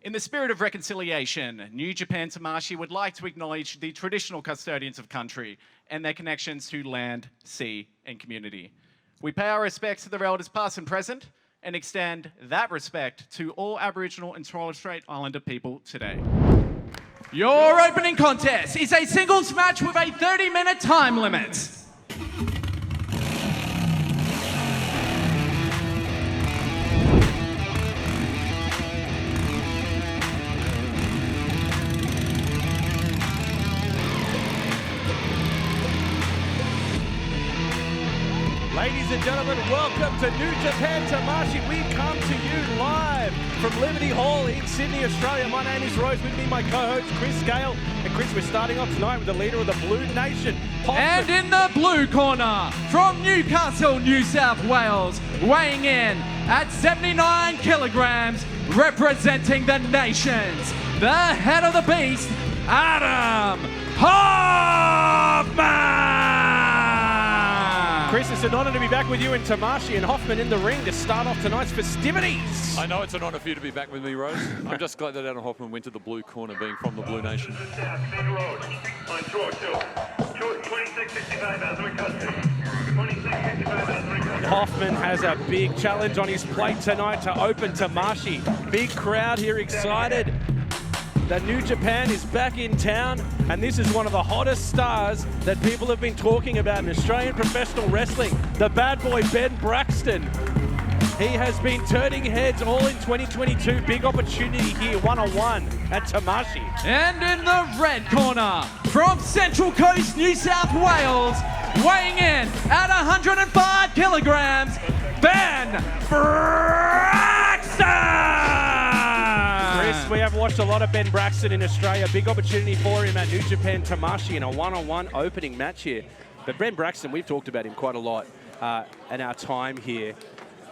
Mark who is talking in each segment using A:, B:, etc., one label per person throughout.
A: In the spirit of reconciliation, New Japan Tamashii would like to acknowledge the traditional custodians of country and their connections to land, sea, and community. We pay our respects to their elders past and present and extend that respect to all Aboriginal and Torres Strait Islander people today. Your opening contest is a singles match with a 30-minute time limit.
B: Ladies and gentlemen, welcome to New Japan Tamashii. We come to you live from Liberty Hall in Sydney, Australia. My name is Rose, with me my co-host Chris Gale. And Chris, we're starting off tonight with the leader of the Blue Nation, Hoffman.
A: And in the blue corner, from Newcastle, New South Wales, weighing in at 79 kilograms, representing the nations, the head of the beast, Adam Hoffman!
B: Chris, it's an honour to be back with you in Tamashii and Hoffman in the ring to start off tonight's festivities.
C: I know it's an honour for you to be back with me, Rose. I'm just glad that Adam Hoffman went to the blue corner, being from the Blue Nation.
B: Hoffman has a big challenge on his plate tonight to open Tamashii. Big crowd here excited that New Japan is back in town, and this is one of the hottest stars that people have been talking about in Australian professional wrestling, the bad boy Ben Braxton. He has been turning heads all in 2022. Big opportunity here, one-on-one at Tamashii.
A: And in the red corner, from Central Coast, New South Wales, weighing in at 105 kilograms, Ben Braxton!
B: Chris, we have watched a lot of Ben Braxton in Australia. Big opportunity for him at New Japan Tamashii in a one-on-one opening match here. But Ben Braxton, we've talked about him quite a lot in our time here.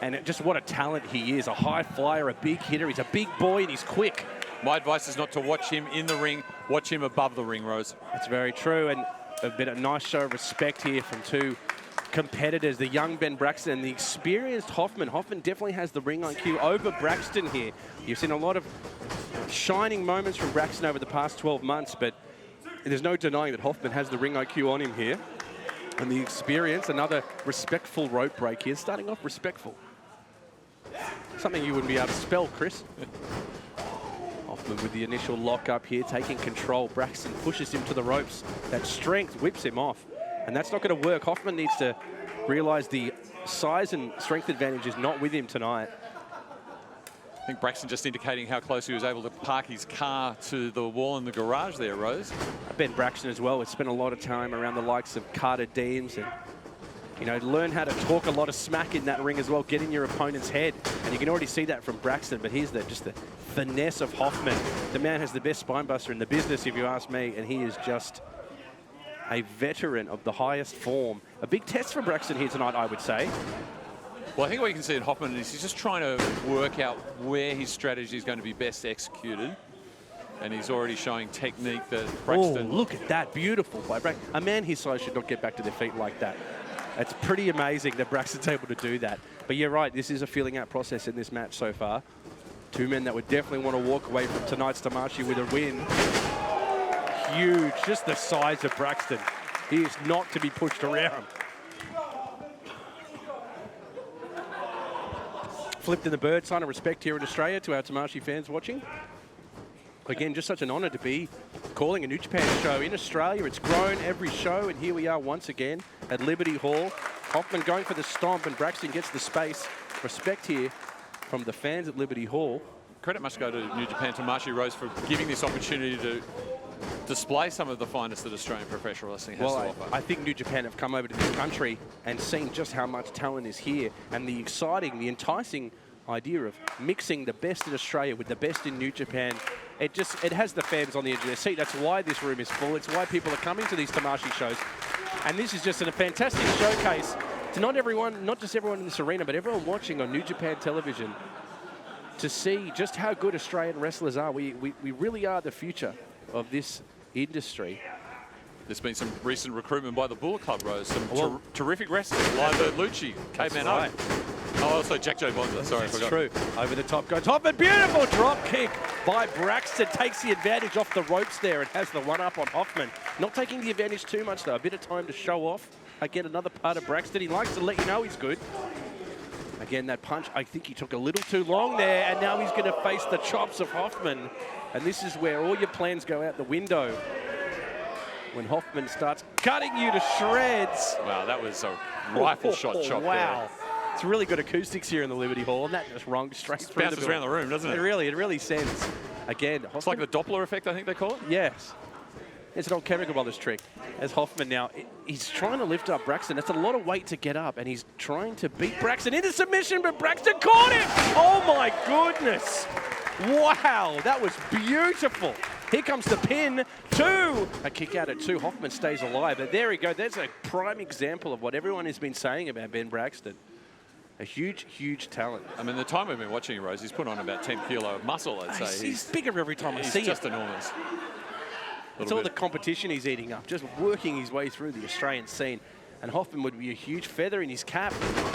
B: And just what a talent he is. A high flyer, a big hitter. He's a big boy and he's quick.
C: My advice is not to watch him in the ring, watch him above the ring, Rose.
B: That's very true. And a bit of nice show of respect here from two competitors, the young Ben Braxton and the experienced Hoffman. Hoffman definitely has the ring IQ over Braxton here. You've seen a lot of shining moments from Braxton over the past 12 months, but there's no denying that Hoffman has the ring IQ on him here. And the experience, another respectful rope break here. Starting off respectful. Something you wouldn't be able to spell, Chris. Hoffman with the initial lock up here, taking control. Braxton pushes him to the ropes. That strength whips him off. And that's not going to work. Hoffman needs to realize the size and strength advantage is not with him tonight.
C: I think Braxton just indicating how close he was able to park his car to the wall in the garage there, Rose.
B: Ben Braxton as well has spent a lot of time around the likes of Carter Deams and, you know, learn how to talk a lot of smack in that ring as well, get in your opponent's head. And you can already see that from Braxton, but here's just the finesse of Hoffman. The man has the best spine buster in the business, if you ask me, and he is just a veteran of the highest form. A big test for Braxton here tonight, I would say.
C: Well, I think what you can see in Hoffman is he's just trying to work out where his strategy is going to be best executed. And he's already showing technique that Braxton...
B: Oh, look at that. Beautiful by Braxton. A man his size should not get back to their feet like that. It's pretty amazing that Braxton's able to do that. But you're right, this is a feeling out process in this match so far. Two men that would definitely want to walk away from tonight's Tamashii with a win. Huge, just the size of Braxton. He is not to be pushed around. Flipped in the bird, sign of respect here in Australia to our Tamashii fans watching. Again, just such an honour to be calling a New Japan show in Australia. It's grown every show, and here we are once again at Liberty Hall. Hoffman going for the stomp, and Braxton gets the space. Respect here from the fans at Liberty Hall.
C: Credit must go to New Japan Tamashii, Rose, for giving this opportunity to display some of the finest that Australian professional wrestling has to offer.
B: I think New Japan have come over to this country and seen just how much talent is here, and the exciting, the enticing idea of mixing the best in Australia with the best in New Japan. It has the fans on the edge of their seat. That's why this room is full. It's why people are coming to these Tamashii shows. And this is just a fantastic showcase to not just everyone in this arena, but everyone watching on New Japan television to see just how good Australian wrestlers are. We really are the future of this industry.
C: There's been some recent recruitment by the Bullet Club, Rose. Some terrific wrestlers. L.I.J, Caveman Oh, also Jack Joe Bonza. Sorry, I forgot.
B: True. Over the top goes Hoffman. Beautiful drop kick by Braxton. Takes the advantage off the ropes there and has the one-up on Hoffman. Not taking the advantage too much, though. A bit of time to show off. Again, another part of Braxton. He likes to let you know he's good. Again, that punch, I think he took a little too long there, and now he's going to face the chops of Hoffman. And this is where all your plans go out the window. When Hoffman starts cutting you to shreds.
C: Wow, that was a rifle shot chop
B: wow. It's really good acoustics here in the Liberty Hall, and that just rung straight through the
C: bounces around the room, doesn't it?
B: It really sends. Again, Hoffman,
C: it's like the Doppler effect, I think they call it.
B: Yes. It's an old Chemical Brothers trick. As Hoffman now, he's trying to lift up Braxton. That's a lot of weight to get up, and he's trying to beat Braxton into submission, but Braxton caught him! Oh my goodness! Wow, that was beautiful. Here comes the pin, 2. A kick out at 2. Hoffman stays alive, but there we go. There's a prime example of what everyone has been saying about Ben Braxton. A huge, huge talent.
C: I mean, the time we've been watching Rose, he's put on about 10 kilo of muscle, I'd say.
B: He's bigger every time I see him.
C: He's just enormous.
B: It's all the competition he's eating up, just working his way through the Australian scene. And Hoffman would be a huge feather in his cap,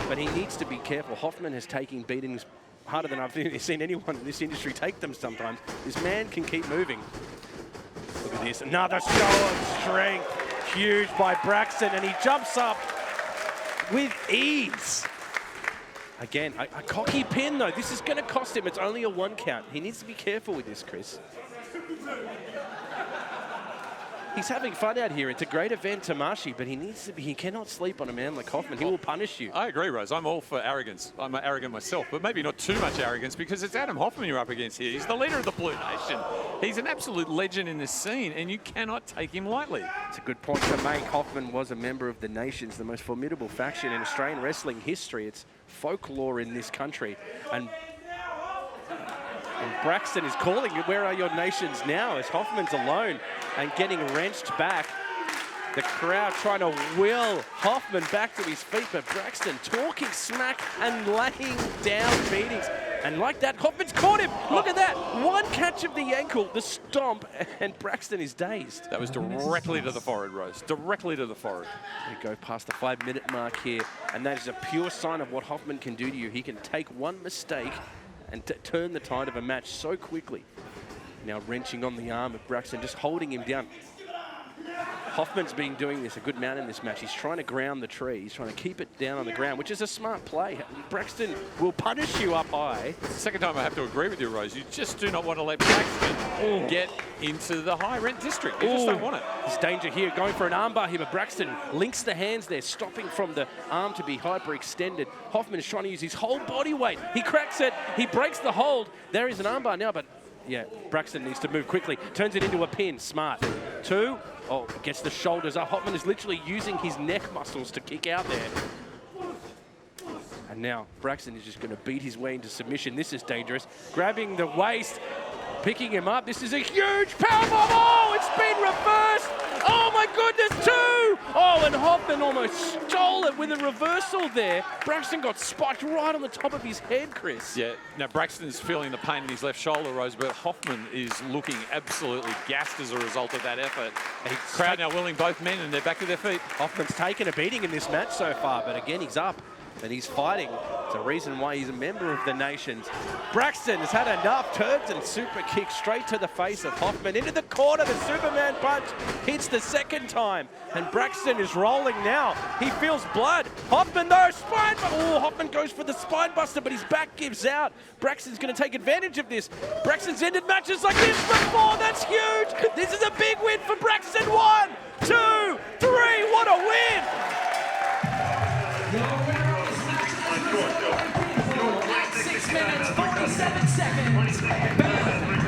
B: but he needs to be careful. Hoffman has taken beatings harder than I've seen anyone in this industry take them sometimes. This man can keep moving. Look at this, another show of strength. Huge by Braxton, and he jumps up with ease. Again, a cocky pin though. This is going to cost him. It's only a 1 count. He needs to be careful with this, Chris. He's having fun out here. It's a great event, Tamashii, but he needs to be. He cannot sleep on a man like Hoffman. He will punish you.
C: I agree, Rose. I'm all for arrogance. I'm arrogant myself, but maybe not too much arrogance because it's Adam Hoffman you're up against here. He's the leader of the Blue Nation. He's an absolute legend in this scene, and you cannot take him lightly.
B: It's a good point to make. Hoffman was a member of the Nations, the most formidable faction in Australian wrestling history. It's folklore in this country. And Braxton is calling you, where are your nations now? As Hoffman's alone and getting wrenched back. The crowd trying to will Hoffman back to his feet, but Braxton talking smack and laying down beatings. And like that, Hoffman's caught him. Look at that. 1 catch of the ankle, the stomp, and Braxton is dazed.
C: That was directly to the forehead, Rose. Directly to the forehead.
B: We go past the 5-minute mark here, and that is a pure sign of what Hoffman can do to you. He can take one mistake and turn the tide of a match so quickly. Now wrenching on the arm of Braxton, just holding him down. Hoffman's been doing this a good amount in this match. He's trying to ground the tree. He's trying to keep it down on the ground, which is a smart play. Braxton will punish you up high.
C: It's the second time I have to agree with you, Rose. You just do not want to let Braxton get into the high rent district. You just don't want it.
B: There's danger here, going for an armbar here, but Braxton links the hands there, stopping from the arm to be hyperextended. Hoffman is trying to use his whole body weight. He cracks it. He breaks the hold. There is an armbar now, but yeah, Braxton needs to move quickly. Turns it into a pin. Smart. 2. Oh, gets the shoulders up. Hoffman is literally using his neck muscles to kick out there. And now Braxton is just going to beat his way into submission. This is dangerous. Grabbing the waist, picking him up. This is a huge powerbomb. Oh, it's been reversed. Oh my goodness, 2. Oh, and Hoffman almost stole it with a reversal there. Braxton got spiked right on the top of his head, Chris.
C: Yeah, now Braxton's feeling the pain in his left shoulder, Rose, but Hoffman is looking absolutely gassed as a result of that effort. Crowd now willing both men, and they're back to their feet.
B: Hoffman's taken a beating in this match so far, but again, he's up. And he's fighting. It's a reason why he's a member of the Nations. Braxton has had enough. Turns and super kicks straight to the face of Hoffman. Into the corner, the Superman punch hits the second time. And Braxton is rolling now. He feels blood. Hoffman though, spine. Oh, Hoffman goes for the spine buster, but his back gives out. Braxton's going to take advantage of this. Braxton's ended matches like this before. That's huge. This is a big win for Braxton. 1, 2, 3. What a win.
D: 6 minutes, 47 seconds.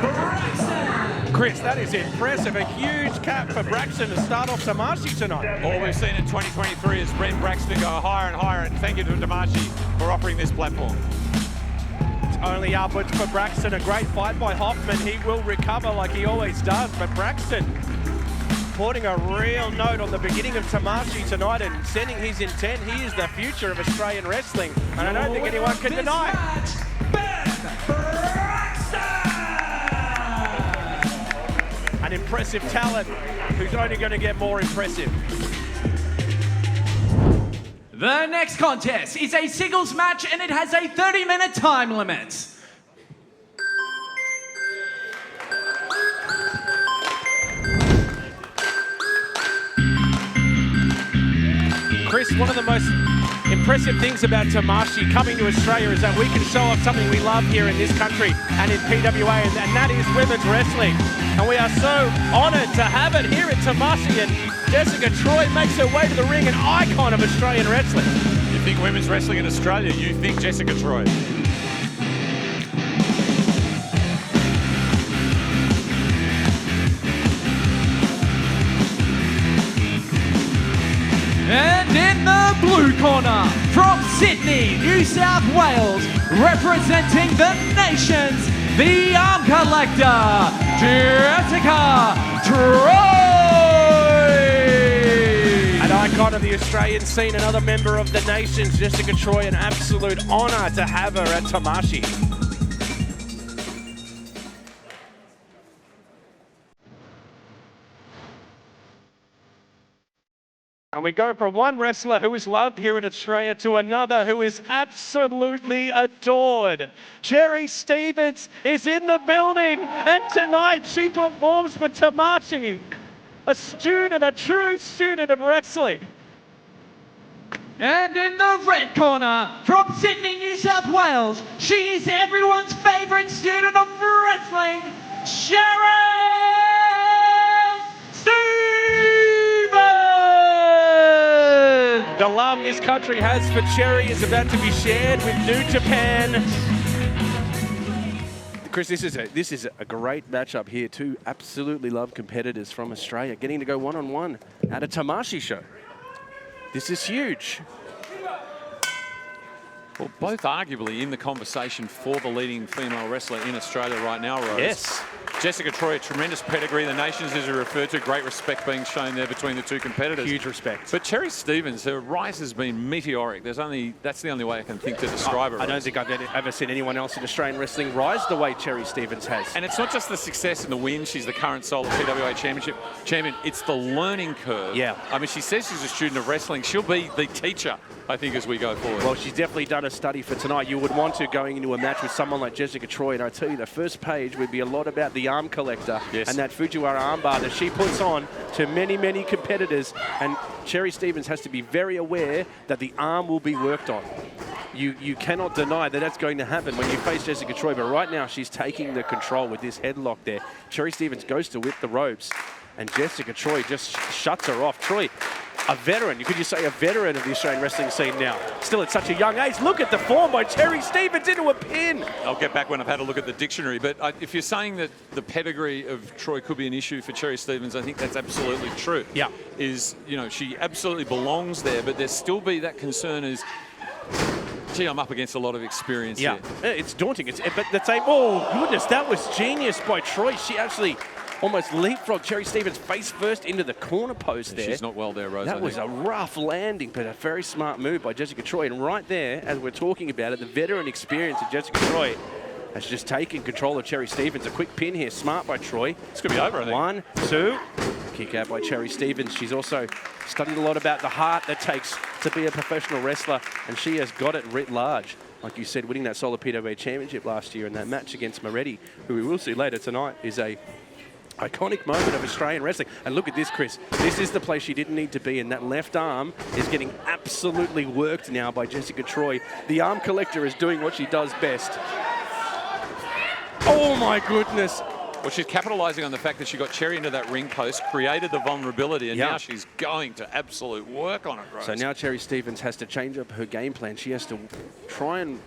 D: Braxton.
B: Chris, that is impressive. A huge cap for Braxton to start off Tamashii tonight.
C: All we've seen in 2023 is Ben Braxton go higher and higher, and thank you to Tamashii for offering this platform.
B: It's only upwards for Braxton. A great fight by Hoffman. He will recover like he always does, but Braxton putting a real note on the beginning of Tamashii tonight and sending his intent. He is the future of Australian wrestling, and I don't think anyone can deny it. An impressive talent who's only going to get more impressive.
D: The next contest is a singles match and it has a 30-minute time limit.
B: Chris, one of the most impressive things about Tamashii coming to Australia is that we can show off something we love here in this country and in PWA, and that is women's wrestling. And we are so honoured to have it here at Tamashii, and Jessica Troy makes her way to the ring, an icon of Australian wrestling.
C: You think women's wrestling in Australia, you think Jessica Troy.
D: And in the blue corner, from Sydney, New South Wales, representing the nations, the arm collector, Jessica Troy!
B: An icon of the Australian scene, another member of the nations, Jessica Troy, an absolute honour to have her at Tamashii.
E: And we go from one wrestler who is loved here in Australia to another who is absolutely adored. Cherry Stevens is in the building, and tonight she performs for Tamashii. A student, a true student of wrestling.
D: And in the red corner, from Sydney, New South Wales, she is everyone's favourite student of wrestling, Cherry Stevens!
B: The love this country has for Cherry is about to be shared with New Japan. Chris, this is a great matchup here. Two absolutely loved competitors from Australia getting to go one-on-one at a Tamashii show. This is huge.
C: Well, both arguably in the conversation for the leading female wrestler in Australia right now, Rose.
B: Yes.
C: Jessica Troy, a tremendous pedigree. The nations, as you referred to, great respect being shown there between the two competitors.
B: Huge respect.
C: But Cherry Stevens, her rise has been meteoric. That's the only way I can think to describe her.
B: I don't think I've ever seen anyone else in Australian wrestling rise the way Cherry Stevens has.
C: And it's not just the success and the win. She's the current sole PWA Championship champion. It's the learning curve.
B: Yeah.
C: I mean, she says she's a student of wrestling. She'll be the teacher, I think, as we go forward.
B: Well, she's definitely done a study for tonight. You would want to going into a match with someone like Jessica Troy, and I tell you, the first page would be a lot about the arm collector.
C: Yes.
B: And that Fujiwara armbar that she puts on to many, many competitors. And Cherry Stevens has to be very aware that the arm will be worked on. You cannot deny that that's going to happen when you face Jessica Troy, but right now she's taking the control with this headlock there. Cherry Stevens goes to whip the ropes, and Jessica Troy just shuts her off. Troy, a veteran, could you say a veteran of the Australian wrestling scene now? Still at such a young age. Look at the form by Cherry Stevens into a pin.
C: I'll get back when I've had a look at the dictionary, but if you're saying that the pedigree of Troy could be an issue for Cherry Stevens, I think that's absolutely true.
B: Yeah.
C: She absolutely belongs there, but there's still be that concern is, gee, I'm up against a lot of experience here.
B: It's daunting. But the same, oh goodness, that was genius by Troy. She actually almost leapfrogged Cherry Stevens face first into the corner post there.
C: She's not well there, Rose.
B: That was a rough landing, but a very smart move by Jessica Troy. And right there, as we're talking about it, the veteran experience of Jessica Troy has just taken control of Cherry Stevens. A quick pin here, smart by Troy.
C: It's going to be over, I think.
B: 1, 2. Kick out by Cherry Stevens. She's also studied a lot about the heart that takes to be a professional wrestler, and she has got it writ large. Like you said, winning that solo PWA championship last year, and that match against Moretti, who we will see later tonight, is a iconic moment of Australian wrestling. And look at this, Chris. This is the place she didn't need to be, and that left arm is getting absolutely worked now by Jessica Troy. The arm collector is doing what she does best. Oh my goodness.
C: Well, she's capitalising on the fact that she got Cherry into that ring post, created the vulnerability, and now she's going to absolute work on it, Rose.
B: So now Cherry Stevens has to change up her game plan. She has to try and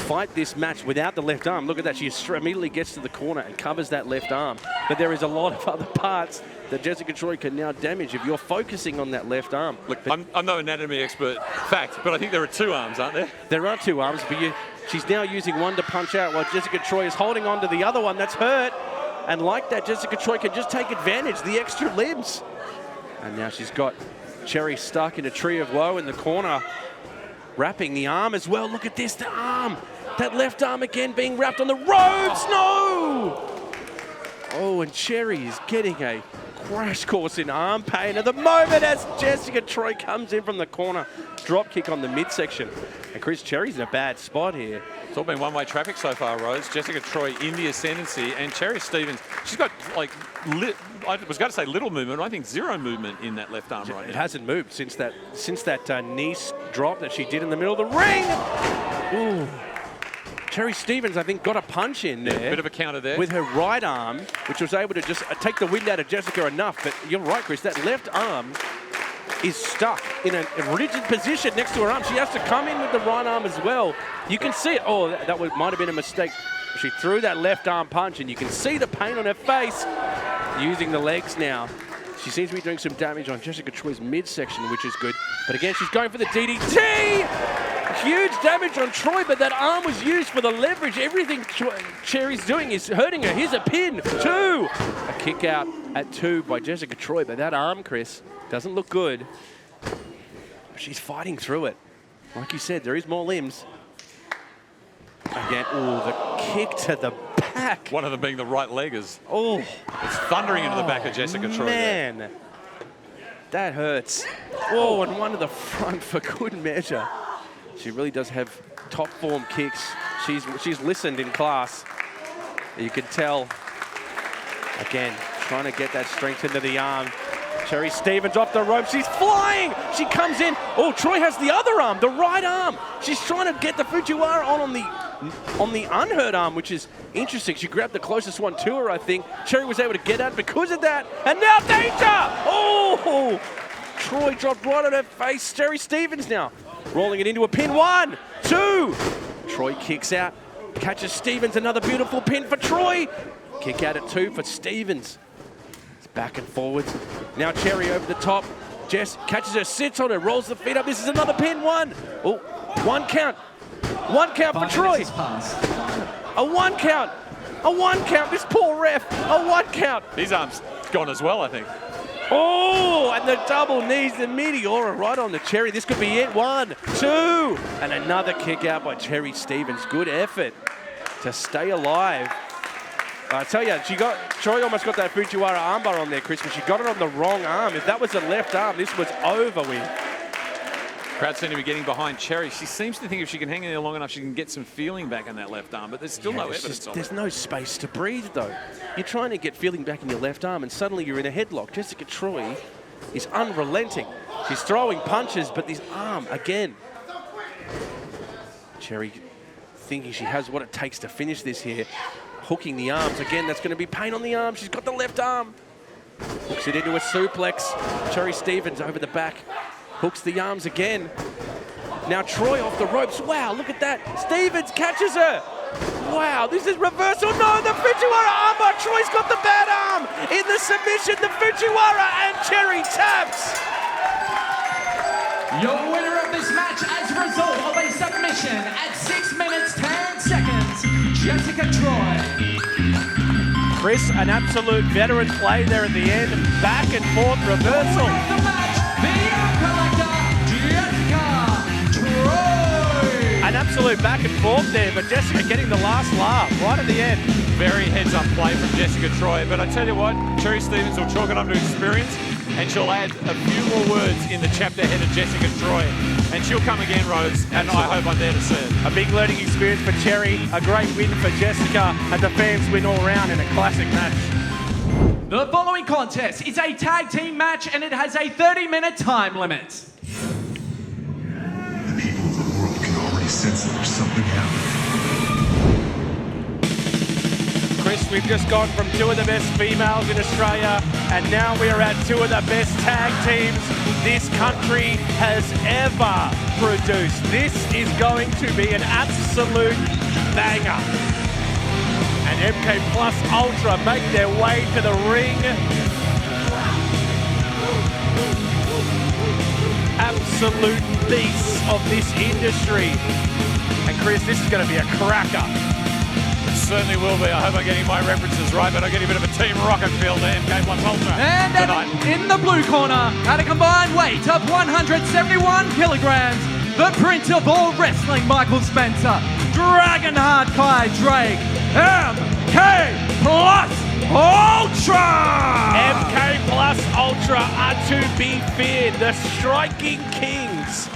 B: fight this match without the left arm. Look at that. She immediately gets to the corner and covers that left arm. But there is a lot of other parts that Jessica Troy can now damage if you're focusing on that left arm.
C: Look, I'm no anatomy expert, fact, but I think there are two arms, aren't there?
B: There are two arms, but she's now using one to punch out while Jessica Troy is holding on to the other one that's hurt. And like that, Jessica Troy can just take advantage, the extra limbs. And now she's got Cherry stuck in a tree of woe in the corner, wrapping the arm as well. Look at this, the arm. That left arm again being wrapped on the ropes. No! Oh, Oh, and Cherry is getting a crash course in arm pain at the moment as Jessica Troy comes in from the corner. Drop kick on the midsection. And Chris, Cherry's in a bad spot here.
C: It's all been one-way traffic so far, Rose. Jessica Troy in the ascendancy, and Cherry Stevens, she's got, like, I was going to say little movement. I think zero movement in that left arm right now.
B: It hasn't moved since that knee drop that she did in the middle of the ring. Ooh. Cherry Stevens, I think, got a punch in there.
C: Bit of a counter there.
B: With her right arm, which was able to just take the wind out of Jessica enough. But you're right, Chris, that left arm is stuck in a rigid position next to her arm. She has to come in with the right arm as well. You can see it. Oh, that might have been a mistake. She threw that left arm punch, and you can see the pain on her face. Using the legs now. She seems to be doing some damage on Jessica Troy's midsection, which is good. But again, she's going for the DDT! Huge damage on Troy, but that arm was used for the leverage. Everything Cherry's doing is hurting her. Here's a pin. 2! A kick out at 2 by Jessica Troy, but that arm, Chris, doesn't look good. She's fighting through it. Like you said, there is more limbs. Again, oh, the kick to the back.
C: One of them being the right leggers.
B: Oh.
C: It's thundering into the back of Jessica Troy.
B: Man,
C: there.
B: That hurts. Oh, and one to the front for good measure. She really does have top form kicks. She's listened in class. You can tell. Again, trying to get that strength into the arm. Cherry Stevens off the rope. She's flying. She comes in. Oh, Troy has the other arm, the right arm. She's trying to get the Fujiwara on the unhurt arm, which is interesting. She grabbed the closest one to her, I think. Cherry was able to get out because of that. And now danger! Oh! Troy dropped right on her face. Cherry Stevens now rolling it into a pin. 1, 2. Troy kicks out. Catches Stevens. Another beautiful pin for Troy. Kick out at 2 for Stevens. It's back and forwards. Now Cherry over the top. Jess catches her, sits on her, rolls the feet up. This is another pin. 1. Oh, 1 count. 1 count for Troy. A 1 count. A 1 count. This poor ref. A 1 count.
C: His arm's gone as well, I think.
B: Oh, and the double knees, the Meteora right on the Cherry. This could be it. 1, 2. And another kick out by Cherry Stevens. Good effort to stay alive. I tell you, Troy almost got that Fujiwara armbar on there, Chris, but she got it on the wrong arm. If that was the left arm, this was over with.
C: Crowd seem to be getting behind Cherry. She seems to think if she can hang in there long enough, she can get some feeling back in that left arm, but there's still no evidence on it.
B: There's no space to breathe, though. You're trying to get feeling back in your left arm, and suddenly you're in a headlock. Jessica Troy is unrelenting. She's throwing punches, but this arm, again. Cherry thinking she has what it takes to finish this here. Hooking the arms. Again, that's going to be pain on the arm. She's got the left arm. Hooks it into a suplex. Cherry Stevens over the back. Hooks the arms again. Now Troy off the ropes. Wow, look at that. Stevens catches her. Wow, this is reversal. No, the Fujiwara armbar. Troy's got the bad arm. In the submission, the Fujiwara, and Cherry taps.
D: Your winner of this match as a result of a submission at 6 minutes 10 seconds, Jessica Troy.
B: Chris, an absolute veteran play there at the end. Back and forth reversal.
D: Winner of the match, the collector, Jessica Troy.
B: An absolute back and forth there, but Jessica getting the last laugh right at the end.
C: Very heads-up play from Jessica Troy, but I tell you what, Cherry Stevens will chalk it up to experience, and she'll add a few more words in the chapter head of Jessica Troy. And she'll come again, Rose, and I hope I'm there to see it.
B: A big learning experience for Cherry, a great win for Jessica, and the fans win all round in a classic match.
D: The following contest is a tag team match and it has a 30-minute time limit.
F: The people of the world can already sense that there's something happening.
B: Chris, we've just gone from 2 of the best females in Australia, and now we are at 2 of the best tag teams this country has ever produced. This is going to be an absolute banger. And MK Plus Ultra make their way to the ring. Absolute beasts of this industry. And Chris, this is going to be a cracker.
C: Certainly will be. I hope I'm getting my references right, but I get a bit of a Team Rocket feel to MK Plus Ultra
D: And
C: tonight.
D: in the blue corner, at a combined weight of 171 kilograms, the Prince of all wrestling, Michael Spencer, Dragonheart Kai Drake, MK Plus Ultra! Ultra!
B: MK plus Ultra are to be feared. The Striking Kings.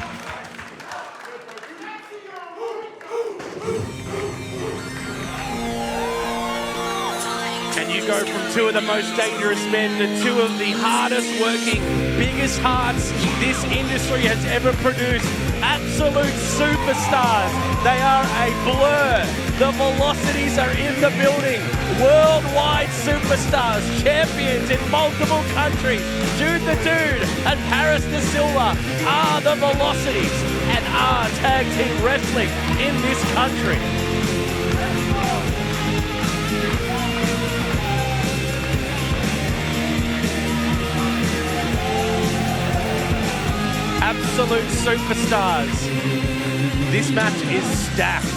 B: And you go from two of the most dangerous men to two of the hardest working, biggest hearts this industry has ever produced. Absolute superstars. They are a blur. The Velocities are in the building. Worldwide superstars, champions in multiple countries. Jude the Dude and Paris de Silva are the Velocities and are tag team wrestling in this country. Absolute superstars. This match is stacked.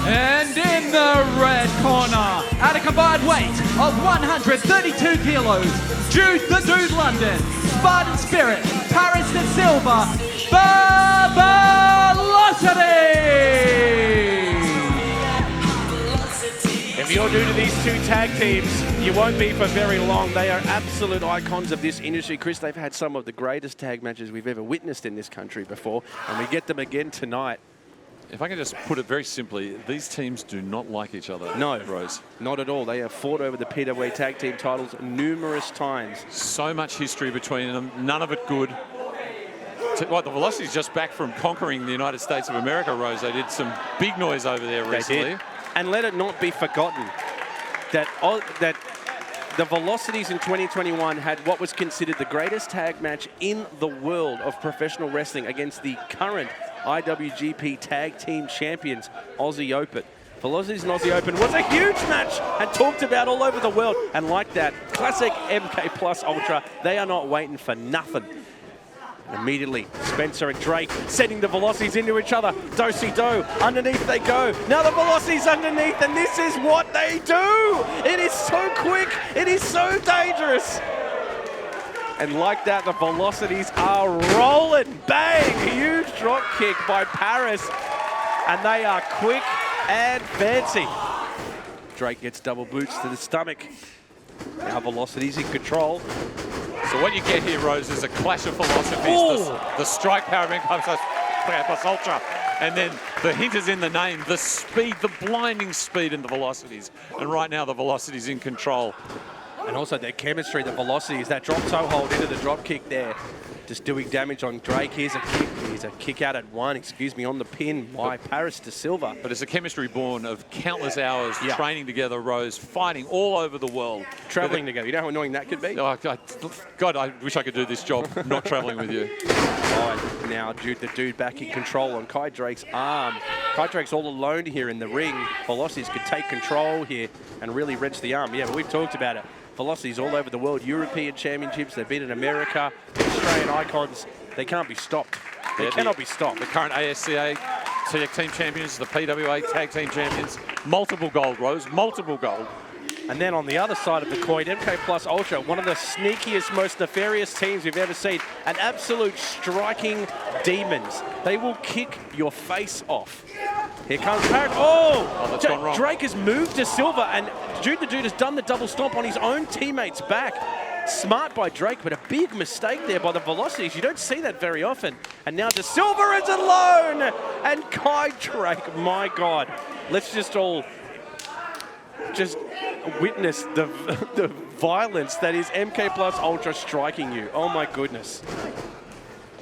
D: And in the red corner, at a combined weight of 132 kilos, Jude the Dude London, Spartan Spirit, Paris de Silva, VeloCities!
B: If you're new to these two tag teams, you won't be for very long. They are absolute icons of this industry. Chris, they've had some of the greatest tag matches we've ever witnessed in this country before, and we get them again tonight.
C: If I can just put it very simply, these teams do not like each other.
B: No,
C: Rose.
B: Not at all. They have fought over the PWA tag team titles numerous times.
C: So much history between them, none of it good. The Velocities just back from conquering the United States of America, Rose. They did some big noise over there recently.
B: They did. And let it not be forgotten that the Velocities in 2021 had what was considered the greatest tag match in the world of professional wrestling against the current IWGP Tag Team Champions, Aussie Open. Velocities and Aussie Open was a huge match and talked about all over the world. And like that, classic MK plus Ultra, they are not waiting for nothing. Immediately, Spencer and Drake sending the Velocities into each other. Do-si-do, underneath they go. Now the Velocities underneath, and this is what they do. It is so quick, it is so dangerous. And like that, the Velocities are rolling. Bang, huge drop kick by Paris. And they are quick and fancy. Drake gets double boots to the stomach. Now Velocities in control.
C: So what you get here, Rose, is a clash of philosophies. The strike power of MK plus Ultra. And then the hint is in the name, the speed, the blinding speed in the Velocities. And right now, the Velocities in control.
B: And also their chemistry, the Velocities, that drop toe hold into the drop kick there. Just doing damage on Drake. Here's a kick out at one, on the pin by Paris de Silva.
C: But it's a chemistry born of countless hours training together, Rose, fighting all over the world.
B: Traveling together. You know how annoying that could be?
C: Oh, God, I wish I could do this job, not traveling with you.
B: Oh, now Jude the Dude back in control on Kai Drake's arm. Kai Drake's all alone here in the ring. Velocities could take control here and really wrench the arm. Yeah, but we've talked about it. Velocities all over the world, European championships, they've been in America, Australian icons. They can't be stopped. They cannot be stopped.
C: The current ASCA Tag Team Champions, the PWA Tag Team Champions, multiple gold, Rose, multiple gold.
B: And then on the other side of the coin, MK plus Ultra, one of the sneakiest, most nefarious teams we've ever seen. An absolute striking demons. They will kick your face off. Here comes Parrot. Oh,
C: that's gone wrong.
B: Drake has moved to Silver, and Jude the Dude has done the double stomp on his own teammate's back. Smart by Drake, but a big mistake there by the Velocities. You don't see that very often. And now De Silva is alone, and Kai Drake, my God. Let's just all witness the violence that is MK plus Ultra striking you. Oh my goodness.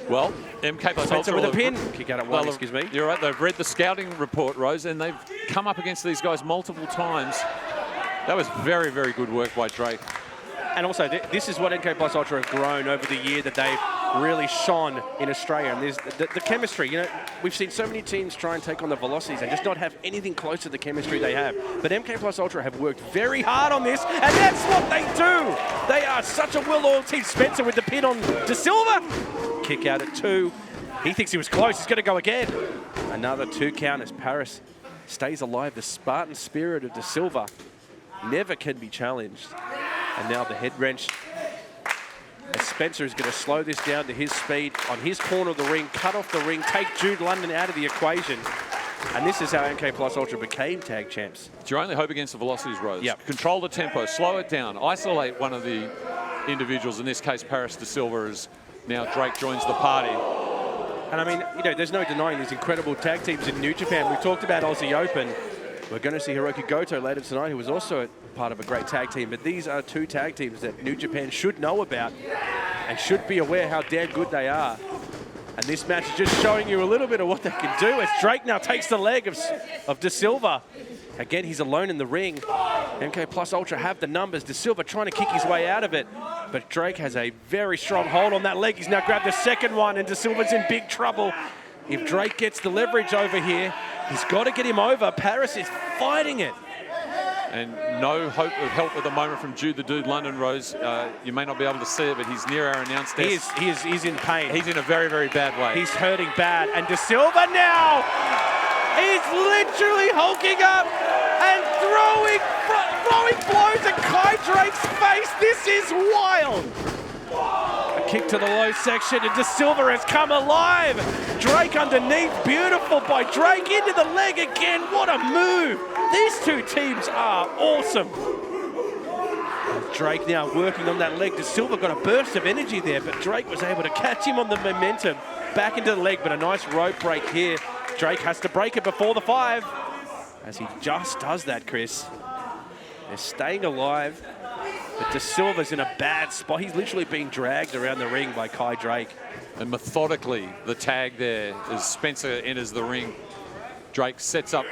C: Well, MK plus
B: Spencer
C: Ultra
B: with a pin. Kick out at one, excuse me.
C: You're right, they've read the scouting report, Rose, and they've come up against these guys multiple times. That was very, very good work by Drake.
B: And also, this is what MK plus Ultra have grown over the year that they've really shone in Australia. And there's the chemistry. You know, we've seen so many teams try and take on the Velocities and just not have anything close to the chemistry they have. But MK plus Ultra have worked very hard on this, and that's what they do. They are such a well-oiled team. Spencer with the pin on De Silva. Kick out at two. He thinks he was close. He's going to go again. Another 2 count as Paris stays alive. The Spartan spirit of De Silva never can be challenged. And now the head wrench. As Spencer is going to slow this down to his speed on his corner of the ring, cut off the ring, take Jude London out of the equation. And this is how MK Plus Ultra became tag champs.
C: It's your only hope against the velocities, Rose.
B: Yep.
C: Control the tempo, slow it down, isolate one of the individuals. In this case, Paris de Silva, as now Drake joins the party.
B: And I mean, you know, there's no denying these incredible tag teams in New Japan. We've talked about Aussie Open. We're going to see Hirooki Goto later tonight, who was also part of a great tag team. But these are two tag teams that New Japan should know about and should be aware how damn good they are. And this match is just showing you a little bit of what they can do as Drake now takes the leg of De Silva. Again, he's alone in the ring. MK Plus Ultra have the numbers. De Silva trying to kick his way out of it. But Drake has a very strong hold on that leg. He's now grabbed the second one, and De Silva's in big trouble. If Drake gets the leverage over here, he's got to get him over. Paris is fighting it.
C: And no hope of help at the moment from Jude the Dude London, Rose. You may not be able to see it, but he's near our announce desk.
B: He's in pain.
C: He's in a very, very bad way.
B: He's hurting bad. And De Silva now, he's literally hulking up and throwing blows at Kai Drake's face. This is wild. A kick to the low section, and De Silva has come alive. Drake underneath, beautiful by Drake, into the leg again. What a move. These two teams are awesome. Drake now working on that leg. De Silva got a burst of energy there, but Drake was able to catch him on the momentum. Back into the leg, but a nice rope break here. Drake has to break it before the 5. As he just does that, Chris. They're staying alive, but De Silva's in a bad spot. He's literally being dragged around the ring by Kai Drake.
C: And methodically, the tag there as Spencer enters the ring. Drake sets up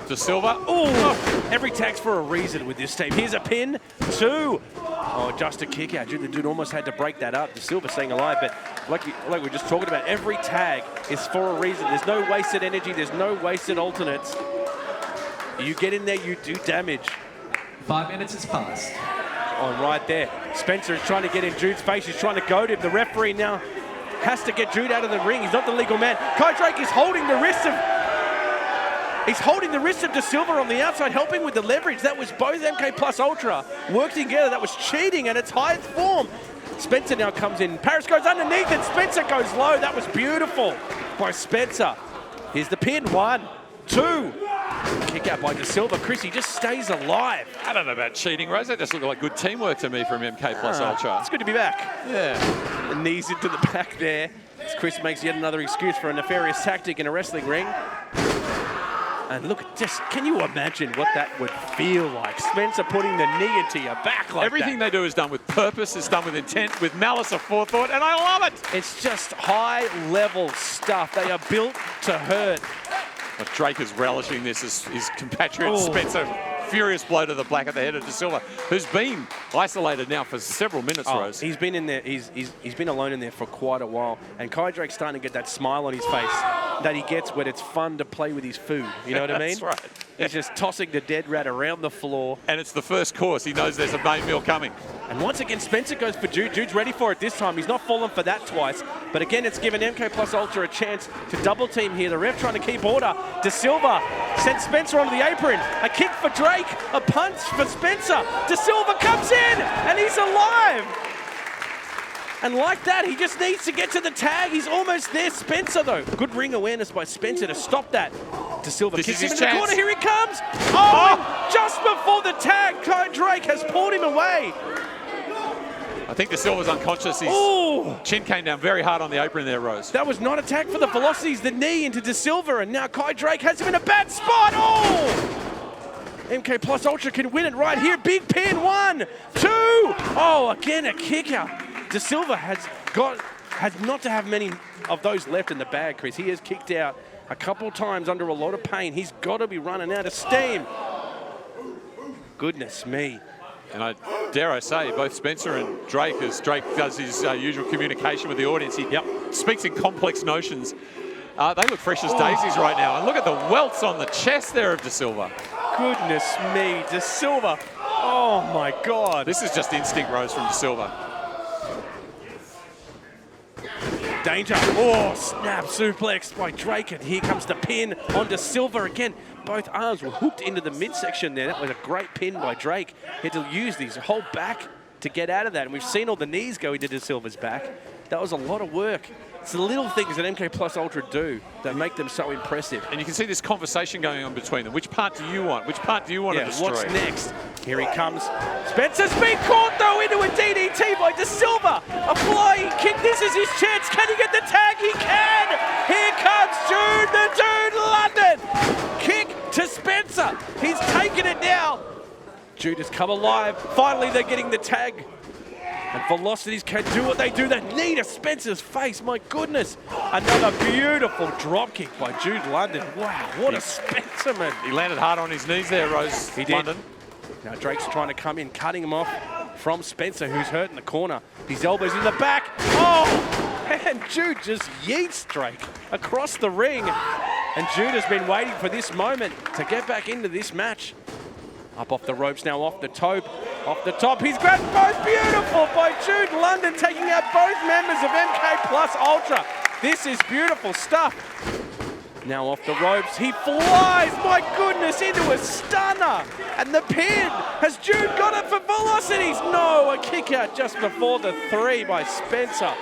C: De Silva.
B: Oh, every tag's for a reason with this team. Here's a pin, 2. Oh, just a kick out. The dude almost had to break that up. De Silva staying alive, but like we're just talking about, every tag is for a reason. There's no wasted energy. There's no wasted alternates. You get in there, you do damage.
D: 5 minutes has passed.
B: Oh, right there. Spencer is trying to get in Jude's face. He's trying to goad him. The referee now has to get Jude out of the ring. He's not the legal man. Kai Drake is holding the wrist of... He's holding the wrist of De Silva on the outside, helping with the leverage. That was both MK Plus Ultra working together. That was cheating at its highest form. Spencer now comes in. Paris goes underneath and Spencer goes low. That was beautiful by Spencer. Here's the pin. 1, 2. Kick out by De Silva. Chris, he just stays alive.
C: I don't know about cheating, Rose. That just looked like good teamwork to me from MK Plus Ultra.
B: It's good to be back.
C: Yeah.
B: The knees into the back there. As Chris makes yet another excuse for a nefarious tactic in a wrestling ring. And look, just can you imagine what that would feel like? Spencer putting the knee into your back like
C: Everything
B: that.
C: they do is done with purpose, it's done with intent, with malice aforethought, and I love it.
B: It's just high-level stuff. They are built to hurt.
C: But Drake is relishing this as his compatriot Spencer. Furious blow to the black at the head of De Silva, who's been isolated now for several minutes, Rose.
B: He's been in there. He's been alone in there for quite a while. And Kai Drake's starting to get that smile on his face that he gets when it's fun to play with his food. You know what I mean?
C: That's right.
B: He's just tossing the dead rat around the floor.
C: And it's the first course. He knows there's a main meal coming.
B: And once again, Spencer goes for Jude. Jude's ready for it this time. He's not fallen for that twice. But again, it's given MK Plus Ultra a chance to double team here. The ref trying to keep order. De Silva sends Spencer onto the apron. A kick for Drake. A punch for Spencer. De Silva comes in and he's alive. And like that, he just needs to get to the tag. He's almost there. Spencer, though. Good ring awareness by Spencer to stop that. De Silva kicks him in the corner. Here he comes. Oh! Just before the tag, Kai Drake has pulled him away.
C: I think De Silva's unconscious. His chin came down very hard on the apron there, Rose.
B: That was not a tag for the velocities. The knee into De Silva, and now Kai Drake has him in a bad spot. MK Plus Ultra can win it right here. Big pin. 1, 2. Oh, again, a kick out. De Silva has not to have many of those left in the bag, Chris. He has kicked out a couple times under a lot of pain. He's got to be running out of steam. Goodness me.
C: And dare I say, both Spencer and Drake, as Drake does his usual communication with the audience, he speaks in complex notions. They look fresh as daisies right now. And look at the welts on the chest there of De Silva.
B: Goodness me, De Silva. Oh, my God.
C: This is just instinct, Rose, from De Silva.
B: Danger. Oh, snap suplex by Drake. And here comes the pin on De Silva again. Both arms were hooked into the midsection there. That was a great pin by Drake. He had to use his whole back to get out of that. And we've seen all the knees go into De Silva's back. That was a lot of work. It's the little things that MK Plus Ultra do that make them so impressive.
C: And you can see this conversation going on between them. Which part do you want? Which part do you want to destroy?
B: What's next? Here he comes. Spencer's been caught though into a DDT by De Silva. A flying kick. This is his chance. Can he get the tag? He can. Here comes Jude, the Dude London. Kick to Spencer. He's taken it now. Jude has come alive. Finally, they're getting the tag. And VeloCities can do what they do. They need a Spencer's face. My goodness. Another beautiful drop kick by Jude London. Wow, what a Spencerman.
C: He landed hard on his knees there, Rose.
B: He did.
C: London.
B: Now Drake's trying to come in, cutting him off from Spencer, who's hurt in the corner. His elbow's in the back. Oh, and Jude just yeets Drake across the ring. And Jude has been waiting for this moment to get back into this match. Up off the ropes now, off the top. Off the top, he's grabbed both. Beautiful by Jude London, taking out both members of MK Plus Ultra. This is beautiful stuff. Now off the ropes, he flies, my goodness, into a stunner. And the pin, has Jude got it for VeloCities? No, a kick out just before the 3 by Spencer.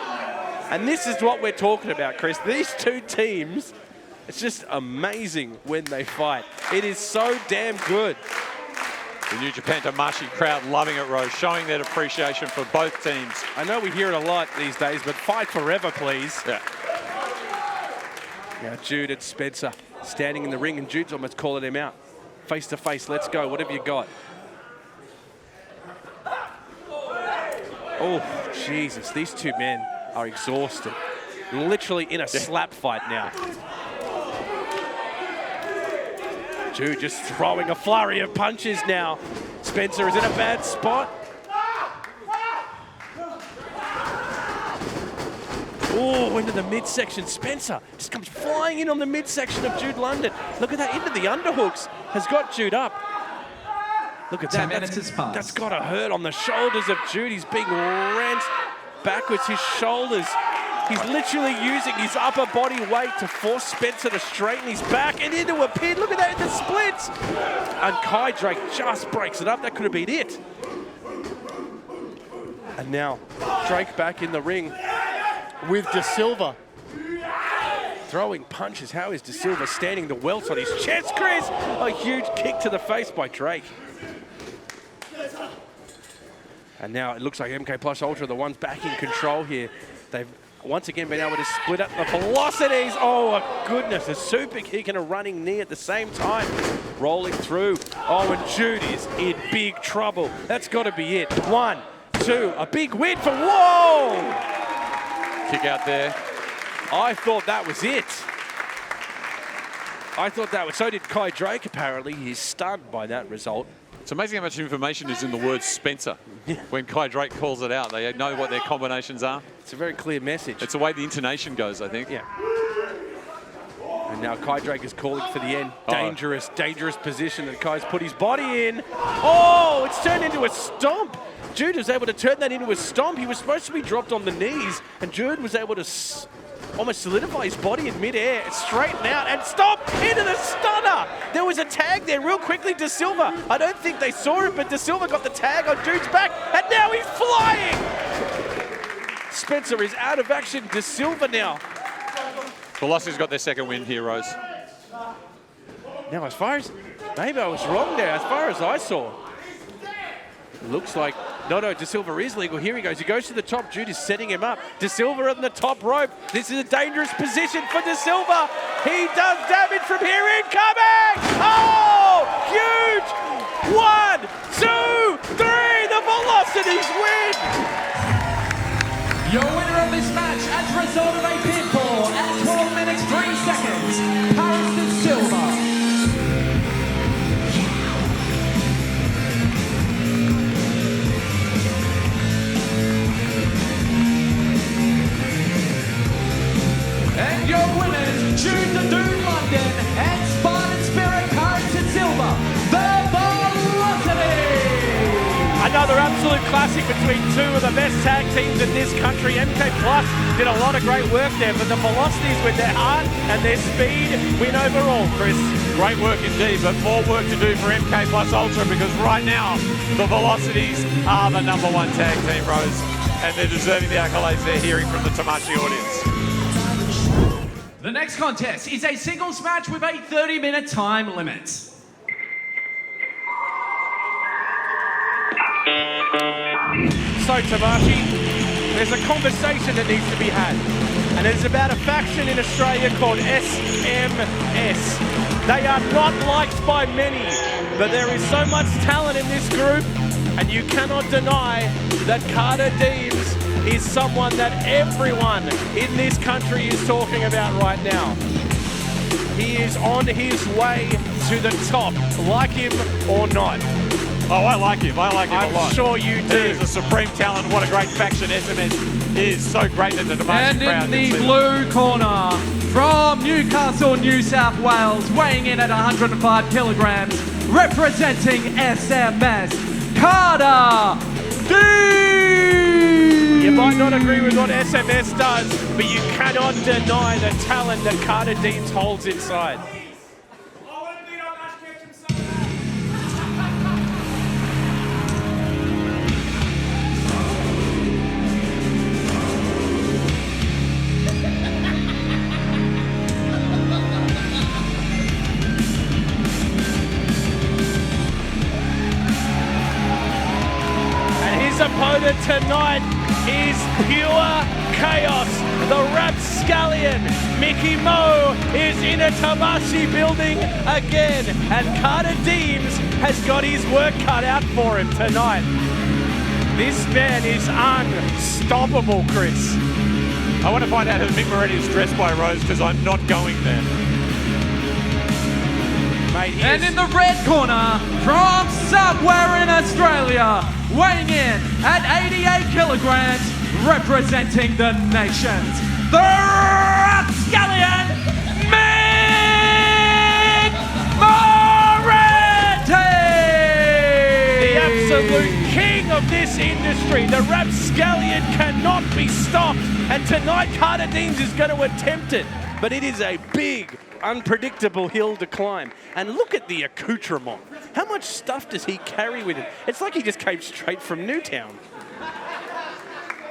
B: And this is what we're talking about, Chris. These two teams, it's just amazing when they fight. It is so damn good.
C: The New Japan Tamashii crowd loving it, Rose, showing their appreciation for both teams.
B: I know we hear it a lot these days, but fight forever, please.
C: Yeah.
B: Now Jude and Spencer standing in the ring, and Jude's almost calling him out. Face to face, let's go, what have you got? Oh, Jesus, these two men are exhausted. Literally in a slap fight now. Jude just throwing a flurry of punches now. Spencer is in a bad spot. Oh, into the midsection. Spencer just comes flying in on the midsection of Jude London. Look at that, into the underhooks. Has got Jude up. Look at
D: 10
B: that.
D: minutes has passed.
B: That's got to hurt on the shoulders of Jude. He's being wrenched backwards, his shoulders. He's literally using his upper body weight to force Spencer to straighten his back and into a pin. Look at that, the splits. And Kai Drake just breaks it up. That could have been it. And now Drake back in the ring with De Silva. Throwing punches. How is De Silva standing the welts on his chest, Chris? A huge kick to the face by Drake. And now it looks like MK Plus Ultra, the ones back in control here. They've once again been able to split up the VeloCities. Oh, my goodness, a super kick and a running knee at the same time. Rolling through. Oh, and Jude is in big trouble. That's got to be it. 1, 2, a big win for, whoa!
C: Kick out there.
B: I thought that was it. I thought that was, so did Kai Drake apparently. He's stunned by that result.
C: It's amazing how much information is in the word Spencer. When Kai Drake calls it out, they know what their combinations are.
B: It's a very clear message.
C: It's the way the intonation goes, I think.
B: Yeah. And now Kai Drake is calling for the end. Dangerous, dangerous position that Kai's put his body in. Oh, it's turned into a stomp. Jude was able to turn that into a stomp. He was supposed to be dropped on the knees, and Jude was able to almost solidify his body in midair, straighten out, and stomp into the stunner. There was a tag there real quickly, De Silva. I don't think they saw it, but De Silva got the tag on Jude's back, and now he's flying. Spencer is out of action. De Silva now.
C: VeloCities got their second win here, Rose.
B: Now, as far as, maybe I was wrong there, as far as I saw, it looks like, no, De Silva is legal. Here he goes. He goes to the top. Jude is setting him up. De Silva on the top rope. This is a dangerous position for De Silva. He does damage from here. Incoming! Oh, huge! 1, 2, 3. The VeloCities win!
D: Your winner of this match as a result of a pinfall at 12 minutes 3 seconds, Paris De Silva. And your winners, Jude the Dude London and Spartan Spirit Paris De Silva, the VeloCities.
B: Another absolute classic between two of the best tag teams in this country. MK Plus did a lot of great work there, but the VeloCities with their heart and their speed win overall, Chris.
C: Great work indeed, but more work to do for MK Plus Ultra because right now the VeloCities are the #1 tag team, Rose, and they're deserving the accolades they're hearing from the Tamashii audience.
D: The next contest is a singles match with a 30-minute time limit.
B: So, Tamashii, there's a conversation that needs to be had. And it's about a faction in Australia called SMS. They are not liked by many, but there is so much talent in this group, and you cannot deny that Carter Deams is someone that everyone in this country is talking about right now. He is on his way to the top, like him or not.
C: Oh, I like him. I like him a lot.
B: I'm sure you do.
C: He is a supreme talent. What a great faction SMS is. So great that the Tamashii crowd
D: And in
C: can
D: the
C: see
D: blue corner, from Newcastle, New South Wales, weighing in at 105 kilograms, representing SMS, Carter Deams!
B: You might not agree with what SMS does, but you cannot deny the talent that Carter Deams holds inside. His opponent tonight is pure chaos. The rapscallion, Mickey Mo, is in a Tamashii building again. And Carter Deams has got his work cut out for him tonight. This man is unstoppable, Chris.
C: I want to find out who Mick Moretti is dressed by, Rose, because I'm not going there.
B: Mate,
D: And in the red corner, from somewhere in Australia, weighing in at 88 kilograms, representing the nations, the Rapscallion, Mick Moretti!
B: the absolute king of this industry. The rapscallion cannot be stopped. And tonight, Carter Deams is going to attempt it. But it is a big, unpredictable hill to climb. And look at the accoutrement. How much stuff does he carry with him? It's like he just came straight from Newtown.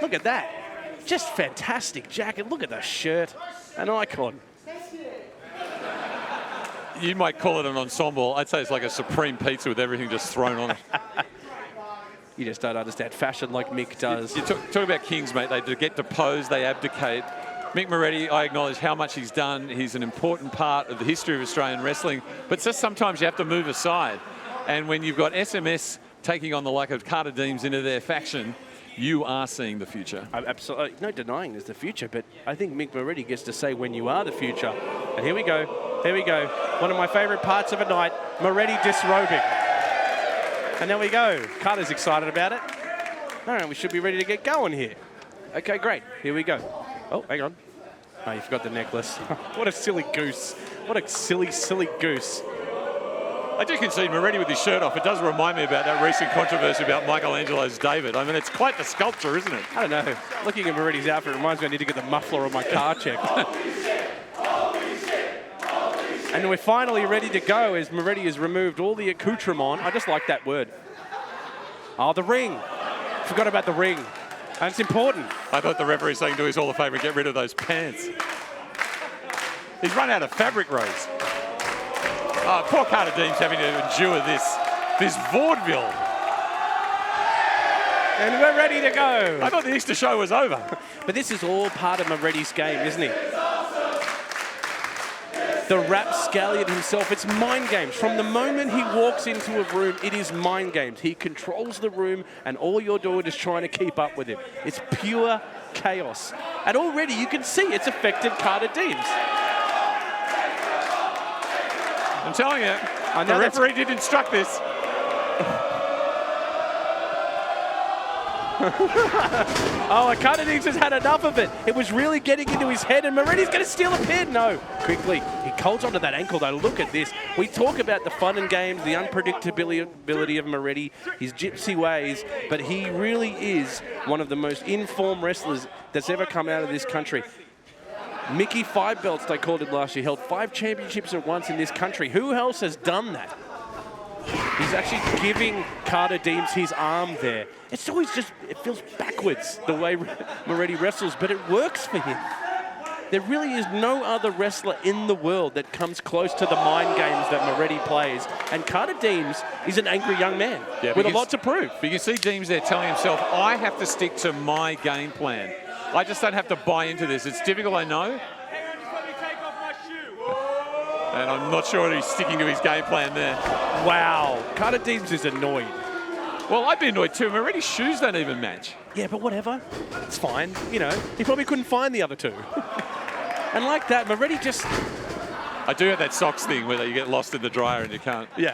B: Look at that. Just fantastic jacket. Look at the shirt. An icon.
C: You might call it an ensemble. I'd say it's like a supreme pizza with everything just thrown on it.
B: You just don't understand fashion like Mick does.
C: You talk about kings, mate. They get deposed, they abdicate. Mick Moretti, I acknowledge how much he's done. He's an important part of the history of Australian wrestling, but just sometimes you have to move aside. And when you've got SMS taking on the like of Carter Deams into their faction, you are seeing the future.
B: Absolutely, no denying there's the future, but I think Mick Moretti gets to say when you are the future. And here we go, here we go. One of my favorite parts of a night, Moretti disrobing. And there we go. Carter's excited about it. All right, we should be ready to get going here. Okay, great, here we go. Oh, hang on. Oh, you forgot the necklace. What a silly goose. What a silly, silly goose.
C: I do concede Moretti with his shirt off. It does remind me about that recent controversy about Michelangelo's David. I mean, it's quite the sculpture, isn't it?
B: I don't know. Looking at Moretti's outfit reminds me I need to get the muffler on my car checked. And we're finally ready to go as Moretti has removed all the accoutrement. I just like that word. Oh, the ring. Forgot about the ring. And it's important.
C: I thought the referee saying do us all a favour and get rid of those pants. He's run out of fabric, Rose. Oh, poor Carter Deams having to endure this vaudeville.
B: And we're ready to go.
C: I thought the Easter show was over.
B: But this is all part of Moretti's game, isn't he? The rapscallion himself, it's mind games. From the moment he walks into a room, it is mind games. He controls the room, and all you're doing is trying to keep up with him. It's pure chaos. And already you can see it's affected Carter Deams.
C: I'm telling you, the referee did instruct this.
B: Oh, Carter Deams has had enough of it. It was really getting into his head, and Moretti's going to steal a pin. No, quickly. He holds onto that ankle, though. Look at this. We talk about the fun and games, the unpredictability of Moretti, his gypsy ways, but he really is one of the most informed wrestlers that's ever come out of this country. Mickey 5 belts, they called it last year, held 5 championships at once in this country. Who else has done that? He's actually giving Carter Deams his arm there. It's always just, it feels backwards the way Moretti wrestles, but it works for him. there really is no other wrestler in the world that comes close to the mind games that Moretti plays. And Carter Deams is an angry young man with a lot to prove.
C: But you can see Deams there telling himself, I have to stick to my game plan. I just don't have to buy into this. It's difficult, I know. And I'm not sure he's sticking to his game plan there.
B: Wow. Carter Deams is annoyed.
C: Well, I'd be annoyed too. Moretti's shoes don't even match.
B: Yeah, but whatever. It's fine. You know, he probably couldn't find the other two. And like that, Moretti just...
C: I do have that socks thing where you get lost in the dryer and you can't.
B: Yeah.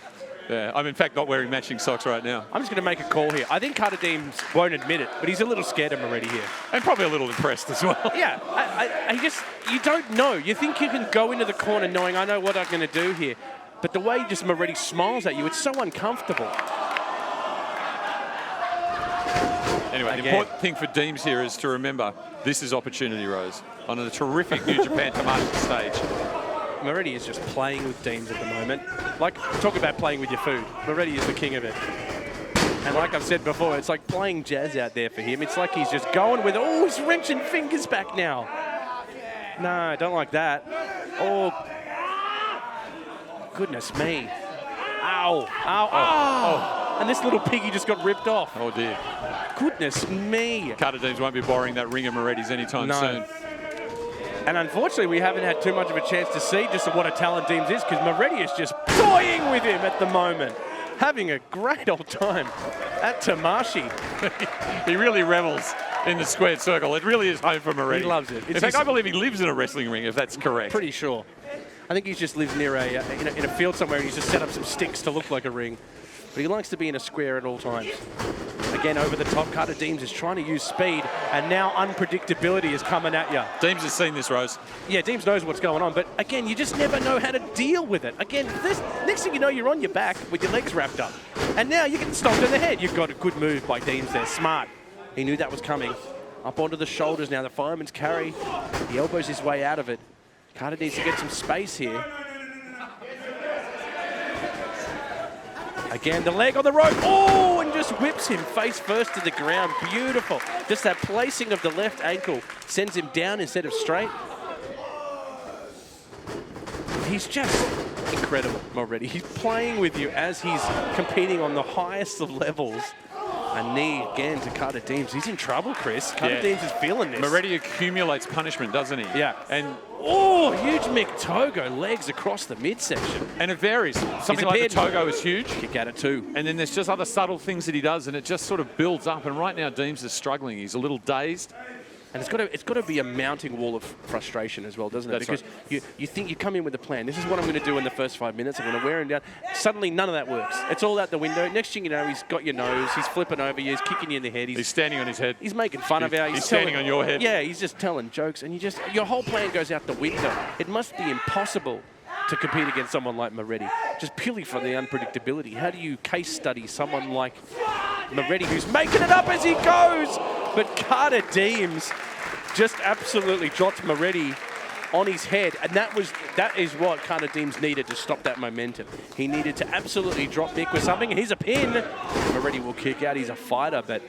C: Yeah, I'm in fact not wearing matching socks right now.
B: I'm just going to make a call here. I think Carter Deams won't admit it, but he's a little scared of Moretti here.
C: And probably a little impressed as well.
B: Yeah, you don't know. You think you can go into the corner knowing, I know what I'm going to do here. But the way just Moretti smiles at you, it's so uncomfortable.
C: Anyway, the important thing for Deams here is to remember, this is opportunity, Rose, on a terrific New Japan Tamashii stage.
B: Moretti is just playing with Deams at the moment. Like, talk about playing with your food. Moretti is the king of it. And like I've said before, it's like playing jazz out there for him. It's like he's just going with it. Oh, he's wrenching fingers back now. No, I don't like that. Oh, goodness me. Ow, ow, oh. And this little piggy just got ripped off.
C: Oh, dear.
B: Goodness me.
C: Carter Deams won't be borrowing that ring of Moretti's anytime soon.
B: And unfortunately, we haven't had too much of a chance to see just what a talent Deams is, because Moretti is just toying with him at the moment. Having a great old time at Tamashii.
C: He really revels in the squared circle. It really is home for Moretti.
B: He loves it.
C: In fact, I believe he lives in a wrestling ring, if that's correct.
B: Pretty sure. I think he just lives near in a field somewhere and he's just set up some sticks to look like a ring. But he likes to be in a square at all times. Again, over the top, Carter Deams is trying to use speed, and now unpredictability is coming at you.
C: Deams has seen this, Rose.
B: Yeah, Deams knows what's going on, but again, you just never know how to deal with it. Again, next thing you know, you're on your back with your legs wrapped up. And now you're getting stomped in the head. You've got a good move by Deams there, smart. He knew that was coming. Up onto the shoulders now, the fireman's carry. He elbows his way out of it. Carter needs to get some space here. Again, the leg on the rope. Oh, and just whips him face first to the ground. Beautiful. Just that placing of the left ankle sends him down instead of straight. He's just incredible, Moretti. He's playing with you as he's competing on the highest of levels. A knee again to Carter Deams. He's in trouble, Chris. Carter Deams is feeling this.
C: Moretti accumulates punishment, doesn't he?
B: Yeah.
C: And
B: oh, huge Mick Togo legs across the midsection.
C: And it varies. Something like the Togo is huge.
B: Kick at it too.
C: And then there's just other subtle things that he does, and it just sort of builds up. And right now, Deams is struggling. He's a little dazed.
B: And it's got to be a mounting wall of frustration as well, doesn't it?
C: That's
B: because
C: right.
B: you think you come in with a plan. This is what I'm going to do in the first 5 minutes. I'm going to wear him down. Suddenly, none of that works. It's all out the window. Next thing you know, he's got your nose. He's flipping over you. He's kicking you in the head.
C: He's standing on his head.
B: He's making fun of you.
C: He's standing on your head.
B: Yeah, he's just telling jokes. And your whole plan goes out the window. It must be impossible to compete against someone like Moretti, just purely from the unpredictability. How do you case study someone like Moretti who's making it up as he goes? But Carter Deams just absolutely dropped Moretti on his head, and that is what Carter Deams needed to stop that momentum. He needed to absolutely drop Mick with something. Here's a pin. Moretti will kick out. He's a fighter, but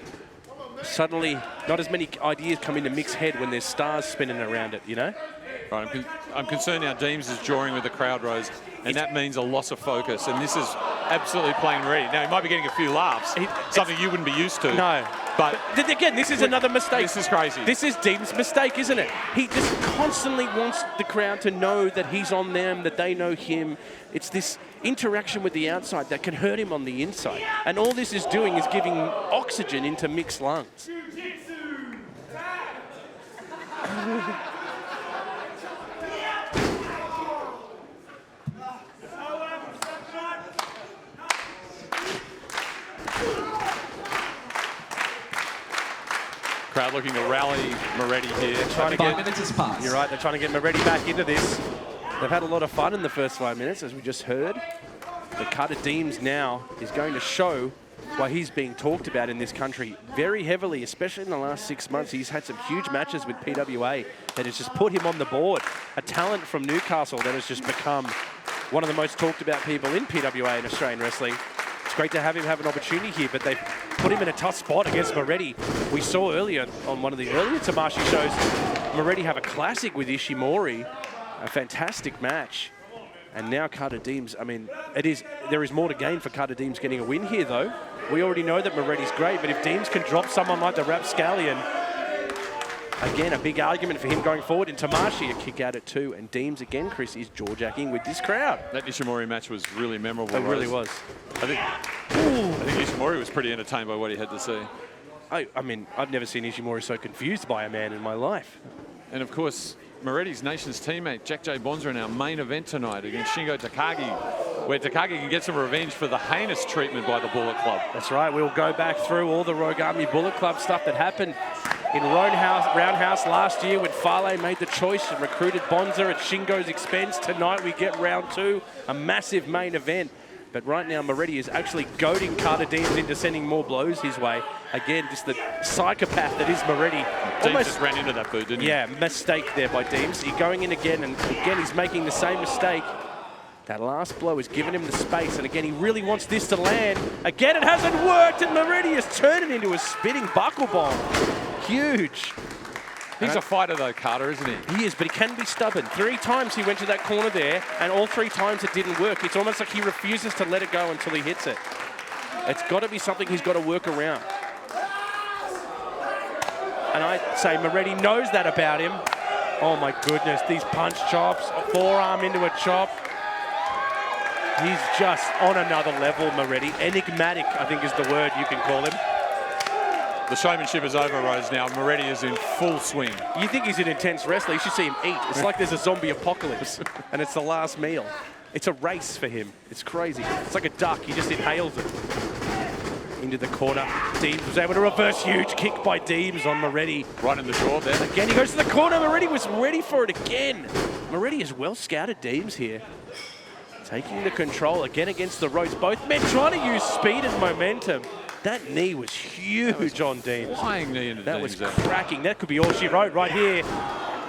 B: suddenly not as many ideas come into Mick's head when there's stars spinning around it, you know?
C: Right, I'm concerned now Deams is drawing with the crowd, Rose, and that means a loss of focus, and this is absolutely playing Moretti. Now, he might be getting a few laughs, something you wouldn't be used to.
B: No.
C: But
B: again, this is another mistake.
C: This is crazy.
B: This is Deams' mistake, isn't it? He just constantly wants the crowd to know that he's on them, that they know him. It's this interaction with the outside that can hurt him on the inside. And all this is doing is giving oxygen into Mick's lungs.
C: Crowd looking to rally Moretti here.
B: Trying to
D: 5 minutes has passed.
B: You're right, they're trying to get Moretti back into this. They've had a lot of fun in the first 5 minutes, as we just heard. But Carter Deams now is going to show why he's being talked about in this country very heavily, especially in the last 6 months. He's had some huge matches with PWA that has just put him on the board. A talent from Newcastle that has just become one of the most talked about people in PWA in Australian wrestling. It's great to have him have an opportunity here, but they've put him in a tough spot against Moretti. We saw earlier on one of the earlier Tamashii shows, Moretti have a classic with Ishimori, a fantastic match. And now Carter Deams, I mean, there is more to gain for Carter Deams getting a win here, though. We already know that Moretti's great, but if Deams can drop someone like the Rapscallion, again, a big argument for him going forward. And Tamashii, a kick out at 2. And Deams, again, Chris, is jaw-jacking with this crowd.
C: That Ishimori match was really memorable.
B: It really was.
C: I think Ishimori was pretty entertained by what he had to see.
B: I mean, I've never seen Ishimori so confused by a man in my life.
C: And of course, Moretti's Nation's teammate, Jack J. Bonza, in our main event tonight against Shingo Takagi, where Takagi can get some revenge for the heinous treatment by the Bullet Club.
B: That's right. We'll go back through all the Rogue Army Bullet Club stuff that happened in Roundhouse last year when Fale made the choice and recruited Bonza at Shingo's expense. Tonight we get round 2, a massive main event. But right now, Moretti is actually goading Carter Deams into sending more blows his way. Again, just the psychopath that is Moretti.
C: Deams just ran into that boot, didn't he?
B: Yeah, mistake there by Deams. He's going in again, and again, he's making the same mistake. That last blow has given him the space, and again, he really wants this to land. Again, it hasn't worked, and Moretti has turned it into a spinning buckle bomb. Huge.
C: He's a fighter, though, Carter, isn't he?
B: He is, but he can be stubborn. 3 times he went to that corner there, and all 3 times it didn't work. It's almost like he refuses to let it go until he hits it. It's got to be something he's got to work around. And I say Moretti knows that about him. Oh, my goodness. These punch chops, a forearm into a chop. He's just on another level, Moretti. Enigmatic, I think is the word you can call him.
C: The showmanship is over, Rose, now. Moretti is in full swing.
B: You think he's an intense wrestler. You should see him eat. It's like there's a zombie apocalypse, and it's the last meal. It's a race for him. It's crazy. It's like a duck. He just inhales it. Into the corner. Deams was able to reverse. Huge kick by Deams on Moretti.
C: Right in the jaw there.
B: Again, he goes to the corner. Moretti was ready for it again. Moretti has well scouted Deams here. Taking the control again against the ropes. Both men trying to use speed and momentum. That knee was huge on Deams.
C: Flying knee into
B: That
C: Deams
B: was cracking. That could be all she wrote right here.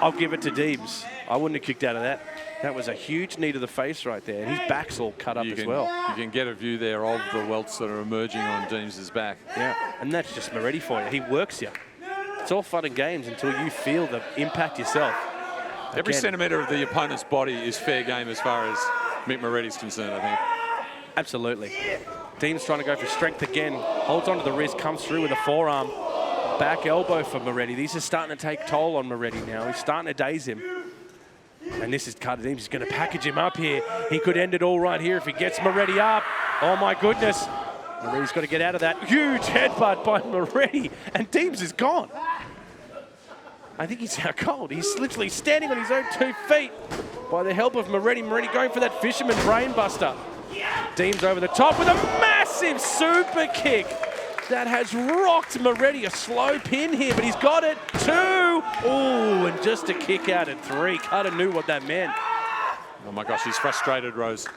B: I'll give it to Deams. I wouldn't have kicked out of that. That was a huge knee to the face right there. And his back's all cut up as well.
C: You can get a view there of the welts that are emerging on Deams' back.
B: Yeah, and that's just Moretti for you. He works you. It's all fun and games until you feel the impact yourself.
C: Every centimetre of the opponent's body is fair game as far as Mick Moretti's concerned, I think.
B: Absolutely. Deans trying to go for strength again. Holds onto the wrist, comes through with a forearm. Back elbow for Moretti. These are starting to take toll on Moretti now. He's starting to daze him. And this is Carter Deams. He's going to package him up here. He could end it all right here if he gets Moretti up. Oh, my goodness. Moretti's got to get out of that. Huge headbutt by Moretti. And Deams is gone. I think he's out cold. He's literally standing on his own 2 feet by the help of Moretti. Moretti going for that fisherman brainbuster. Deams over the top with a massive super kick. That has rocked Moretti. A slow pin here, but he's got it. 2. Oh, and just a kick out at 3. Carter knew what that meant.
C: Oh my gosh, he's frustrated, Rose.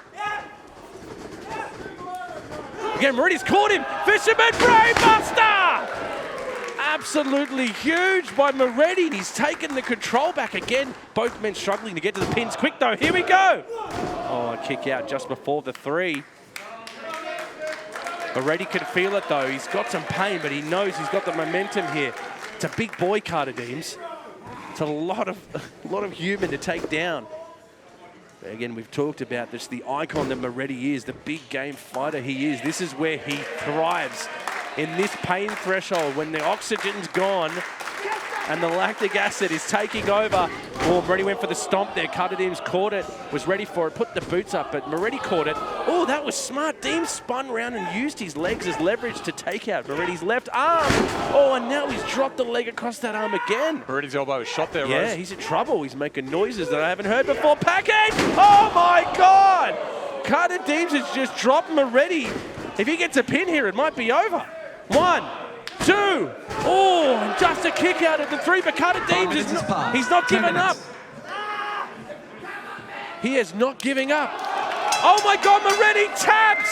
B: Again, Moretti's caught him. Fisherman brainbuster! Absolutely huge by Moretti. He's taken the control back again. Both men struggling to get to the pins. Quick though, here we go. Oh, a kick out just before the 3. Moretti can feel it though. He's got some pain, but he knows he's got the momentum here. It's a big boy, Carter Deams. It's a lot of human to take down. But again, we've talked about this, the icon that Moretti is, the big game fighter he is. This is where he thrives. In this pain threshold, when the oxygen's gone and the lactic acid is taking over. Oh, Moretti went for the stomp there. Carter Deams caught it, was ready for it, put the boots up, but Moretti caught it. Oh, that was smart. Deams spun around and used his legs as leverage to take out Moretti's left arm. Oh, and now he's dropped the leg across that arm again.
C: Moretti's elbow is shot there, Rose.
B: Yeah, he's in trouble. He's making noises that I haven't heard before. Package! Oh, my God! Carter Deams has just dropped Moretti. If he gets a pin here, it might be over. 1, 2. Oh, and just a kick out at the 3, but Carter Deams is he's not giving up. He is not giving up. Oh my God, Moretti taps!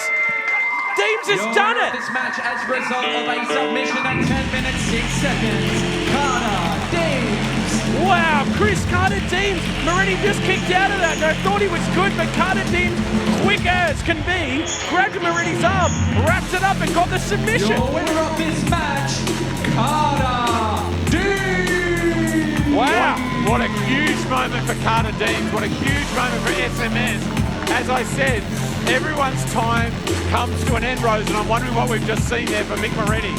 B: Deams has done it!
D: This match as a result of a submission at 10 minutes 6 seconds. Carter Deams
B: Wow, Chris, Carter Deams. Moretti just kicked out of that. And I thought he was good, but Carter Deams, quick as can be, grabbed Moretti's arm, wrapped it up and got the submission.
D: Your winner of this match, Carter Deams.
C: Wow, what a huge moment for Carter Deams. What a huge moment for SMS. As I said, everyone's time comes to an end, Rose, and I'm wondering what we've just seen there for Mick Moretti.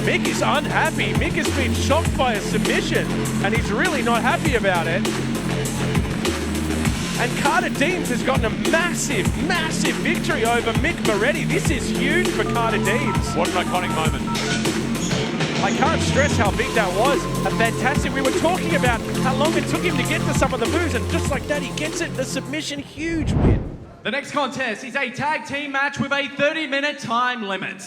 B: Mick is unhappy. Mick has been shocked by a submission, and he's really not happy about it. And Carter Deams has gotten a massive, massive victory over Mick Moretti. This is huge for Carter Deams.
C: What an iconic moment.
B: I can't stress how big that was. A fantastic. We were talking about how long it took him to get to some of the moves, and just like that, he gets it. The submission, huge win.
D: The next contest is a tag team match with a 30-minute time limit.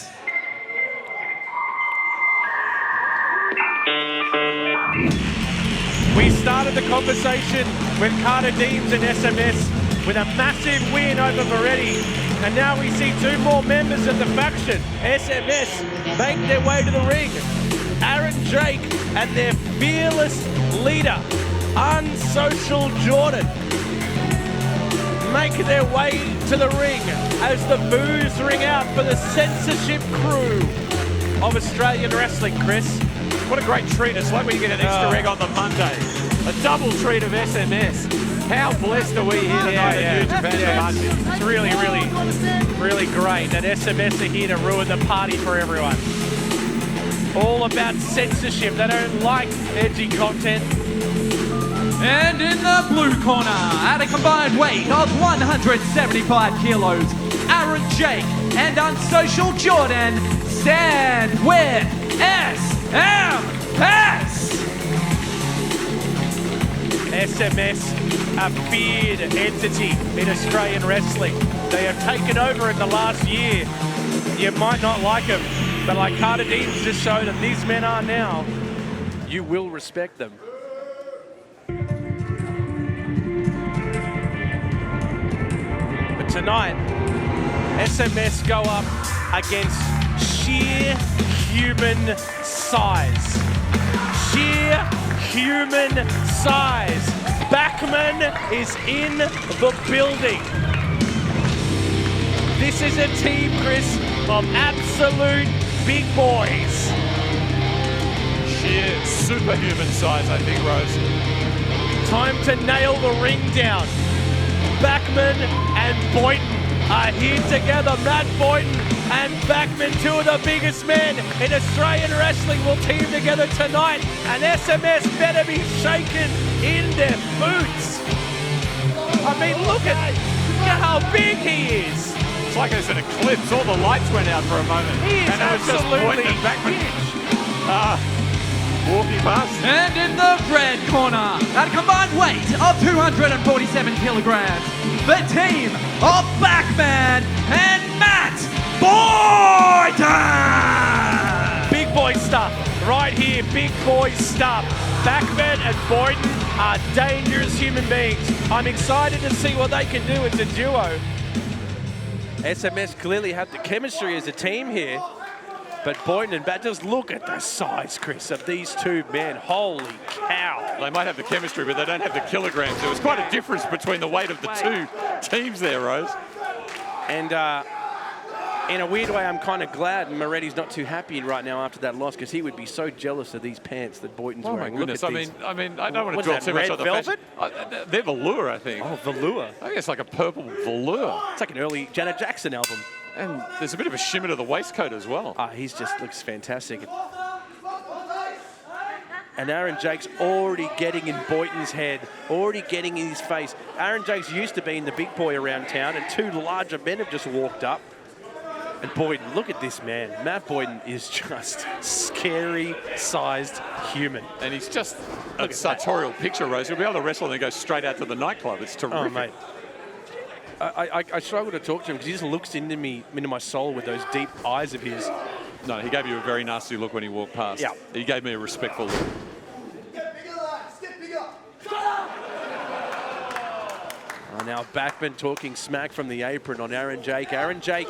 B: We started the conversation with Carter Deams and SMS with a massive win over Moretti. And now we see two more members of the faction, SMS, make their way to the ring. Aaron Jake and their fearless leader, Unsocial Jordan, make their way to the ring as the boos ring out for the censorship crew of Australian wrestling, Chris.
C: What a great treat. It's like when you get an Easter egg on the Monday. A double treat of SMS. How blessed are we here tonight at New Japan Tamashii?
B: It's really, really great that SMS are here to ruin the party for everyone. All about censorship. They don't like edgy content.
D: And in the blue corner, at a combined weight of 175 kilos, Aaron Jake and Unsocial Jordan stand with SMS.
B: SMS, a feared entity in Australian wrestling. They have taken over in the last year. You might not like them, but like Carter Deams just showed them, these men are now, you will respect them. But tonight, SMS go up against sheer human size. Sheer human size. Backman is in the building. This is a team, Chris, of absolute big boys.
C: Sheer superhuman size, I think, Rose.
B: Time to nail the ring down. Backman and Boyton are here together. Matt Boyton and Backman, two of the biggest men in Australian wrestling, will team together tonight. And SMS better be shaken in their boots. I mean, look at how big he is.
C: It's like there's an eclipse. All the lights went out for a moment.
B: He is
C: and it was just
B: absolutely
C: Boyton and Backman walking past.
D: And in the red corner, at a combined weight of 247 kilograms, the team of Backman and Matt Boyton!
B: Big boy stuff. Right here, big boy stuff. Backman and Boyton are dangerous human beings. I'm excited to see what they can do as a duo. SMS clearly have the chemistry as a team here. But Boyton and Bat, just look at the size, Chris, of these two men. Holy cow.
C: They might have the chemistry, but they don't have the kilograms. There was quite a difference between the weight of the two teams there, Rose.
B: And in a weird way, I'm kind of glad Moretti's not too happy right now after that loss, because he would be so jealous of these pants that Boyton's
C: Oh
B: wearing.
C: my goodness!
B: Look
C: I
B: at
C: mean, I don't want to
B: What's
C: dwell
B: that,
C: too much
B: red
C: on the
B: velvet?
C: fashion. They're velour, I think.
B: Oh, velour.
C: I think it's like a purple velour.
B: It's like an early Janet Jackson album.
C: And there's a bit of a shimmer to the waistcoat as well.
B: He just looks fantastic. And Aaron Jake's already getting in Boyton's head, already getting in his face. Aaron Jake's used to being the big boy around town, and two larger men have just walked up. And Boyton, look at this man. Matt Boyton is just scary-sized human.
C: And he's just a sartorial picture, Rose. He'll be able to wrestle and then go straight out to the nightclub. It's terrific.
B: Oh, mate. I struggle to talk to him because he just looks into my soul with those deep eyes of his.
C: No, he gave you a very nasty look when he walked past.
B: Yeah.
C: He gave me a respectful look.
B: Now Backman talking smack from the apron on Aaron Jake. Aaron Jake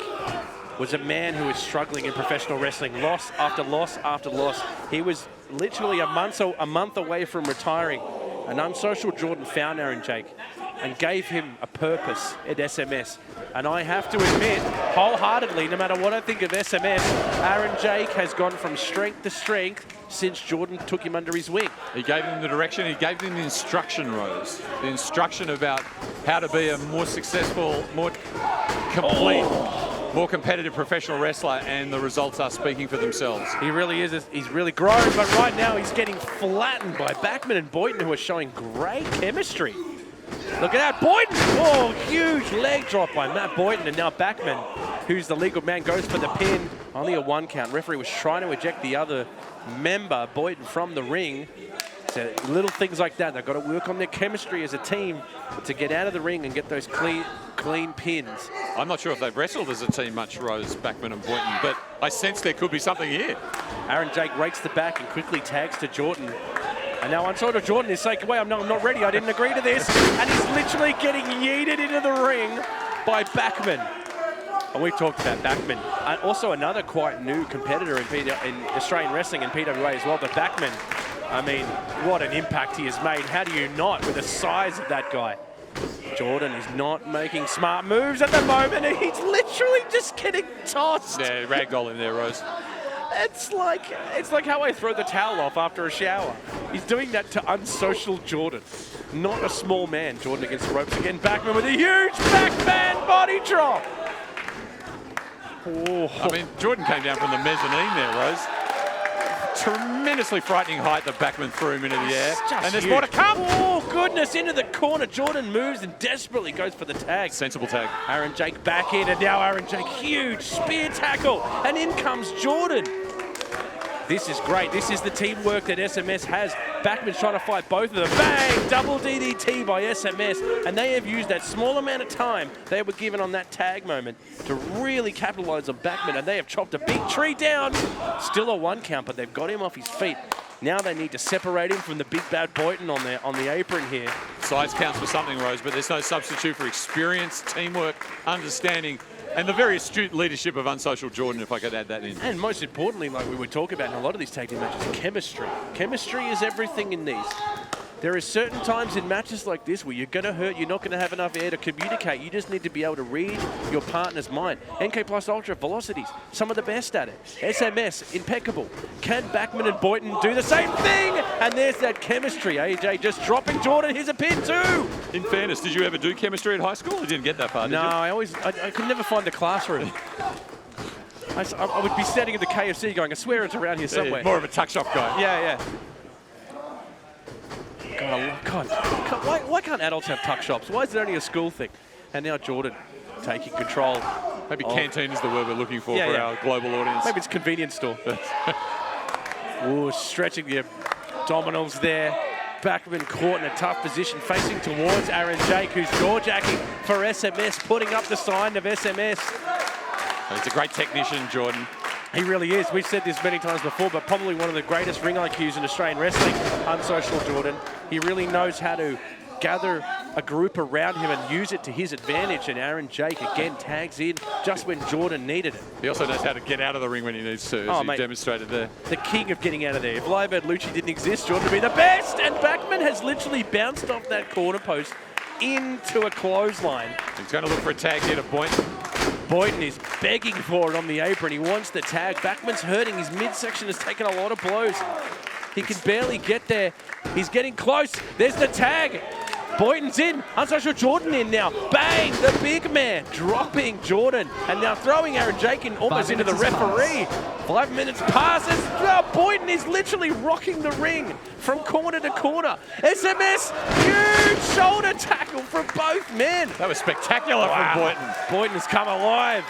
B: was a man who was struggling in professional wrestling, loss after loss after loss. He was literally a month away from retiring. An unsocial Jordan found Aaron Jake and gave him a purpose at SMS. And I have to admit, wholeheartedly, no matter what I think of SMS, Aaron Jake has gone from strength to strength since Jordan took him under his wing.
C: He gave him the direction, he gave him the instruction, Rose. The instruction about how to be a more successful, more complete, more competitive professional wrestler, and the results are speaking for themselves.
B: He really is. He's really grown, but right now he's getting flattened by Backman and Boyton, who are showing great chemistry. Look at that, Boyton! Oh, huge leg drop by Matt Boyton, and now Backman, who's the legal man, goes for the pin. Only a 1 count. Referee was trying to eject the other member, Boyton, from the ring. So little things like that, they've got to work on their chemistry as a team to get out of the ring and get those clean pins.
C: I'm not sure if they've wrestled as a team much, Rose, Backman and Boyton, but I sense there could be something here.
B: Aaron Jake rakes the back and quickly tags to Jordan. And now unsorted Jordan is saying, wait, I'm not ready, I didn't agree to this. And he's literally getting yeeted into the ring by Backman. And we've talked about Backman. And also another quite new competitor in Australian wrestling and PWA as well. But Backman, I mean, what an impact he has made. How do you not with the size of that guy? Jordan is not making smart moves at the moment, and he's literally just getting tossed.
C: Yeah, ragdoll in there, Rose.
B: It's like how I throw the towel off after a shower. He's doing that to unsocial Jordan. Not a small man. Jordan against the ropes again. Backman with a huge Backman body drop. Oh.
C: I mean, Jordan came down from the mezzanine there, Rose. Tremendously frightening height that Backman threw him into the air. And there's more to come.
B: Oh, goodness, into the corner. Jordan moves and desperately goes for the tag.
C: Sensible tag.
B: Aaron Jake back in, and now Aaron Jake, huge spear tackle. And in comes Jordan. This is great. This is the teamwork that SMS has. Backman's trying to fight both of them. Bang! Double DDT by SMS. And they have used that small amount of time they were given on that tag moment to really capitalize on Backman. And they have chopped a big tree down. Still a 1 count, but they've got him off his feet. Now they need to separate him from the big bad Boyton on the apron here.
C: Size counts for something, Rose, but there's no substitute for experience, teamwork, understanding, and the very astute leadership of unsocial Jordan, if I could add that in.
B: And most importantly, like we would talk about in a lot of these tag team matches, chemistry. Chemistry is everything in these. There are certain times in matches like this where you're going to hurt, you're not going to have enough air to communicate. You just need to be able to read your partner's mind. NK Plus Ultra, VeloCities, some of the best at it. SMS, impeccable. Can Backman and Boyton do the same thing? And there's that chemistry. AJ just dropping Jordan. Here's a pin too.
C: In fairness, did you ever do chemistry at high school? You didn't get that far, did you?
B: No, I could never find the classroom. I would be standing at the KFC going, I swear it's around here somewhere.
C: Yeah, more of a tuck shop guy.
B: Yeah. God, why can't adults have tuck shops? Why is it only a school thing? And now Jordan taking control.
C: Maybe canteen is the word we're looking for our global audience.
B: Maybe it's convenience store. Ooh, stretching the abdominals there. Backman caught in a tough position, facing towards Aaron Jake, who's jaw-jacking for SMS, putting up the sign of SMS.
C: He's a great technician, Jordan.
B: He really is. We've said this many times before, but probably one of the greatest ring IQs in Australian wrestling, unsocial Jordan. He really knows how to gather a group around him and use it to his advantage. And Aaron Jake again tags in just when Jordan needed it.
C: He also knows how to get out of the ring when he needs to, as he demonstrated there.
B: The king of getting out of there. If L.I.J didn't exist, Jordan would be the best. And Backman has literally bounced off that corner post into a clothesline.
C: He's going to look for a tag here to Boyton.
B: Boyton is begging for it on the apron. He wants the tag. Backman's hurting. His midsection has taken a lot of blows. He can barely get there. He's getting close. There's the tag. Boyton's in. Unsocial Jordan in now. Bang! The big man dropping Jordan. And now throwing Aaron Jake in almost into the referee. 5 minutes passes. Boyton is literally rocking the ring from corner to corner. SMS, huge shoulder tackle from both men.
C: That was spectacular from Boyton.
B: Boyton's come alive.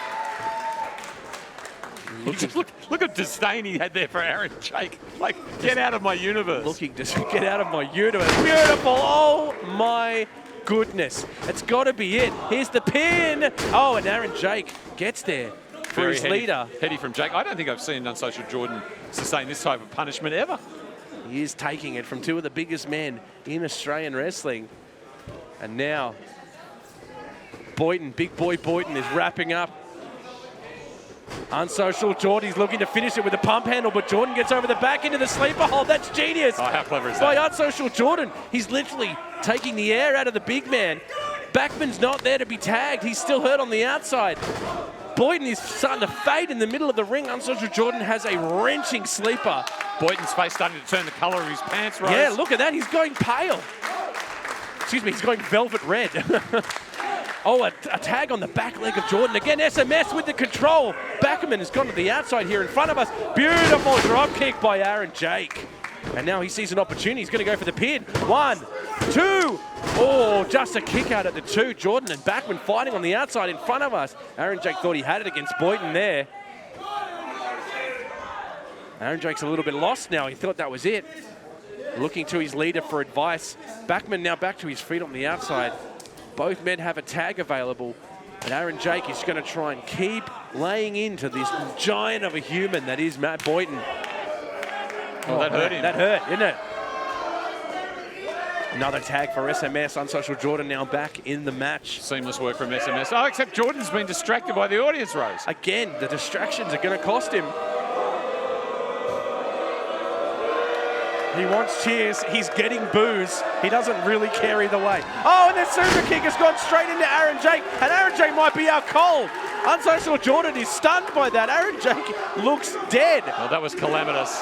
C: Look at disdain he had there for Aaron Jake. Like, get out of my universe.
B: Looking to get out of my universe. Beautiful. Oh, my goodness. It's got to be it. Here's the pin. Oh, and Aaron Jake gets there for his leader.
C: Heady from Jake. I don't think I've seen unsocial Jordan sustain this type of punishment ever.
B: He is taking it from two of the biggest men in Australian wrestling. And now, Boyton, big boy Boyton is wrapping up. Unsocial Jordy's looking to finish it with a pump handle, but Jordan gets over the back into the sleeper hold. That's genius.
C: Oh, how clever is
B: By
C: that?
B: Unsocial Jordan. He's literally taking the air out of the big man. Backman's not there to be tagged. He's still hurt on the outside. Boyton is starting to fade in the middle of the ring. Unsocial Jordan has a wrenching sleeper.
C: Boyton's face starting to turn the colour of his pants, Rose.
B: Yeah, look at that. He's going pale. Excuse me, he's going velvet red. Oh, a tag on the back leg of Jordan. Again, SMS with the control. Backman has gone to the outside here in front of us. Beautiful drop kick by Aaron Jake. And now he sees an opportunity. He's going to go for the pin. 1, 2. Oh, just a kick out at the 2. Jordan and Backman fighting on the outside in front of us. Aaron Jake thought he had it against Boyton there. Aaron Jake's a little bit lost now. He thought that was it. Looking to his leader for advice. Backman now back to his feet on the outside. Both men have a tag available. And Aaron Jake is going to try and keep laying into this giant of a human that is Matt Boyton.
C: Oh, that hurt him.
B: That hurt, didn't it? Another tag for SMS. Unsocial Jordan now back in the match.
C: Seamless work from SMS. Oh, except Jordan's been distracted by the audience, Rose.
B: Again, the distractions are going to cost him. He wants cheers. He's getting boos. He doesn't really care either way. Oh, and the super kick has gone straight into Aaron Jake, and Aaron Jake might be out cold. Unsocial Jordan is stunned by that. Aaron Jake looks dead.
C: Well, that was calamitous.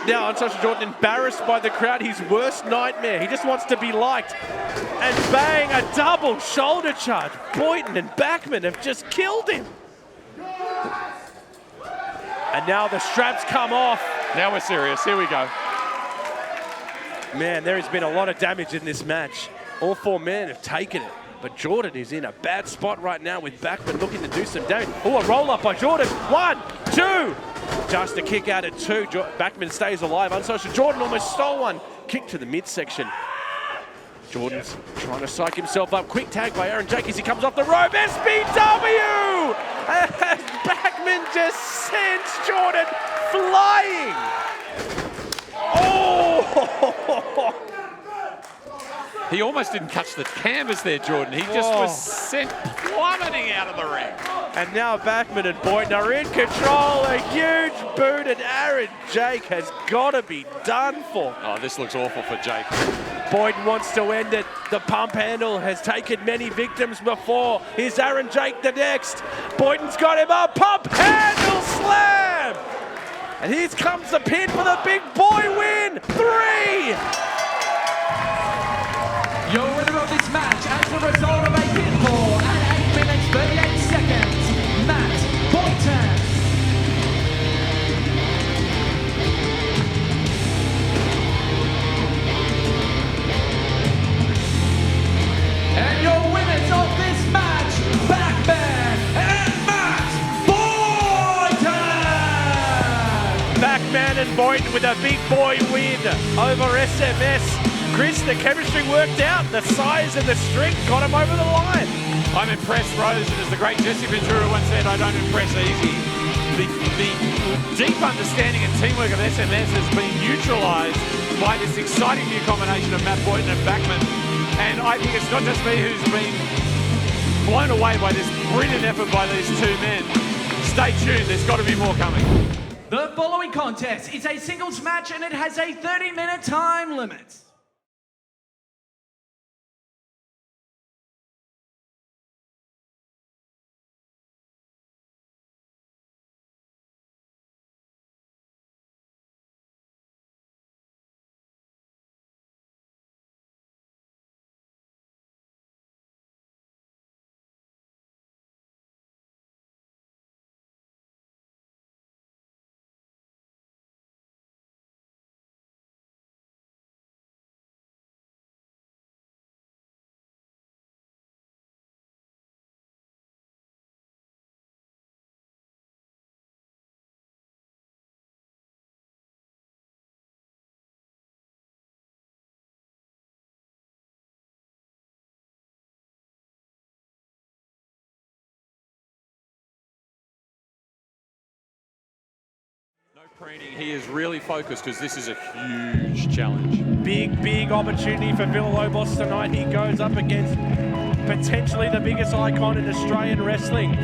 B: Now, Unsocial Jordan embarrassed by the crowd, his worst nightmare. He just wants to be liked. And bang, a double shoulder charge. Boyton and Backman have just killed him. And now the straps come off.
C: Now we're serious. Here we go.
B: Man, there has been a lot of damage in this match. All 4 men have taken it. But Jordan is in a bad spot right now with Backman looking to do some damage. Oh, a roll up by Jordan. 1, 2. Just a kick out at 2. Backman stays alive. Unsocial Jordan almost stole one. Kick to the midsection. Jordan's trying to psych himself up. Quick tag by Aaron Jake as he comes off the rope. SBW! As Backman just sends Jordan flying. Oh!
C: He almost didn't catch the canvas there, Jordan. He just was sent plummeting out of the ring.
B: And now Backman and Boyton are in control. A huge boot, and Aaron Jake has got to be done for.
C: Oh, this looks awful for Jake.
B: Boyton wants to end it. The pump handle has taken many victims before. Here's Aaron Jake the next. Boyton's got him up. Pump handle slam! And here comes the pin for the big boy win. 3!
D: Your winner of this match as the result of a pinfall at 8 minutes 38 seconds, Matt Boyton. And your winners of this match, Backman and Matt Boyton.
B: Backman and Boyton with a big boy win over SMS. Chris, the chemistry worked out. The size and the strength got him over the line.
C: I'm impressed, Rose, and as the great Jesse Ventura once said, I don't impress easy. The deep understanding and teamwork of SMS has been neutralised by this exciting new combination of Matt Boyton and Backman. And I think it's not just me who's been blown away by this brilliant effort by these 2 men. Stay tuned, there's got to be more coming.
D: The following contest is a singles match and it has a 30-minute time limit.
C: No preening, he is really focused because this is a huge challenge.
B: Big opportunity for Villalobos tonight. He goes up against potentially the biggest icon in Australian wrestling.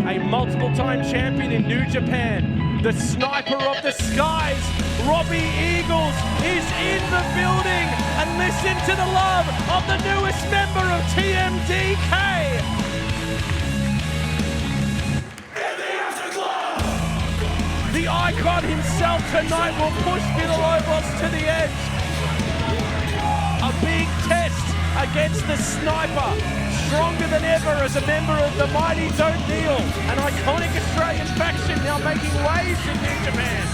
B: a multiple-time champion in New Japan, the sniper of the skies, Robbie Eagles is in the building, and listen to the love of the newest member of TMDK. The icon himself tonight will push Villalobos to the edge. A big test against the sniper. Stronger than ever as a member of the mighty Don't Kneel. An iconic Australian faction now making waves in New Japan.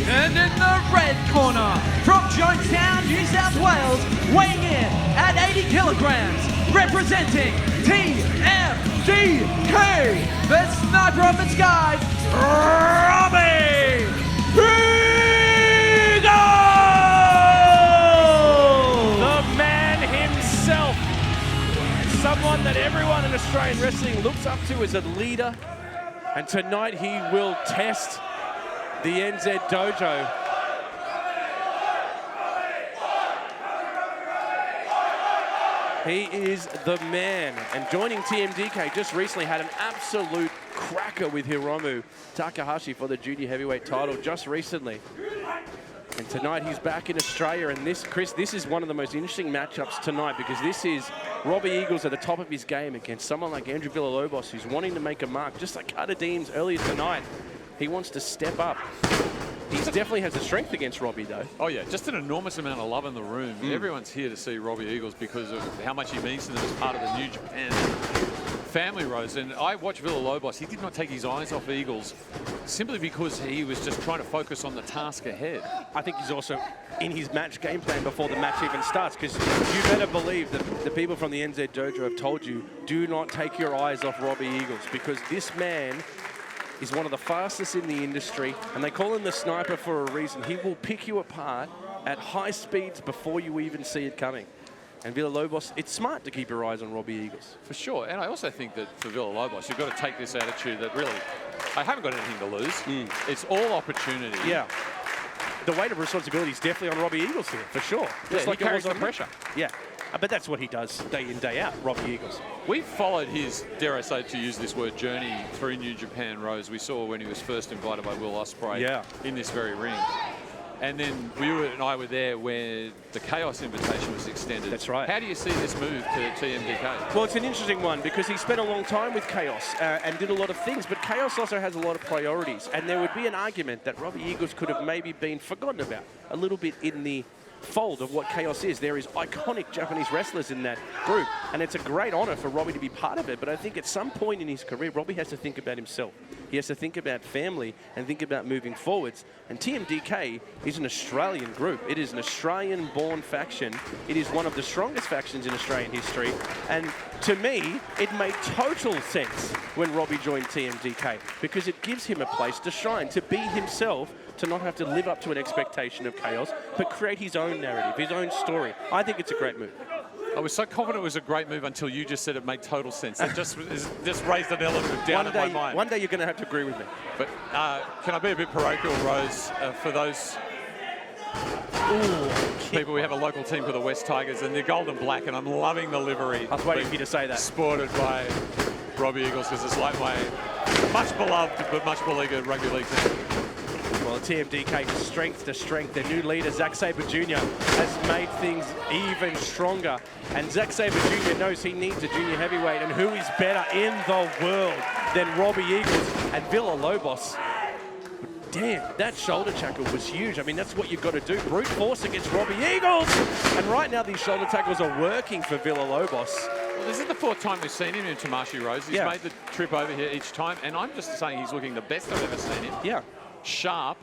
D: And in the red corner, from Jonestown, New South Wales, weighing in at 80 kilograms, representing TMDK, the sniper of the skies, Robbie Eagles!
B: The man himself. Someone that everyone in Australian wrestling looks up to as a leader. And tonight he will test the NZ Dojo. He is the man. And joining TMDK just recently had an absolute cracker with Hirooki Takahashi for the junior heavyweight title just recently. And tonight he's back in Australia, and this, Chris, this is one of the most interesting matchups tonight because this is Robbie Eagles at the top of his game against someone like Andrew Villalobos who's wanting to make a mark, just like Carter Deams earlier tonight. He wants to step up. He definitely has the strength against Robbie, though.
C: Oh, yeah, just an enormous amount of love in the room. Everyone's here to see Robbie Eagles because of how much he means to them as part of the New Japan family, Rose. And I watched Villalobos. He did not take his eyes off Eagles simply because he was just trying to focus on the task ahead.
B: I think he's also in his match game plan before the match even starts, because you better believe that the people from the NZ Dojo have told you, do not take your eyes off Robbie Eagles, because this man is one of the fastest in the industry, and they call him the sniper for a reason. He will pick you apart at high speeds before you even see it coming. And Villalobos, it's smart to keep your eyes on Robbie Eagles.
C: For sure. And I also think that for Villalobos, you've got to take this attitude that really, I haven't got anything to lose. It's all opportunity.
B: Yeah. The weight of responsibility is definitely on Robbie Eagles here, for sure.
C: Just like
B: he carries
C: the
B: on
C: pressure.
B: Yeah. But that's what he does day in, day out, Robbie Eagles.
C: We followed his, dare I say, to use this word, journey through New Japan, Rose. We saw when he was first invited by Will Ospreay in this very ring. And then you and I were there where the Chaos invitation was extended.
B: That's right.
C: How do you see this move to TMDK?
B: Well, it's an interesting one because he spent a long time with Chaos and did a lot of things, but Chaos also has a lot of priorities. And there would be an argument that Robbie Eagles could have maybe been forgotten about a little bit in the fold of what Chaos is. There is iconic Japanese wrestlers in that group, and it's a great honor for Robbie to be part of it. But I think at some point in his career, Robbie has to think about himself. He has to think about family and think about moving forwards. And TMDK is an Australian group. It is an Australian-born faction. It is one of the strongest factions in Australian history. And to me, it made total sense when Robbie joined TMDK because it gives him a place to shine, to be himself, to not have to live up to an expectation of Chaos, but create his own narrative, his own story. I think it's a great move.
C: I was so confident it was a great move until you just said it made total sense. It just raised an element of doubt in my mind.
B: One day you're going to have to agree with me.
C: But can I be a bit parochial, Rose, for those people? We have a local team for the West Tigers, and they're gold and black, and I'm loving the livery.
B: I was waiting for you to say that.
C: Sported by Robbie Eagles, because it's like my much beloved but much beleaguered rugby league team.
B: Well, TMDK from strength to strength. Their new leader, Zack Sabre Jr., has made things even stronger. And Zack Sabre Jr. knows he needs a junior heavyweight. And who is better in the world than Robbie Eagles and Villalobos? Damn, that shoulder tackle was huge. I mean, that's what you've got to do. Brute force against Robbie Eagles. And right now, these shoulder tackles are working for Villalobos.
C: Well, this is the fourth time we've seen him in Tamashii, Rose. He's made the trip over here each time. And I'm just saying he's looking the best I've ever seen him.
B: Yeah.
C: Sharp.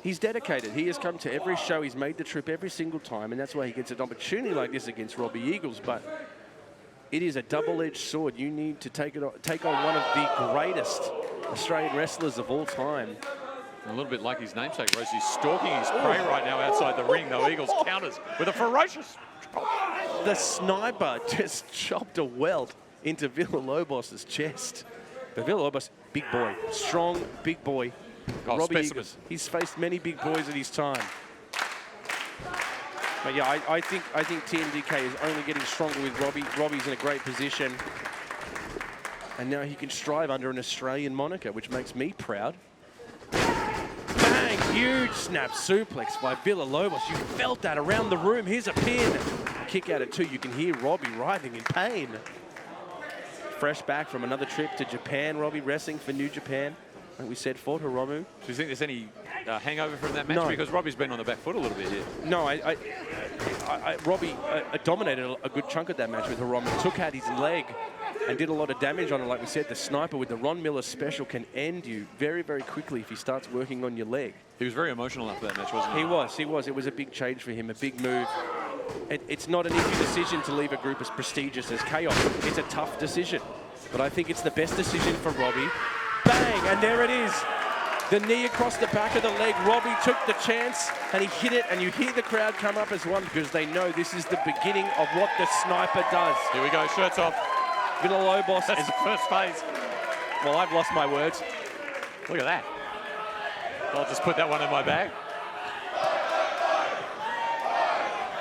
B: He's dedicated. He has come to every show. He's made the trip every single time, and that's why he gets an opportunity like this against Robbie Eagles. But it is a double-edged sword. You need to take on one of the greatest Australian wrestlers of all time.
C: A little bit like his namesake, Rose. He's stalking his prey right now outside the ring, though. Eagles counters with a ferocious chop.
B: The sniper just chopped a welt into Villalobos' chest. But Villalobos, big boy, strong, big boy. Robbie Eagles, he's faced many big boys at his time. But yeah, I think TMDK is only getting stronger with Robbie. Robbie's in a great position. And now he can strive under an Australian moniker, which makes me proud. Bang! Huge snap suplex by Villalobos. You felt that around the room. Here's a pin. Kick out at 2. You can hear Robbie writhing in pain. Fresh back from another trip to Japan. Robbie wrestling for New Japan. Like we said, fought Hiromu.
C: Do you think there's any hangover from that match?
B: No.
C: Because Robbie's been on the back foot a little bit here.
B: No, Robbie dominated a good chunk of that match with Hiromu. Took out his leg and did a lot of damage on it. Like we said, the sniper with the Ron Miller special can end you very, very quickly if he starts working on your leg.
C: He was very emotional after that match, wasn't he?
B: He was. It was a big change for him, a big move. It's not an easy decision to leave a group as prestigious as Chaos. It's a tough decision. But I think it's the best decision for Robbie. Bang! And there it is. The knee across the back of the leg. Robbie took the chance and he hit it, and you hear the crowd come up as one because they know this is the beginning of what the sniper does.
C: Here we go, shirts off.
B: Villalobos
C: That's
B: is...
C: the first phase.
B: Well, I've lost my words.
C: Look at that. I'll just put that one in my bag.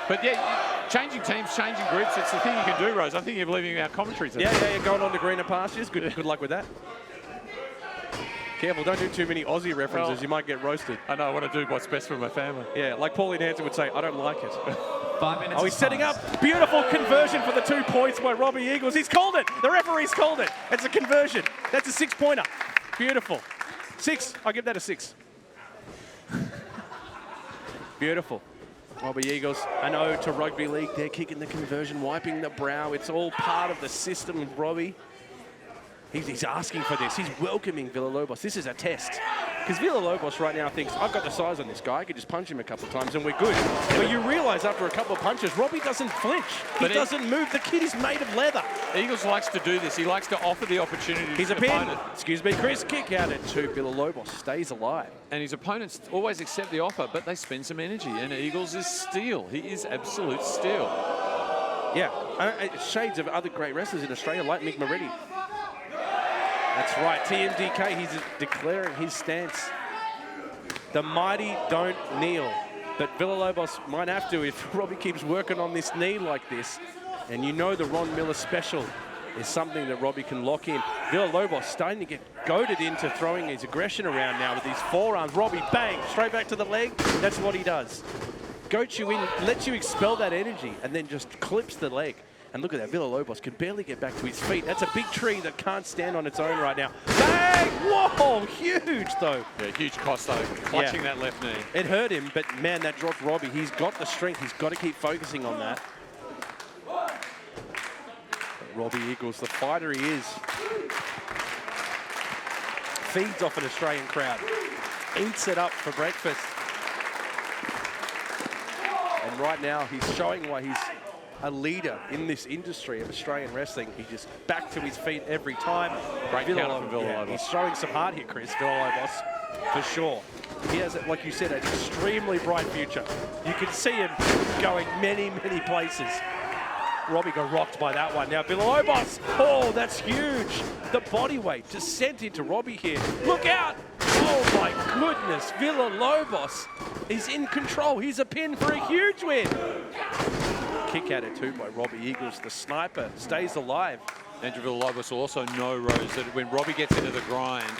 C: But yeah, changing teams, changing groups, it's the thing you can do, Rose. I'm thinking of leaving our commentary today.
B: Yeah, you're going on to greener pastures. Good luck with that. Careful, don't do too many Aussie references.
C: Well,
B: you might get roasted.
C: I know, I want to do what's best for my family.
B: Yeah, like Pauline Hanson would say, I don't like it.
D: 5 minutes.
B: Oh, he's setting up. Beautiful conversion for the 2 points by Robbie Eagles. He's called it. The referee's called it. It's a conversion. That's a 6-pointer. Beautiful. 6. I'll give that a 6. Beautiful. Robbie Eagles, an ode to rugby league. They're kicking the conversion, wiping the brow. It's all part of the system of Robbie. He's asking for this. He's welcoming Villalobos. This is a test. Because Villalobos right now thinks, I've got the size on this guy. I could just punch him a couple of times and we're good. But you realize after a couple of punches, Robbie doesn't flinch. He doesn't move. The kid is made of leather.
C: Eagles likes to do this. He likes to offer the opportunity to
B: He's
C: his
B: a pin.
C: opponent.
B: Excuse me, Chris. Kick out at 2. Villalobos stays alive.
C: And his opponents always accept the offer, but they spend some energy. And Eagles is steel. He is absolute steel.
B: Yeah. Shades of other great wrestlers in Australia like Mick Moretti. That's right, TMDK, he's declaring his stance. The mighty don't kneel, but Villalobos might have to if Robbie keeps working on this knee like this. And you know the Ron Miller special is something that Robbie can lock in. Villalobos starting to get goaded into throwing his aggression around now with these forearms. Robbie, bang, straight back to the leg. That's what he does. Goats you in, lets you expel that energy, and then just clips the leg. And look at that, Villalobos can barely get back to his feet. That's a big tree that can't stand on its own right now. Bang! Whoa, huge though.
C: Yeah, huge cost though, clutching that left knee.
B: It hurt him, but man, that dropped Robbie. He's got the strength. He's got to keep focusing on that. But Robbie Eagles, the fighter he is, feeds off an Australian crowd. Eats it up for breakfast. And right now, he's showing why he's a leader in this industry of Australian wrestling. He just back to his feet every time.
C: Great counter from Villalobos.
B: Yeah, he's showing some heart here, Chris, Villalobos, for sure. He has, like you said, an extremely bright future. You can see him going many, many places. Robbie got rocked by that one. Now Villalobos, oh, that's huge. The body weight just sent into Robbie here. Look out! Oh my goodness, Villalobos is in control. He's a pin for a huge win. Kick out it too by Robbie Eagles. The sniper stays alive.
C: Andrew Villalobos will also know, Rose, that when Robbie gets into the grind,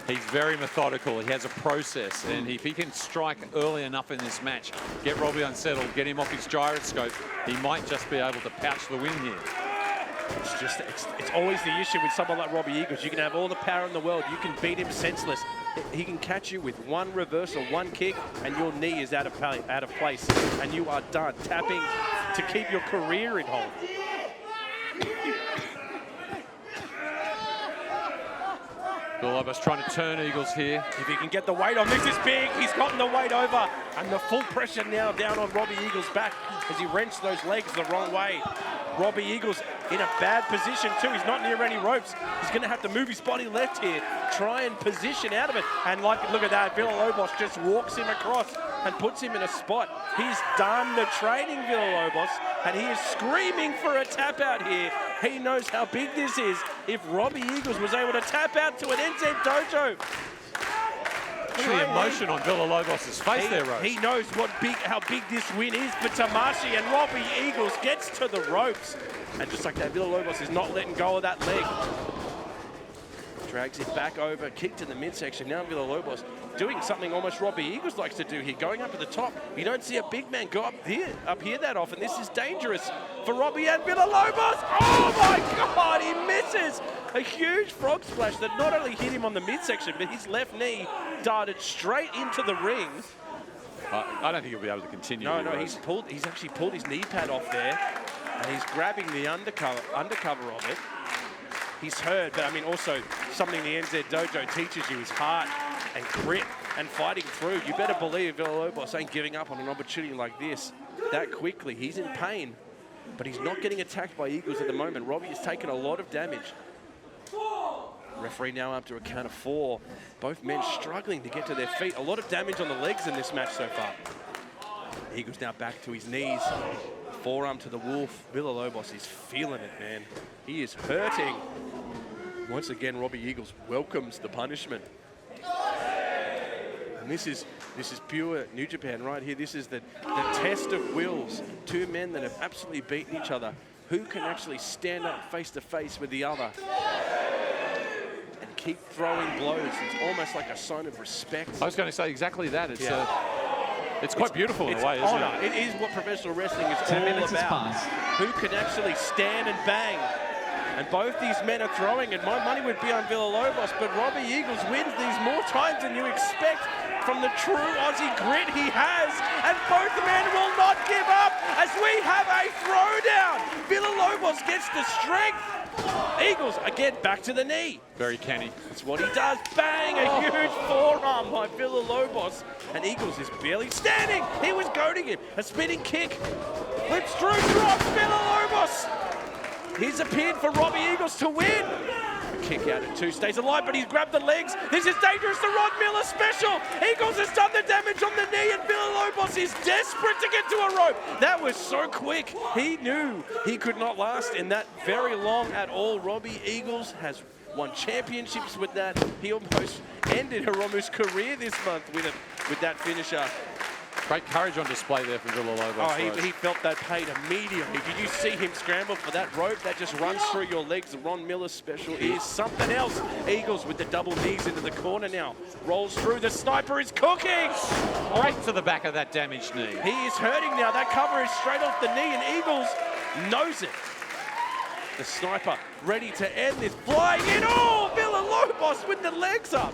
C: he's very methodical. He has a process, and if he can strike early enough in this match, get Robbie unsettled, get him off his gyroscope, he might just be able to pouch the win here.
B: It's always the issue with someone like Robbie Eagles. You can have all the power in the world. You can beat him senseless. He can catch you with one reversal, one kick, and your knee is out of place, and you are done. Tapping to keep your career in hold.
C: Villalobos trying to turn Eagles here.
B: If he can get the weight on, this is big. He's gotten the weight over, and the full pressure now down on Robbie Eagles' back as he wrenched those legs the wrong way. Robbie Eagles in a bad position too. He's not near any ropes. He's going to have to move his body left here, try and position out of it. And look at that, Villalobos just walks him across and puts him in a spot. He's done the training, Villalobos, and he is screaming for a tap out here. He knows how big this is. If Robbie Eagles was able to tap out to an NJPW.
C: Look at the emotion on Villalobos' face there, Rose.
B: He knows how big this win is for Tamashii, and Robbie Eagles gets to the ropes. And just like that, Villalobos is not letting go of that leg. Drags it back over, kicked in the midsection. Now Villalobos doing something almost Robbie Eagles likes to do here, going up at the top. You don't see a big man go up here that often. This is dangerous for Robbie and Villalobos. Oh my God, he misses! A huge frog splash that not only hit him on the midsection, but his left knee darted straight into the ring.
C: I don't think he'll be able to continue.
B: No, he's actually pulled his knee pad off there, and he's grabbing the undercover of it. He's hurt, but I mean also something the NZ Dojo teaches you is heart and grit and fighting through. You better believe Villalobos ain't giving up on an opportunity like this that quickly. He's in pain, but he's not getting attacked by Eagles at the moment. Robbie has taken a lot of damage. Referee now up to a count of 4. Both men struggling to get to their feet. A lot of damage on the legs in this match so far. Eagles now back to his knees. Forearm to the wolf. Villalobos is feeling it, man. He is hurting. Once again, Robbie Eagles welcomes the punishment. And this is pure New Japan right here. This is the test of wills. Two men that have absolutely beaten each other. Who can actually stand up face to face with the other and keep throwing blows? It's almost like a sign of respect.
C: I was going to say exactly that. It's quite beautiful in a way, isn't it?
B: It is what professional wrestling is all about. Who can actually stand and bang? And both these men are throwing, and my money would be on Villalobos, but Robbie Eagles wins these more times than you expect from the true Aussie grit he has. And both men will not give up as we have a throwdown. Villalobos gets the strength. Eagles, again, back to the knee.
C: Very canny.
B: That's what he does. Bang, a huge forearm by Villalobos. And Eagles is barely standing. He was goading him. A spinning kick. Flips through, drops Villalobos. Here's a pin for Robbie Eagles to win. A kick out at 2, stays alive, but he's grabbed the legs. This is dangerous, the Rod Miller special. Eagles has done the damage on the knee, and Villalobos is desperate to get to a rope. That was so quick. He knew he could not last in that very long at all. Robbie Eagles has won championships with that. He almost ended Hiromu's career this month with that finisher.
C: Great courage on display there from Villalobos.
B: Oh, he felt that pain immediately. Did you see him scramble for that rope that just runs through your legs? The Ron Miller special is something else. Eagles with the double knees into the corner now. Rolls through. The sniper is cooking.
C: Right to the back of that damaged knee.
B: He is hurting now. That cover is straight off the knee, and Eagles knows it. The sniper ready to end this. Flying in. Oh, Villalobos with the legs up.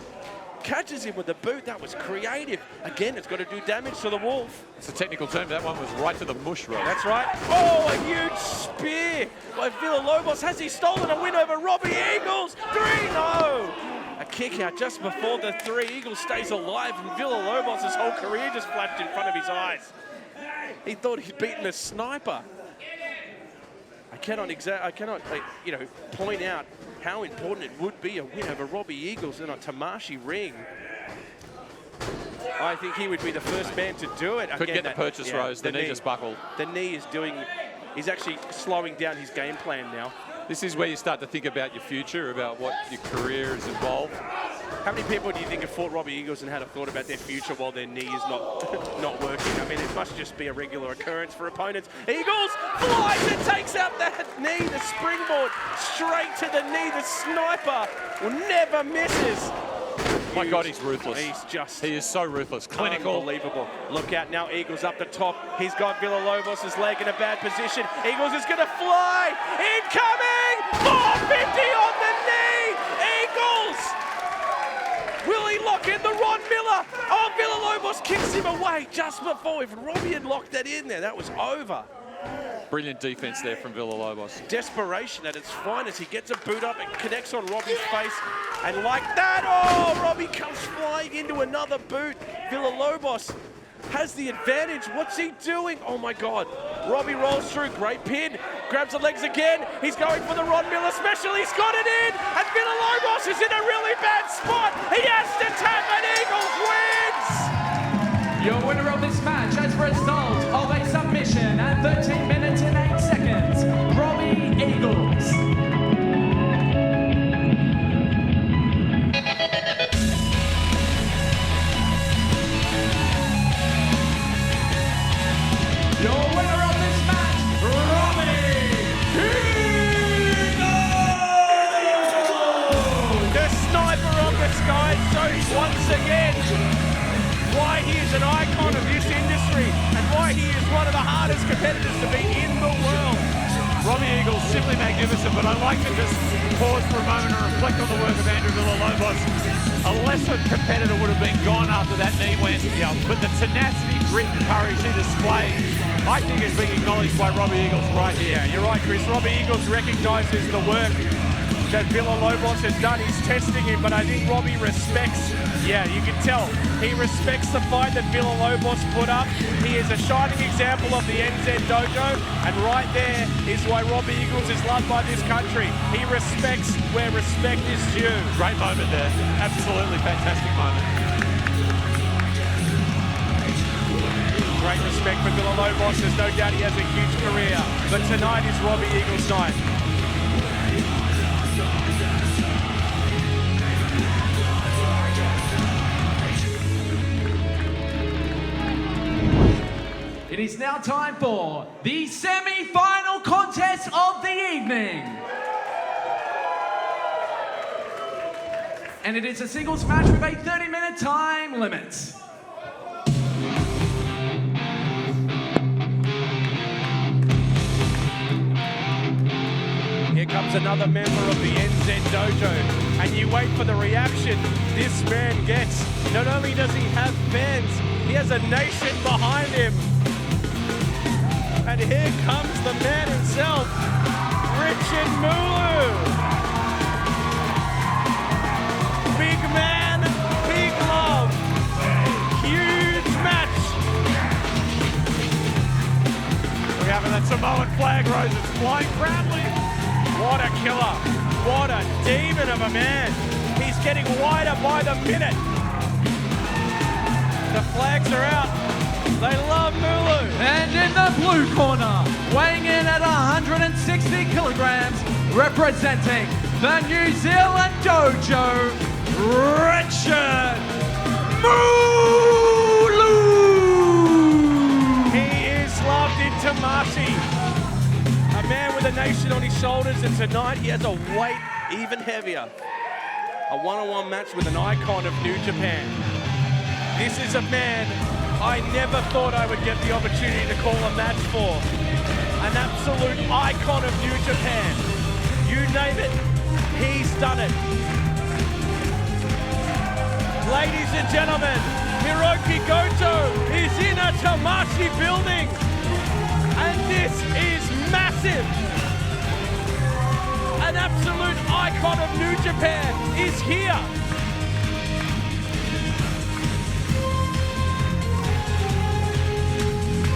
B: Catches him with the boot. That was creative. Again, it's got to do damage to the wolf.
C: It's a technical term. That one was right to the mush rope.
B: That's right. Oh, a huge spear by Villalobos. Has he stolen a win over Robbie Eagles? 3-0. A kick out just before the 3. Eagles stays alive, and Villalobos' whole career just flashed in front of his eyes. He thought he'd beaten a sniper. I cannot point out how important it would be a win over Robbie Eagles in a Tamashii ring. I think he would be the first man to do it.
C: Couldn't get the purchase, Rose. The knee just buckled.
B: The knee is he's actually slowing down his game plan now.
C: This is where you start to think about your future, about what your career is involved.
B: How many people do you think have fought Robbie Eagles and had a thought about their future while their knee is not working? I mean, it must just be a regular occurrence for opponents. Eagles flies and takes out that knee, the springboard, straight to the knee. The sniper never misses.
C: My God, he's ruthless. He is so ruthless. Clinical.
B: Unbelievable. Look out now, Eagles up the top. He's got Villalobos' leg in a bad position. Eagles is going to fly. Incoming! 450 on the knee! Eagles! Will he lock in the Ron Miller? Oh, Villalobos kicks him away just before. If Robbie had locked that in there, that was over.
C: Brilliant defense there from Villalobos.
B: Desperation at its finest. He gets a boot up and connects on Robbie's face. And like that, oh, Robbie comes flying into another boot. Villalobos has the advantage. What's he doing? Oh my God. Robbie rolls through, great pin. Grabs the legs again. He's going for the Ron Miller special. He's got it in. And Villalobos is in a really bad spot. He has to tap, and Eagles wins.
D: Your winner of this match as a result of a submission at 13 minutes and 8 seconds, Robbie Eagles. Your winner of this match, Robbie Eagles.
B: The once again why he is an icon of this industry and why he is one of the hardest competitors to beat in the world.
C: Robbie Eagles, simply magnificent, but I'd like to just pause for a moment and reflect on the work of Andrew Villalobos. A lesser competitor would have been gone after that knee went, but the tenacity, grit and courage he displayed, I think is being acknowledged by Robbie Eagles right here.
B: Yeah, you're right, Chris. Robbie Eagles recognises the work that Villalobos has done. He's testing him, but I think Robbie respects, you can tell, he respects the fight that Villalobos put up. He is a shining example of the NZ dojo, and right there is why Robbie Eagles is loved by this country. He respects where respect is due.
C: Great moment there. Absolutely fantastic moment.
B: Great respect for Villalobos. There's no doubt he has a huge career, but tonight is Robbie Eagles' night.
D: It is now time for the semi-final contest of the evening. And it is a singles match with a 30-minute time limit.
B: Here comes another member of the NZ Dojo, and you wait for the reaction this man gets. Not only does he have fans, he has a nation behind him. And here comes the man himself, Richard Mulu. Big man, big love, huge match.
C: We're having that Samoan flag roses flying proudly.
B: What a killer, what a demon of a man. He's getting wider by the minute. The flags are out. They love Mulu.
D: And in the blue corner, weighing in at 160 kilograms, representing the New Zealand Dojo, Richard Mulu.
B: He is loved in Tamashii. A man with a nation on his shoulders, and tonight he has a weight even heavier. A one-on-one match with an icon of New Japan. This is a man I never thought I would get the opportunity to call a match for. An absolute icon of New Japan. You name it, he's done it. Ladies and gentlemen, Hirooki Goto is in a Tamashii building. And this is massive. An absolute icon of New Japan is here.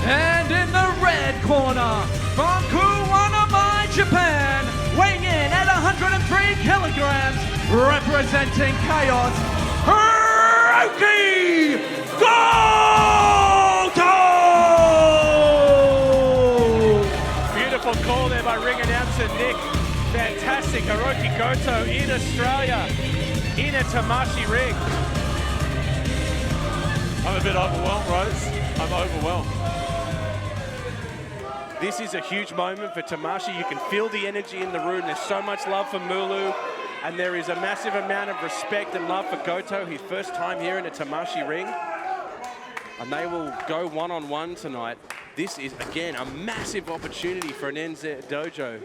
D: And in the red corner, from Kuwanamai, Japan, weighing in at 103 kilograms, representing Chaos, Hirooki Goto!
B: Beautiful call there by ring announcer Nick. Fantastic, Hirooki Goto in Australia, in a Tamashii ring.
C: I'm a bit overwhelmed, Rose. I'm overwhelmed.
B: This is a huge moment for Tamashii. You can feel the energy in the room. There's so much love for Mulu, and there is a massive amount of respect and love for Goto, his first time here in a Tamashii ring. And they will go one-on-one tonight. This is, again, a massive opportunity for an NZ Dojo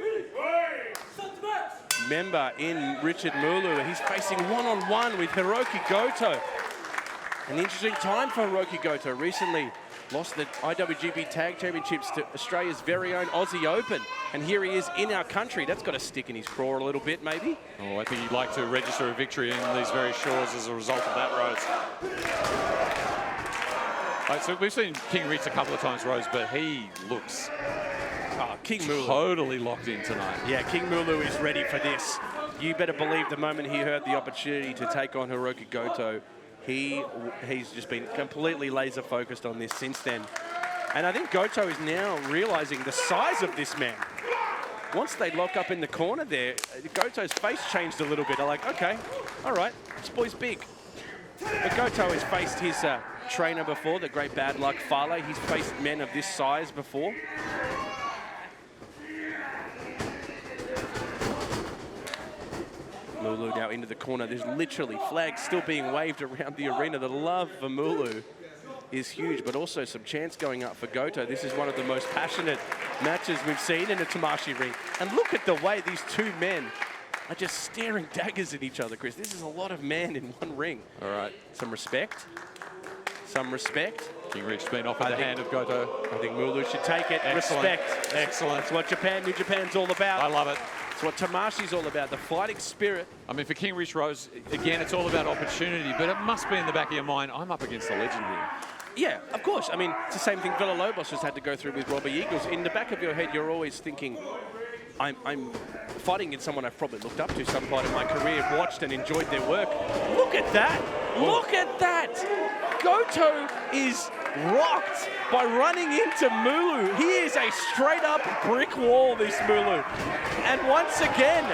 B: member in Richard Mulu. He's facing one-on-one with Hirooki Goto. An interesting time for Hirooki Goto. Recently lost the IWGP Tag Championships to Australia's very own Aussie Open. And here he is in our country. That's got to stick in his craw a little bit, maybe.
C: Oh, I think he'd like to register a victory in these very shores as a result of that, Rose. Right, so we've seen King Rich a couple of times, Rose, but he looks
B: King Mulu.
C: totally locked in tonight.
B: Yeah, King Mulu is ready for this. You better believe the moment he heard the opportunity to take on Hirooki Goto, he's just been completely laser focused on this since then. And I think Goto is now realizing the size of this man. Once they lock up in the corner there, Goto's face changed a little bit. I'm like, okay, all right, this boy's big. But Goto has faced his trainer before, the great bad luck Fale. He's faced men of this size before. Mulu now into the corner. There's literally flags still being waved around the arena. The love for Mulu is huge, but also some chance going up for Goto. This is one of the most passionate matches we've seen in a Tamashii ring. And look at the way these two men are just staring daggers at each other, Chris. This is a lot of man in one ring.
C: All right.
B: Some respect. Some respect.
C: King Rich been offered the hand of Goto.
B: I think Mulu should take it.
C: Excellent.
B: Respect.
C: Excellent.
B: That's what New Japan's all about.
C: I love it.
B: It's what Tamashii's all about, the fighting spirit.
C: I mean, for King Rich Rose, again, it's all about opportunity, but it must be in the back of your mind, I'm up against a legend here.
B: Yeah, of course. I mean, it's the same thing Villalobos has had to go through with Robbie Eagles. In the back of your head, you're always thinking, I'm fighting against someone I've probably looked up to some part of my career, watched and enjoyed their work. Look at that! Look at that! Goto is rocked by running into Mulu. He is a straight-up brick wall, this Mulu. And once again,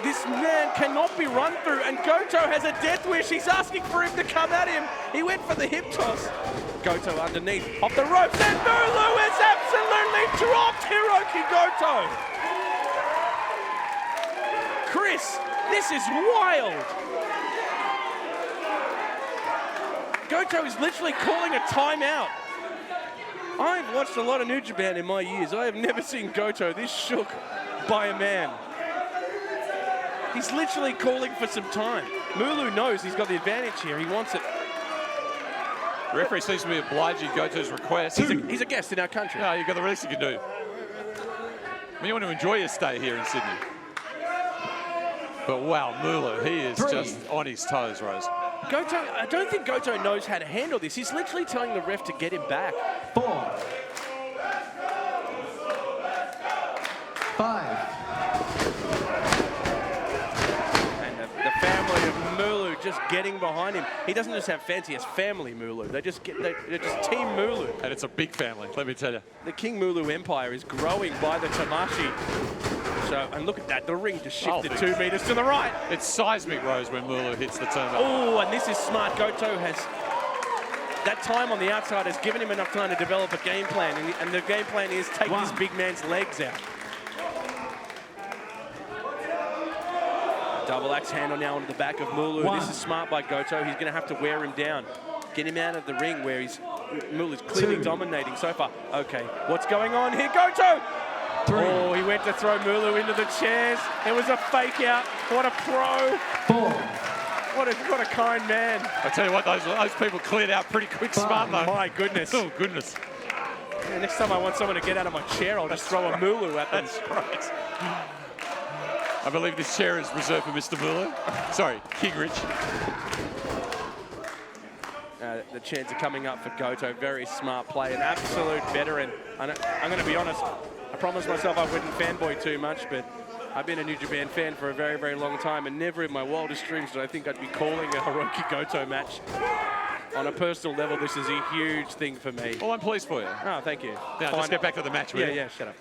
B: this man cannot be run through, and Goto has a death wish. He's asking for him to come at him. He went for the hip toss. Goto underneath, off the ropes, and Mulu is absolutely dropped Hirooki Goto. Chris, this is wild. Goto is literally calling a timeout. I've watched a lot of New Japan in my years. I have never seen Goto this shook by a man. He's literally calling for some time. Mulu knows he's got the advantage here. He wants it.
C: The referee seems to be obliging Goto's request.
B: He's a guest in our country.
C: Yeah, you've got the least you can do. I mean, you want to enjoy your stay here in Sydney. But wow, Mulu, he is just on his toes, Rose.
B: Goto, I don't think Goto knows how to handle this. He's literally telling the ref to get him back.
D: 4, 5.
B: And the family of Mulu just getting behind him. He doesn't just have fans, he has family Mulu. They're just Team Mulu.
C: And it's a big family, let me tell you.
B: The King Mulu empire is growing by the Tamashii. So, and look at that, the ring just shifted 2 meters to the right.
C: It's seismic, Rose, when Mulu hits the turnbuckle.
B: Oh, and this is smart. Goto has, that time on the outside has given him enough time to develop a game plan. And the game plan is take this big man's legs out. Double axe handle now onto the back of Mulu. This is smart by Goto. He's going to have to wear him down. Get him out of the ring where Mulu's clearly dominating so far. Okay, what's going on here? Goto!
D: 3.
B: Oh, he went to throw Mulu into the chairs. It was a fake out. What a pro.
D: 4.
B: What a kind man.
C: I tell you what, those people cleared out pretty quick, smart though.
B: My goodness.
C: Oh, goodness.
B: Yeah, next time I want someone to get out of my chair, I'll just throw a Mulu at them.
C: That's right. I believe this chair is reserved for Mr. Mulu. Sorry, King Rich.
B: The chants are coming up for Goto. Very smart play, an absolute veteran. I'm going to be honest, I promised myself I wouldn't fanboy too much, but I've been a New Japan fan for a very, very long time, and never in my wildest dreams did I think I'd be calling a Hirooki Goto match. On a personal level, this is a huge thing for me.
C: Well, I'm pleased for you.
B: Oh, thank you.
C: Now, let's get back to the match, will you?
B: Yeah, shut up.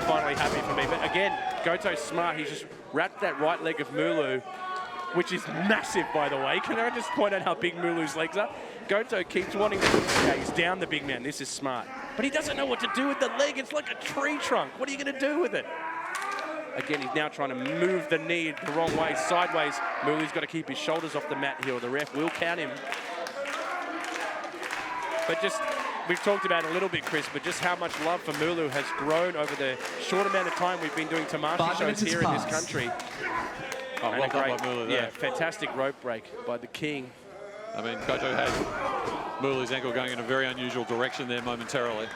B: Finally happy for me. But again, Goto's smart. He's just wrapped that right leg of Mulu, which is massive, by the way. Can I just point out how big Mulu's legs are? Goto keeps wanting to he's down the big man. This is smart. But he doesn't know what to do with the leg. It's like a tree trunk. What are you going to do with it? Again, he's now trying to move the knee the wrong way, sideways. Mulu's got to keep his shoulders off the mat here, or the ref will count him. But just, we've talked about it a little bit, Chris, but just how much love for Mulu has grown over the short amount of time we've been doing Tamashii shows here in this country.
C: Oh, well done by Mulu there.
B: Yeah, fantastic rope break by the King.
C: I mean, Goto had Mulu's ankle going in a very unusual direction there momentarily.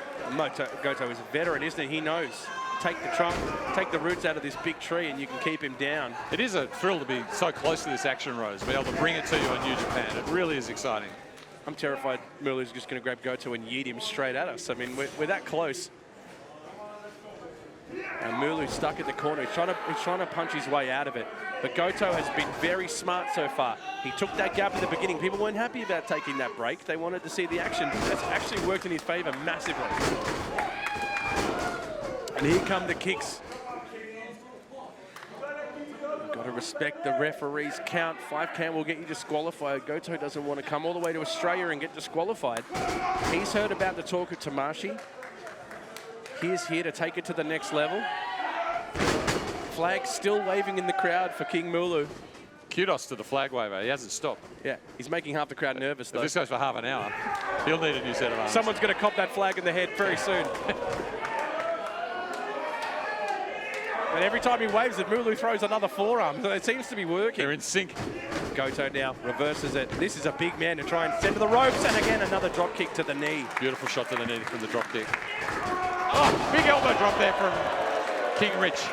B: Goto is a veteran, isn't he? He knows. Take the trunk, take the roots out of this big tree, and you can keep him down.
C: It is a thrill to be so close to this action, Rose, be able to bring it to you on New Japan. It really is exciting.
B: I'm terrified Mulu's just going to grab Goto and yeet him straight at us. I mean, we're that close. And Mulu's stuck in the corner. He's trying to punch his way out of it. But Goto has been very smart so far. He took that gap at the beginning. People weren't happy about taking that break. They wanted to see the action. That's actually worked in his favor massively. And here come the kicks. You've got to respect the referee's count. 5 count will get you disqualified. Goto doesn't want to come all the way to Australia and get disqualified. He's heard about the talk of Tamashii. He's here to take it to the next level. Flag still waving in the crowd for King Mulu.
C: Kudos to the flag waver. He hasn't stopped.
B: Yeah, he's making half the crowd nervous, though.
C: If this goes for half an hour, he'll need a new set of arms.
B: Someone's going to cop that flag in the head very soon. And every time he waves it, Mulu throws another forearm. So it seems to be working.
C: They're in sync.
B: Goto now reverses it. This is a big man to try and send to the ropes. And again, another drop kick to the knee.
C: Beautiful shot to the knee from the drop kick. Oh, big elbow drop there from King Rich.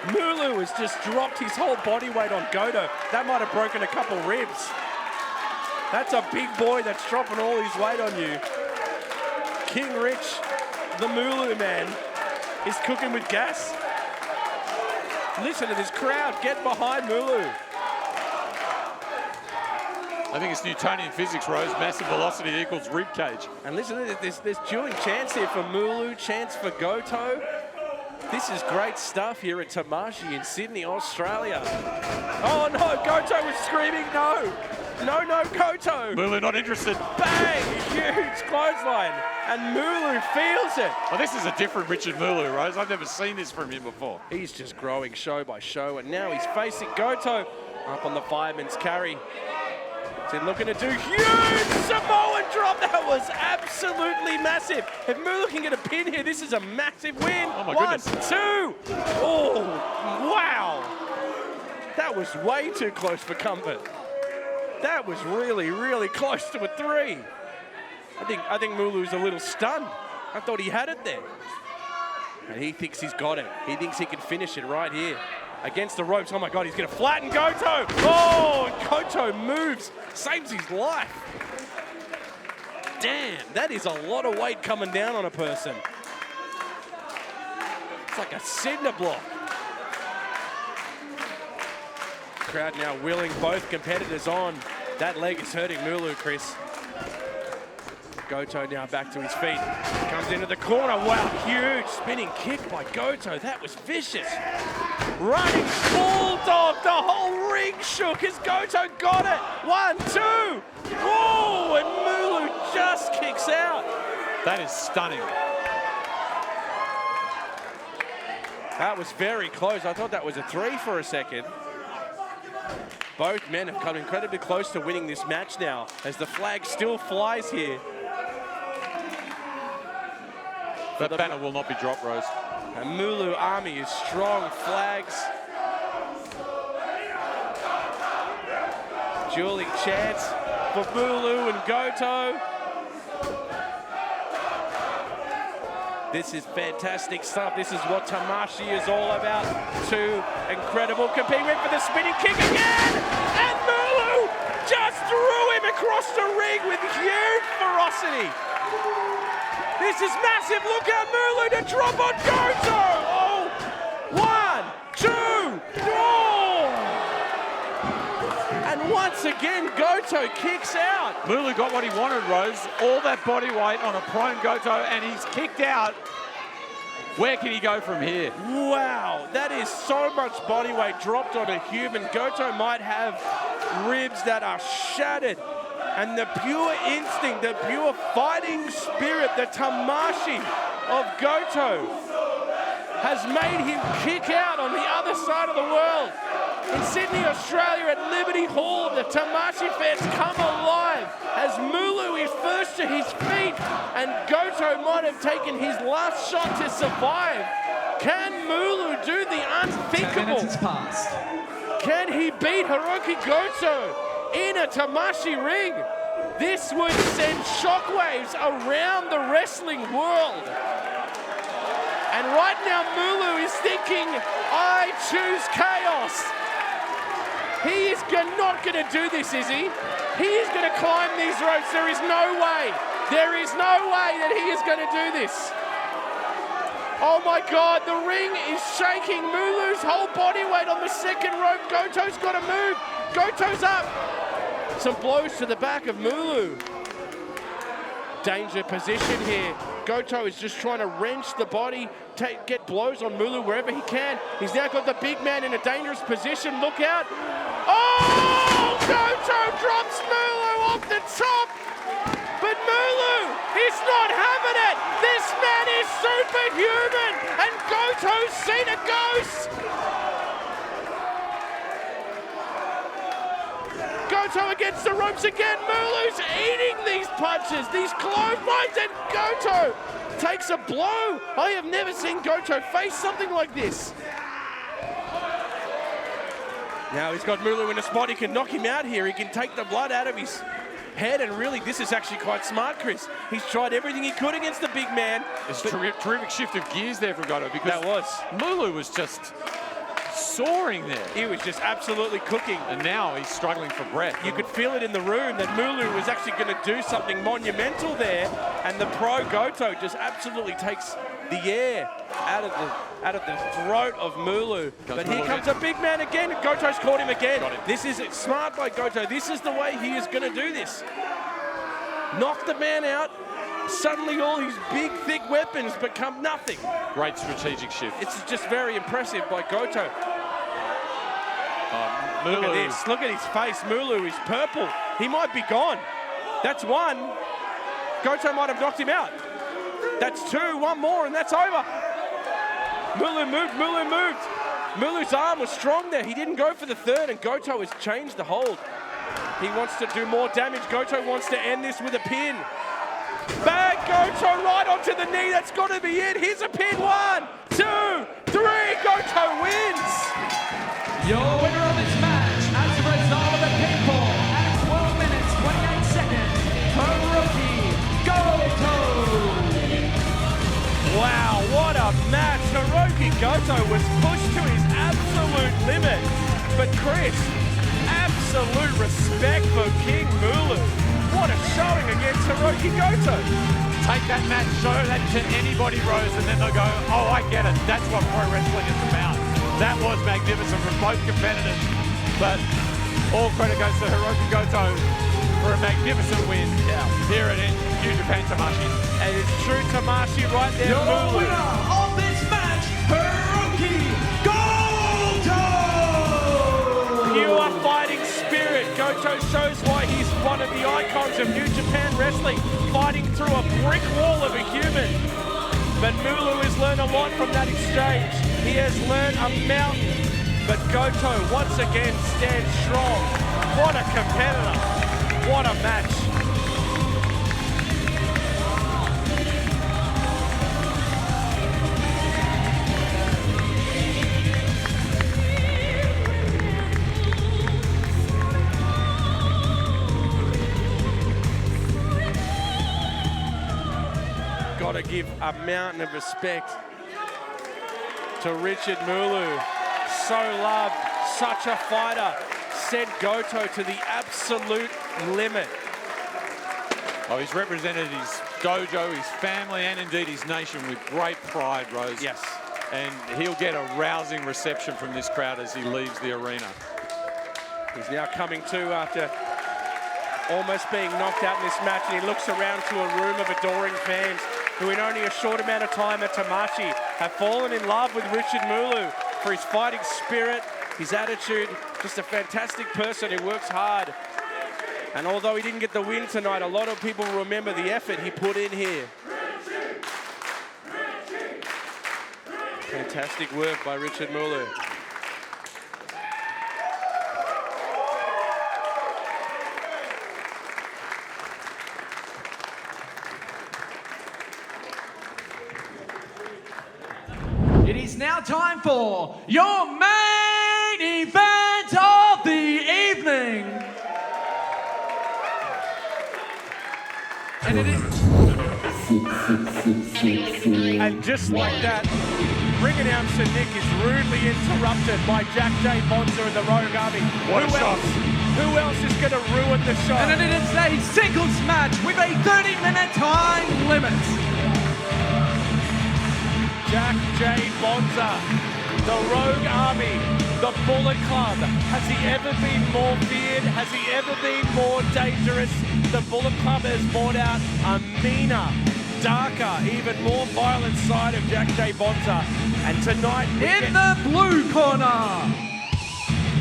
B: Mulu has just dropped his whole body weight on Goto. That might have broken a couple ribs. That's a big boy that's dropping all his weight on you. King Rich, the Mulu man, is cooking with gas. Listen to this crowd. Get behind Mulu.
C: I think it's Newtonian physics, Rose. Massive velocity equals rib cage.
B: And listen to this. There's dueling chants here for Mulu, chants for Goto. This is great stuff here at Tamashii in Sydney, Australia. Oh no, Goto was screaming no. No, no, Goto.
C: Mulu not interested.
B: Bang, huge clothesline. And Mulu feels it.
C: Oh, this is a different Richard Mulu, Rose. I've never seen this from him before.
B: He's just growing show by show. And now he's facing Goto up on the fireman's carry. He's looking to do huge Samoan drop. That was absolutely massive. If Mulu can get a pin here, this is a massive win.
C: Oh my
B: One,
C: goodness.
B: two. Oh, wow. That was way too close for comfort. That was really, really close to a 3. I think Mulu's a little stunned. I thought he had it there. And he thinks he's got it. He thinks he can finish it right here. Against the ropes. Oh my God, he's going to flatten Goto. Oh, and Goto moves. Saves his life. Damn, that is a lot of weight coming down on a person. It's like a cinder block. Crowd now willing both competitors on. That leg is hurting Mulu, Chris. Goto now back to his feet. Comes into the corner. Wow, huge spinning kick by Goto. That was vicious. Running bulldog. The whole ring shook as Goto got it. 1, 2. Whoa, and Mulu just kicks out.
C: That is stunning.
B: That was very close. I thought that was a 3 for a second. Both men have come incredibly close to winning this match now as the flag still flies here.
C: That banner will not be dropped, Rose.
B: And Mulu army is strong. Flags. Dueling chants for Mulu and Goto. This is fantastic stuff. This is what Tamashii is all about. 2 incredible competing for the spinning kick again. And Mulu just threw him across the ring with huge ferocity. This is massive. Look out, Mulu to drop on Goto. Oh, 1, 2, oh. And once again, Goto kicks out.
C: Mulu got what he wanted, Rose. All that body weight on a prone Goto, and he's kicked out. Where can he go from here?
B: Wow, that is so much body weight dropped on a human. Goto might have ribs that are shattered. And the pure instinct, the pure fighting spirit, the Tamashii of Goto has made him kick out on the other side of the world. In Sydney, Australia at Liberty Hall, the Tamashii fans come alive as Mulu is first to his feet and Goto might have taken his last shot to survive. Can Mulu do the
D: 10
B: unthinkable?
D: minutes has passed.
B: Can he beat Hirooki Goto in a Tamashii ring? This would send shockwaves around the wrestling world. And right now, Mulu is thinking, I choose chaos. He is not going to do this, is he? He is going to climb these ropes. There is no way. There is no way that he is going to do this. Oh my God, the ring is shaking. Mulu's whole body weight on the second rope. Goto's got to move. Goto's up. Some blows to the back of Mulu. Danger position here. Goto is just trying to wrench the body, get blows on Mulu wherever he can. He's now got the big man in a dangerous position. Look out. Oh! Goto drops Mulu off the top. But Mulu is not having it. This man is superhuman. And Goto's seen a ghost. ropes again. Mulu's eating these punches, these clotheslines, and Goto takes a blow. I have never seen Goto face something like this. Now he's got Mulu in a spot. He can knock him out here. He can take the blood out of his head, and really, this is actually quite smart, Chris. He's tried everything he could against the big man.
C: It's a terrific shift of gears there for Goto, because
B: That was.
C: Mulu was just soaring there.
B: He was just absolutely cooking.
C: And now he's struggling for breath.
B: You could feel it in the room that Mulu was actually going to do something monumental there, and the pro Goto just absolutely takes the air out of the throat of Mulu. But here comes a big man again. Goto's caught him again.
C: Got him.
B: This is smart by Goto. This is the way he is going to do this. Knock the man out. Suddenly all his big, thick weapons become nothing.
C: Great strategic shift.
B: It's just very impressive by Goto.
C: Mulu.
B: Look at this. Look at his face. Mulu is purple. He might be gone. That's one. Goto might have knocked him out. That's two. One more, and that's over. Mulu moved. Mulu moved. Mulu's arm was strong there. He didn't go for the third, and Goto has changed the hold. He wants to do more damage. Goto wants to end this with a pin. Bang! Goto right onto the knee. That's got to be it. Here's a pin. 1, 2, 3. Goto wins.
D: Your winner of this match, as a result of a pinfall at 12 minutes, 28 seconds, Hirooki Goto.
B: Wow, what a match. Hirooki Goto was pushed to his absolute limit. But Chris, absolute respect for King Mulu. What a showing against Hirooki Goto.
C: Take that match, show that to anybody, Rose, and then they'll go, oh, I get it. That's what pro wrestling is about. That was magnificent from both competitors. But all credit goes to Hirooki Goto for a magnificent win here at New Japan Tamashii.
B: And it's true Tamashii right there.
D: Your
B: Mulu.
D: winner of this match, Hirooki Goto.
B: Pure fighting spirit. Goto shows why he's one of the icons of New Japan wrestling, fighting through a brick wall of a human. But Mulu has learned a lot from that exchange. He has learned a mountain. But Goto once again stands strong. What a competitor. What a match. Got to give a mountain of respect to Richard Mulu. So loved, such a fighter. Sent Goto to the absolute limit.
C: Oh, he's represented his dojo, his family, and indeed his nation with great pride, Rose.
B: Yes.
C: And he'll get a rousing reception from this crowd as he leaves the arena.
B: He's now coming to after almost being knocked out in this match, and he looks around to a room of adoring fans who in only a short amount of time at Tamashii have fallen in love with Richard Mulu for his fighting spirit, his attitude, just a fantastic person who works hard. And although he didn't get the win tonight, a lot of people remember the effort he put in here. Fantastic work by Richard Mulu.
D: It is now time for your main event of the evening. And it is...
B: And just like that, ring announcer Nick is rudely interrupted by Jack J. Bonza and the Rogue Army.
C: What a shot.
B: Who else is going to ruin the show?
D: And it is a singles match with a 30-minute time limit.
B: Jack J. Bonza, the Rogue Army, the Bullet Club. Has he ever been more feared? Has he ever been more dangerous? The Bullet Club has brought out a meaner, darker, even more violent side of Jack J. Bonza. And tonight,
D: In the blue corner,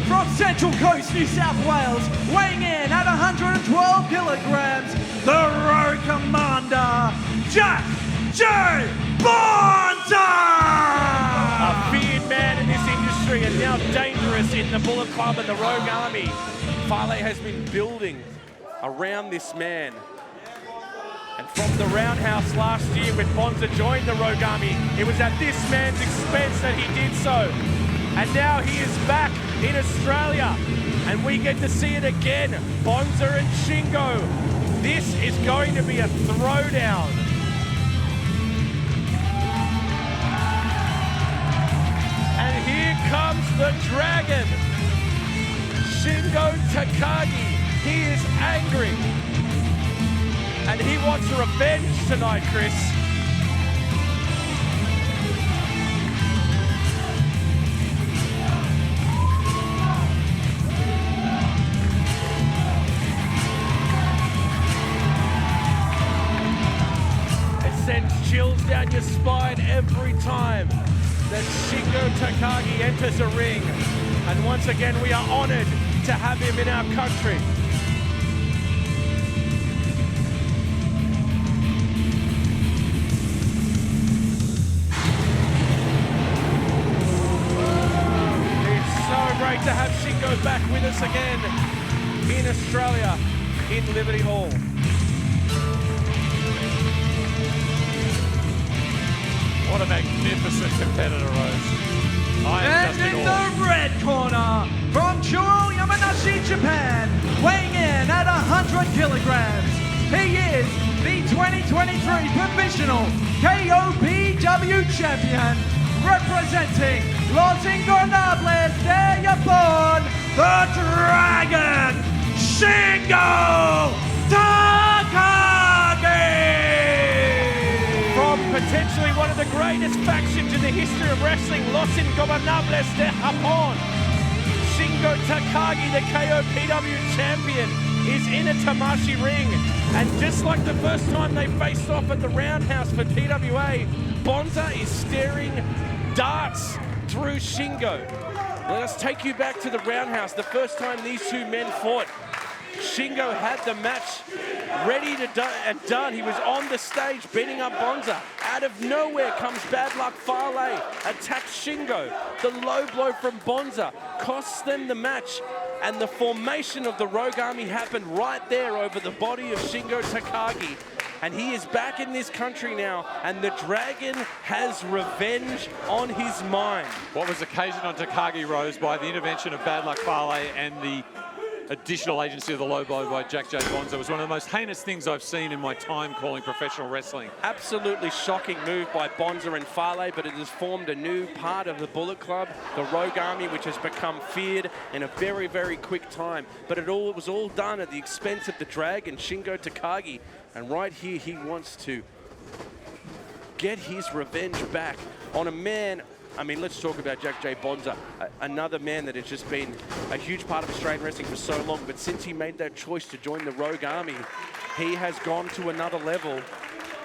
D: from Central Coast, New South Wales, weighing in at 112 kilograms, the Road Commander, Jack J. Bonza!
B: a feared man in this industry and now dangerous in the Bullet Club and the Rogue Army. Fale has been building around this man. And from the roundhouse last year when Bonza joined the Rogue Army, it was at this man's expense that he did so. And now he is back in Australia, and we get to see it again. Bonza and Shingo. This is going to be a throwdown. And here comes the Dragon, Shingo Takagi. He is angry, and he wants revenge tonight, Chris. Sends chills down your spine every time that Shingo Takagi enters a ring. And once again, we are honored to have him in our country. It's so great to have Shingo back with us again in Australia, in Liberty Hall.
C: What a magnificent competitor, Rose. I am
D: And
C: just in
D: in
C: awe.
D: the red corner, from Churo, Yamanashi, Japan, weighing in at 100 kilograms, he is the 2023 Provisional KOPW Champion, representing Los Ingobernables de Japón, the Dragon, Shingo Takagi!
B: From potentially one of the greatest factions in the history of wrestling, Los Ingobernables de Japón, Shingo Takagi, the KOPW champion, is in a Tamashii ring. And just like the first time they faced off at the Roundhouse for TWA, Bonza is staring darts through Shingo. Let us take you back to the Roundhouse, the first time these two men fought. Shingo had the match ready to and done. He was on the stage beating up Bonza. Out of nowhere comes Bad Luck Fale, attacks Shingo. The low blow from Bonza costs them the match, and the formation of the Rogue Army happened right there over the body of Shingo Takagi. And he is back in this country now, and the Dragon has revenge on his mind.
C: What was occasioned on Takagi, Rose, by the intervention of Bad Luck Fale and the additional agency of the low blow by J. Bonza was one of the most heinous things I've seen in my time calling professional wrestling.
B: Absolutely shocking move by Bonza and Fale, but it has formed a new part of the Bullet Club, the Rogue Army, which has become feared in a very, very quick time. But it was all done at the expense of the Dragon, Shingo Takagi. And right here, he wants to get his revenge back on a man. I mean, let's talk about J. Bonza, another man that has just been a huge part of Australian wrestling for so long. But since he made that choice to join the Rogue Army, he has gone to another level,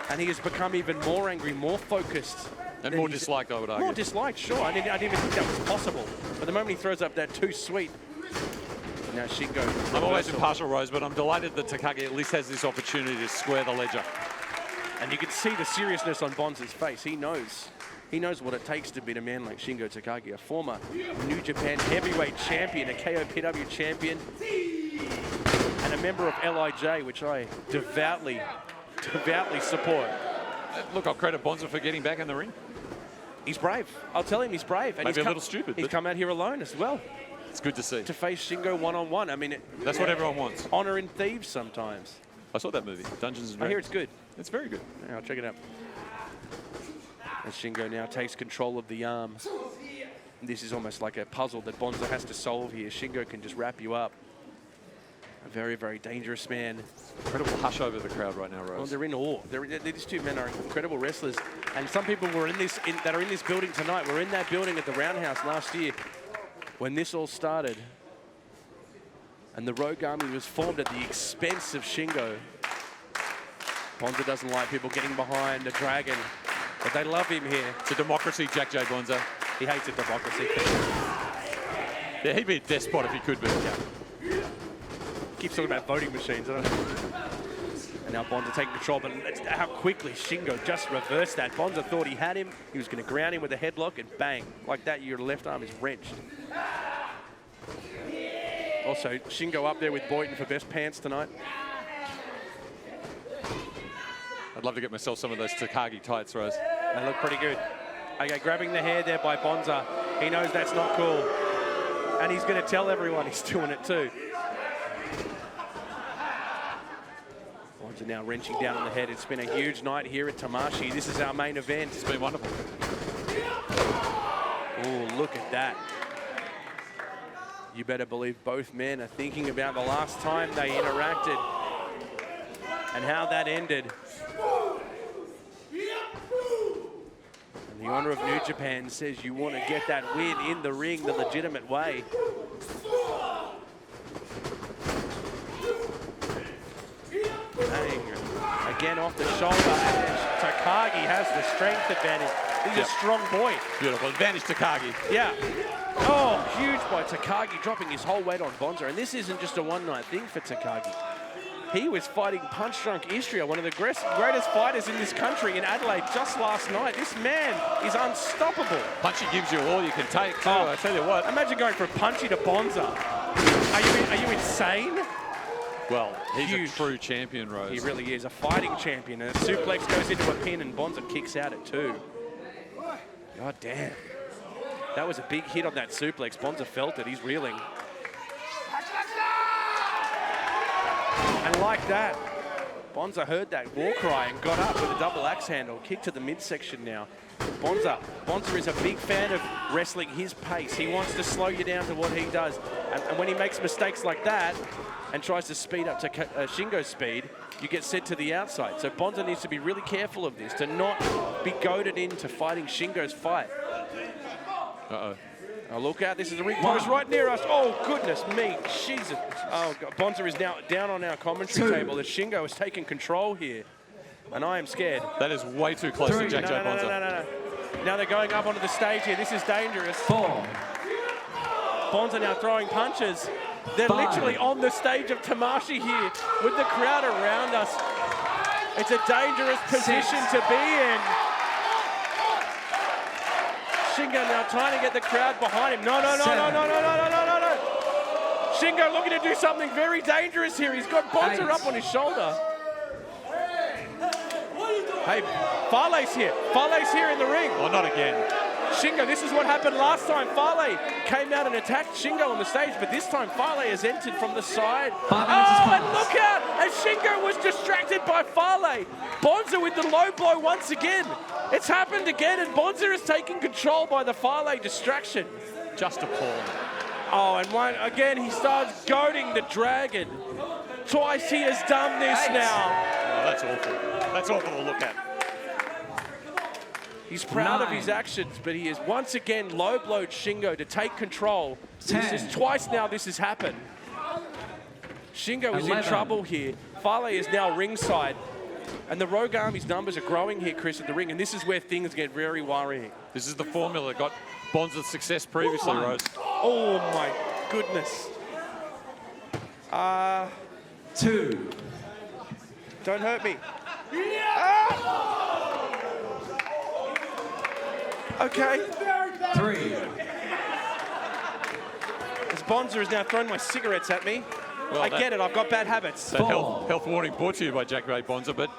B: and he has become even more angry, more focused.
C: And more disliked, I would argue.
B: More disliked, sure. I didn't even think that was possible. But the moment he throws up that too sweet, now Shingo.
C: I'm always impartial, Rose, but I'm delighted that Takagi at least has this opportunity to square the ledger.
B: And you can see the seriousness on Bonza's face. He knows what it takes to beat a man like Shingo Takagi, a former New Japan heavyweight champion, a KOPW champion, and a member of L.I.J, which I devoutly support.
C: Look, I'll credit Bonza for getting back in the ring.
B: He's brave. I'll tell him he's brave. And
C: Maybe a little stupid.
B: He's come out here alone as well.
C: It's good to see.
B: To face Shingo one-on-one. I mean,
C: That's what everyone wants.
B: Honor in thieves sometimes.
C: I saw that movie, Dungeons and Dragons.
B: I hear it's good.
C: It's very good.
B: Yeah, I'll check it out. As Shingo now takes control of the arm. This is almost like a puzzle that Bonza has to solve here. Shingo can just wrap you up. A very, very dangerous man.
C: Incredible hush over the crowd right now, Rose.
B: Well, they're in awe. These two men are incredible wrestlers. And some people were that are in this building tonight were in that building at the Roundhouse last year when this all started. And the Rogue Army was formed at the expense of Shingo. Bonza doesn't like people getting behind the Dragon, but they love him here.
C: It's a democracy, J. Bonza.
B: He hates a democracy.
C: Yeah, he'd be a despot if he could be.
B: Yeah. Keeps talking about voting machines. And now Bonza taking control, but how quickly Shingo just reversed that. Bonza thought he had him. He was going to ground him with a headlock, and bang. Like that, your left arm is wrenched. Also, Shingo up there with Boyton for best pants tonight.
C: I'd love to get myself some of those Takagi tights, Rose.
B: They look pretty good. Okay, grabbing the hair there by Bonza. He knows that's not cool. And he's going to tell everyone he's doing it too. Bonza now wrenching down on the head. It's been a huge night here at Tamashii. This is our main event.
C: It's been wonderful.
B: Oh, look at that. You better believe both men are thinking about the last time they interacted and how that ended. And the honor of New Japan says you want to get that win in the ring the legitimate way. Bang. Again off the shoulder, and Takagi has the strength advantage. He's a strong boy.
C: Beautiful. Advantage Takagi.
B: Yeah. Oh, huge by Takagi, dropping his whole weight on Bonza. And this isn't just a one-night thing for Takagi. He was fighting punch-drunk Istria, one of the greatest fighters in this country, in Adelaide just last night. This man is unstoppable.
C: Punchy gives you all you can take, too.
B: Oh,
C: I tell you what.
B: Imagine going from Punchy to Bonza. Are you insane?
C: Well, he's
B: Huge.
C: a true champion, Rose.
B: He really is a fighting champion. And a suplex goes into a pin and Bonza kicks out at 2. God damn. That was a big hit on that suplex. Bonza felt it. He's reeling. And like that, Bonza heard that war cry and got up with a double axe handle. Kick to the midsection now. Bonza is a big fan of wrestling his pace. He wants to slow you down to what he does. And when he makes mistakes like that and tries to speed up to Shingo's speed, you get sent to the outside. So Bonza needs to be really careful of this, to not be goaded into fighting Shingo's fight.
C: Uh-oh.
B: Oh, look out, this is the ring post right near us. Oh, goodness me, Jesus. Oh, God. Bonza is now down on our commentary table as Shingo has taken control here. And I am scared.
C: That is way too close to Jack J. Bonza.
B: No. Now they're going up onto the stage here. This is dangerous.
D: 4.
B: Bonza now throwing punches. They're
D: 5.
B: literally on the stage of Tamashii here with the crowd around us. It's a dangerous position to be in. Shingo now trying to get the crowd behind him. No. Shingo looking to do something very dangerous here. He's got Bonza up on his shoulder. Hey, Farley's here. Farley's here in the ring.
C: Oh, not again.
B: Shingo, this is what happened last time. Farley came out and attacked Shingo on the stage, but this time Farley has entered from the side. And look out! As Shingo was distracted by Farley. Bonza with the low blow once again. It's happened again, and Bonza is taking control by the Farley distraction.
C: Just appalling.
B: Oh, and again, he starts goading the Dragon. Twice he has done this now.
C: Oh, that's awful. That's awful to look at.
B: He's proud of his actions, but he has once again low-blowed Shingo to take control. This is twice now this has happened. Shingo is in trouble here. Farley is now ringside. And the Rogue Army's numbers are growing here, Chris, at the ring, and this is where things get very worrying.
C: This is the formula that got Bonza's success previously, Rose.
B: Oh, my goodness.
D: 2.
B: Don't hurt me. Okay.
D: 3.
B: As Bonza has now thrown my cigarettes at me.
C: Well,
B: I get it, I've got bad habits.
C: That health warning brought to you by Jack J. Bonza, but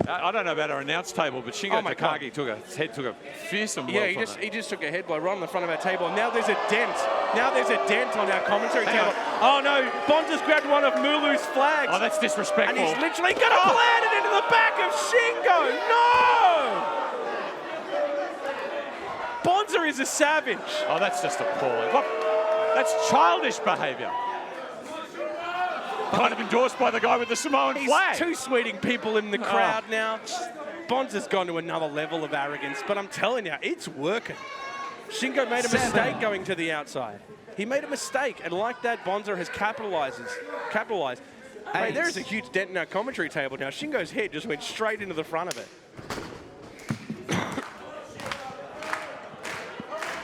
C: I don't know about our announce table, but Shingo Takagi his head took a fearsome blow.
B: Yeah, he just took a head blow right on the front of our table. And now there's a dent. Now there's a dent on our commentary table. Oh no, Bonza's grabbed one of Mulu's flags.
C: Oh, that's disrespectful.
B: And he's literally gonna plant it into the back of Shingo. No! Bonza is a savage.
C: Oh, that's just appalling. Look, that's childish behaviour. Kind of endorsed by the guy with the Samoan flag.
B: He's two-sweeting people in the crowd now. Bonza's gone to another level of arrogance, but I'm telling you, it's working. Shingo made a mistake going to the outside. He made a mistake, and like that, Bonza has capitalized. Hey, there's a huge dent in our commentary table now. Shingo's head just went straight into the front of it.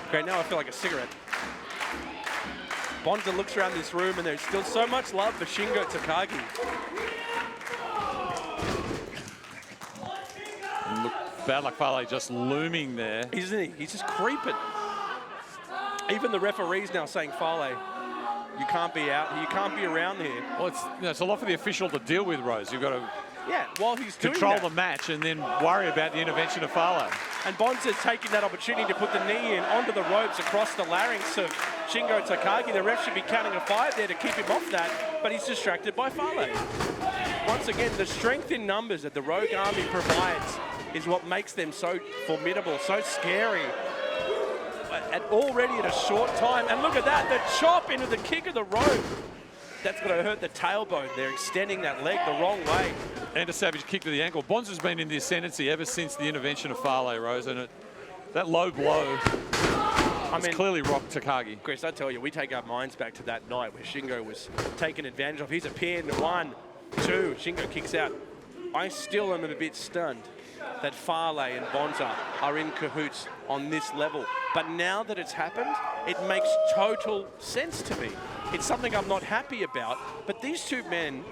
B: Okay, now I feel like a cigarette. Bonza looks around this room and there's still so much love for Shingo Takagi.
C: And look, Bad Luck Fale just looming there.
B: Isn't he? He's just creeping. Even the referee's now saying Fale. You can't be out. You can't be around here.
C: Well, it's a lot for the official to deal with, Rose. You've got to
B: Yeah, while he's doing
C: control
B: that.
C: the match and then worry about the intervention of Farlow.
B: And Bonza's taking that opportunity to put the knee in onto the ropes across the larynx of Shingo Takagi. The ref should be counting a 5 there to keep him off that, but he's distracted by Farlow. Once again, the strength in numbers that the Rogue Army provides is what makes them so formidable, so scary. And already at a short time, and look at that, the chop into the kick of the rope. That's going to hurt the tailbone. They're extending that leg the wrong way.
C: And a savage kick to the ankle. Bonza's been in the ascendancy ever since the intervention of Farlow, Rose, and that low blow has clearly rocked Takagi.
B: Chris, I tell you, we take our minds back to that night where Shingo was taken advantage of. He's a pin, 1, 2, Shingo kicks out. I still am a bit stunned that Farlow and Bonza are in cahoots on this level. But now that it's happened, it makes total sense to me. It's something I'm not happy about, but these two men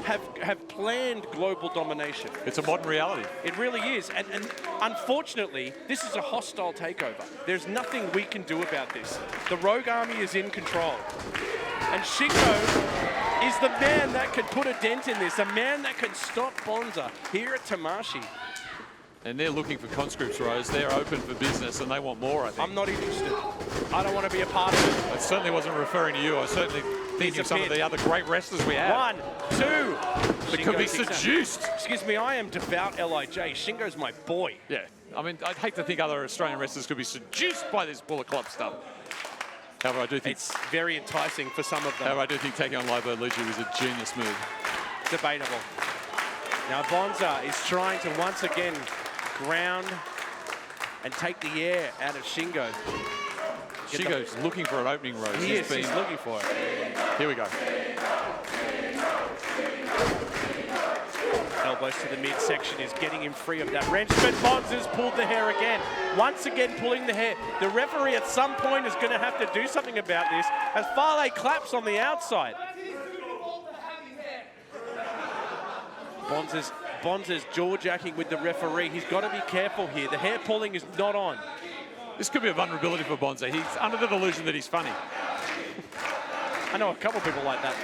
B: have planned global domination.
C: It's a modern reality.
B: It really is, and unfortunately, this is a hostile takeover. There's nothing we can do about this. The Rogue Army is in control, and Shingo is the man that can put a dent in this, a man that can stop Bonza here at Tamashii.
C: And they're looking for conscripts, Rose. They're open for business and they want more, I think.
B: I'm not interested. I don't want to be a part of it.
C: I certainly wasn't referring to you. I was certainly thinking of some of the other great wrestlers we have.
B: 1, 2.
C: They could be seduced.
B: Excuse me, I am devout L.I.J. Shingo's my boy.
C: Yeah. I mean, I'd hate to think other Australian wrestlers could be seduced by this Bullet Club stuff. However, I do think
B: it's very enticing for some of them.
C: However, I do think taking on L.I.J was a genius move.
B: Debatable. Now Bonza is trying to once again ground and take the air out of Shingo.
C: Shingo's looking for an opening, Rose.
B: He's looking for it.
C: Here we go.
B: Elbows to the midsection is getting him free of that wrench, but Bonza's pulled the hair again. Once again pulling the hair. The referee at some point is going to have to do something about this as Farlow claps on the outside. Bonza's jaw-jacking with the referee. He's got to be careful here. The hair pulling is not on.
C: This could be a vulnerability for Bonza. He's under the delusion that he's funny.
B: I know a couple of people like that.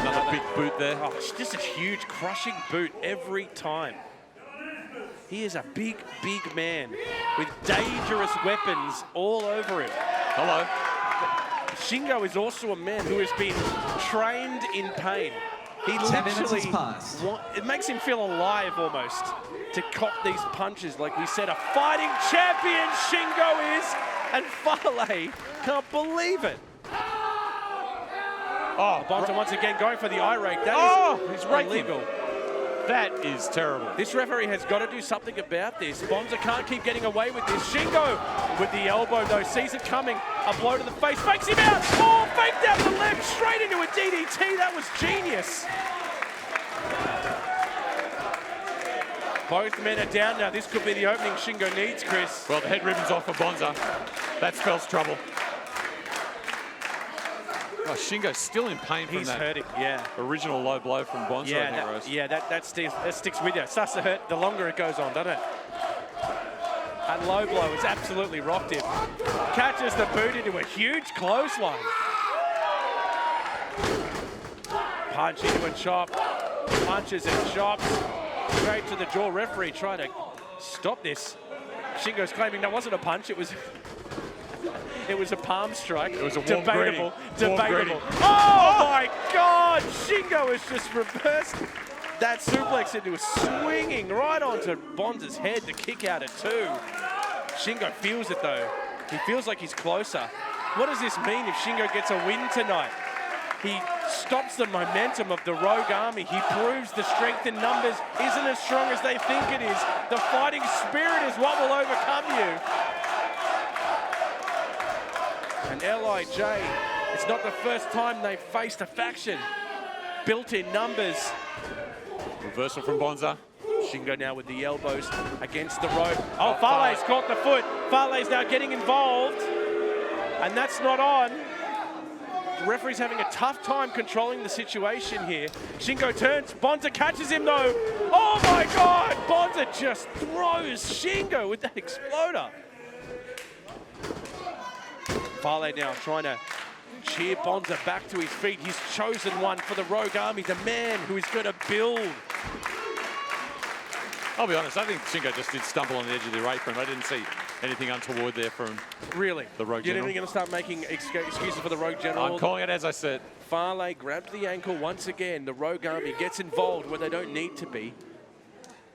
C: Another big boot there.
B: Oh, it's just a huge crushing boot every time. He is a big, big man with dangerous weapons all over him.
C: Hello.
B: Shingo is also a man who has been trained in pain. He literally, it makes him feel alive almost to cop these punches. Like we said, a fighting champion Shingo is, and Farlow can't believe it. Oh, Bonza once again going for the eye rake. That is
C: he's raking.
B: illegal.
C: That is terrible.
B: This referee has got to do something about this. Bonza can't keep getting away with this. Shingo with the elbow though, sees it coming. A blow to the face, fakes him out. Oh, faked out the left, straight into a DDT. That was genius. Both men are down now. This could be the opening Shingo needs, Chris.
C: Well, the head ribbon's off for Bonza. That spells trouble. Oh, Shingo's still in pain from that
B: hurting, yeah.
C: original low blow from Bonza.
B: That sticks with you. It starts to hurt the longer it goes on, doesn't it? That low blow has absolutely rocked him. Catches the boot into a huge clothesline. Punch into a chop. Punches and chops. Straight to the jaw. Referee trying to stop this. Shingo's claiming that wasn't a punch. It was a palm strike.
C: It was a warm
B: debatable.
C: greeting.
B: Debatable. Oh my God! Shingo has just reversed that suplex into a swinging right onto Bonza's head to kick out at 2. Shingo feels it though. He feels like he's closer. What does this mean if Shingo gets a win tonight? He stops the momentum of the Rogue Army. He proves the strength in numbers isn't as strong as they think it is. The fighting spirit is what will overcome you. And L.I.J, it's not the first time they've faced a faction built in numbers.
C: Reversal from Bonza.
B: Shingo now with the elbows against the rope. Oh, Farley's caught the foot. Farley's now getting involved. And that's not on. The referee's having a tough time controlling the situation here. Shingo turns. Bonza catches him though. Oh my God! Bonza just throws Shingo with that exploder. Farley now trying to cheer Bonza back to his feet. He's chosen one for the Rogue Army, the man who is going to build.
C: I'll be honest, I think Shingo just did stumble on the edge of the apron. I didn't see anything untoward there from
B: Really?
C: the Rogue
B: You're
C: General.
B: going to start making excuses for the Rogue General?
C: I'm calling it as I said.
B: Farley grabs the ankle once again. The Rogue Army gets involved where they don't need to be.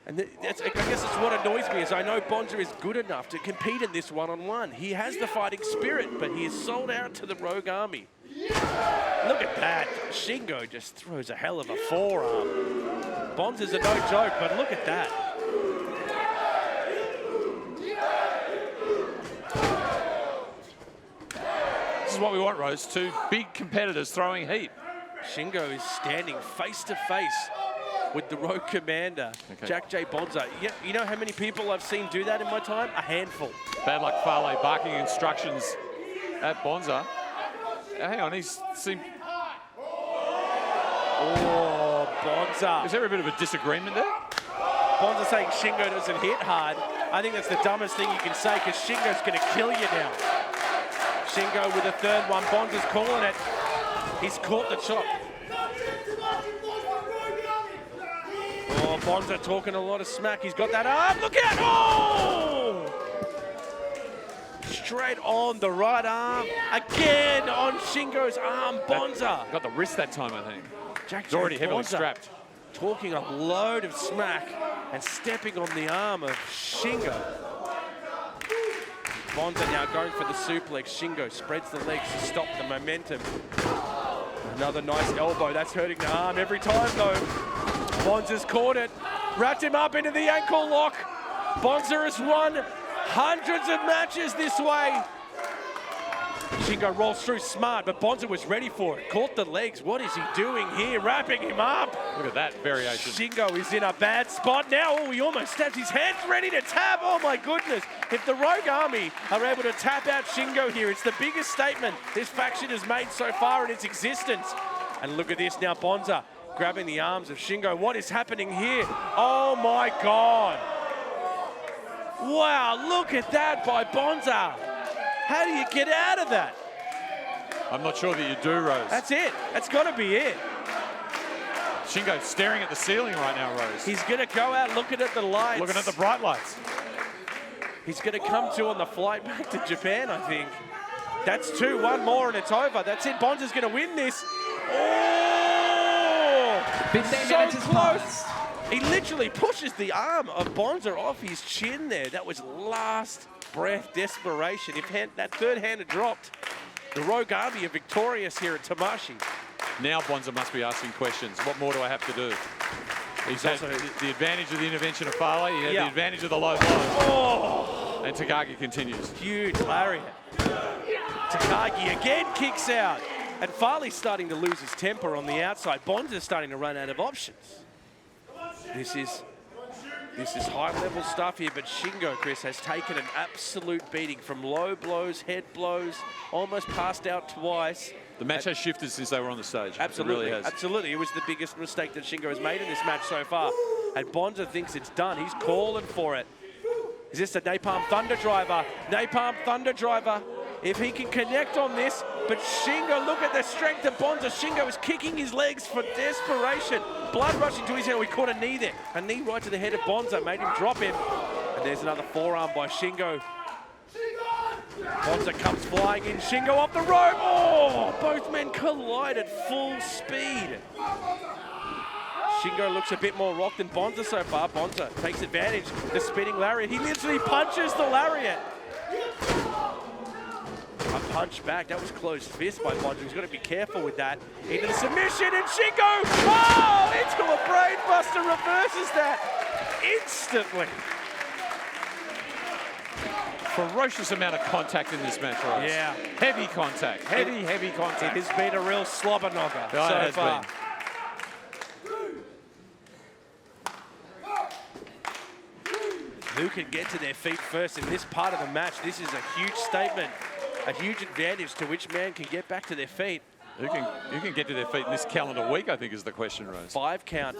B: And I guess it's what annoys me is I know Bonza is good enough to compete in this one-on-one. He has the fighting spirit, but he is sold out to the Rogue Army. Look at that. Shingo just throws a hell of a forearm. Bonza's a no joke, but look at that.
C: This is what we want, Rose. Two big competitors throwing heat.
B: Shingo is standing face to face with the Rogue Commander, Jack J. Bonza. You know how many people I've seen do that in my time? A handful.
C: Bad luck Farley barking instructions at Bonza. Hang on, he's seemed...
B: Oh, Bonza.
C: Is there a bit of a disagreement there?
B: Bonza saying Shingo doesn't hit hard. I think that's the dumbest thing you can say because Shingo's going to kill you now. Shingo with a third one. Bonza's calling it. He's caught the chop. Oh, Bonza talking a lot of smack. He's got that arm. Look out! Oh! Straight on the right arm. Again on Shingo's arm. Bonza.
C: Got the wrist that time, I think.
B: Jack's
C: He's already heavily
B: Bonza
C: strapped.
B: talking a load of smack and stepping on the arm of Shingo. Bonza now going for the suplex. Shingo spreads the legs to stop the momentum. Another nice elbow. That's hurting the arm every time, though. Bonza's caught it. Wrapped him up into the ankle lock. Bonza has won hundreds of matches this way. Shingo rolls through smart, but Bonza was ready for it. Caught the legs. What is he doing here? Wrapping him up.
C: Look at that variation.
B: Shingo is in a bad spot now. Oh, he almost stabs his hands ready to tap. Oh my goodness. If the Rogue Army are able to tap out Shingo here, it's the biggest statement this faction has made so far in its existence. And look at this now, Bonza grabbing the arms of Shingo. What is happening here? Oh my God. Wow, look at that by Bonza. How do you get out of that?
C: I'm not sure that you do, Rose.
B: That's it. That's got to be it.
C: Shingo staring at the ceiling right now, Rose.
B: He's going to go out looking at the lights.
C: Looking at the bright lights.
B: He's going to come to on the flight back to Japan, I think. That's two. One more and it's over. That's it. Bonza's going to win this. Oh!
D: 15
B: So
D: minutes is
B: close.
D: passed.
B: He literally pushes the arm of Bonza off his chin there. That was last breath desperation. If that third hand had dropped, the Rogue Army are victorious here at Tamashii.
C: Now Bonza must be asking questions. What more do I have to do? He's had the advantage of the intervention of Farley. He had the advantage of the low blow.
B: Oh!
C: And Takagi continues.
B: Huge lariat. Takagi again kicks out. And Farley's starting to lose his temper on the outside. Bonza's starting to run out of options. This is high-level stuff here, but Shingo, Chris, has taken an absolute beating from low blows, head blows, almost passed out twice.
C: The match has shifted since they were on the stage.
B: Absolutely,
C: It really has.
B: absolutely. It was the biggest mistake that Shingo has made in this match so far. And Bonza thinks it's done. He's calling for it. Is this a Napalm Thunder Driver? Napalm Thunder Driver. If he can connect on this, but Shingo, look at the strength of Bonza. Shingo is kicking his legs for desperation. Blood rushing to his head. We caught a knee there. A knee right to the head of Bonza, made him drop him. And there's another forearm by Shingo. Bonza comes flying in. Shingo off the rope. Oh, both men collide at full speed. Shingo looks a bit more rocked than Bonza so far. Bonza takes advantage. The spinning lariat. He literally punches the lariat. A punch back. That was closed fist by Bonza. He's got to be careful with that. Into the submission, and Shingo, oh, into a brain buster, reverses that instantly.
C: Ferocious amount of contact in this match, Rose.
B: Yeah.
C: Heavy contact. Heavy contact.
B: It has been a real slobber knocker so far. Who can get to their feet first in this part of the match? This is a huge statement. A huge advantage to which man can get back to their feet.
C: Who can get to their feet in this calendar week, I think, is the question, Rose.
B: 5 count.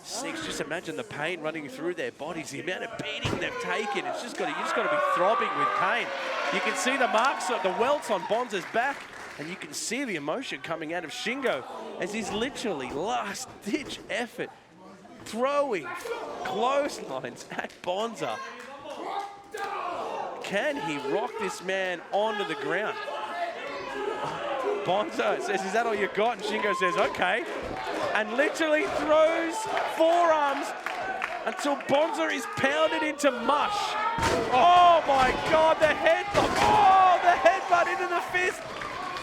B: 6, just imagine the pain running through their bodies, the amount of beating they've taken. It's just got to, you just got to be throbbing with pain. You can see the marks, the welts on Bonza's back. And you can see the emotion coming out of Shingo as he's literally last-ditch effort throwing clotheslines at Bonza. Can he rock this man onto the ground? Bonza says, is that all you got? And Shingo says, okay. And literally throws forearms until Bonza is pounded into mush. Oh my God, the headlock. Oh, the headbutt into the fist.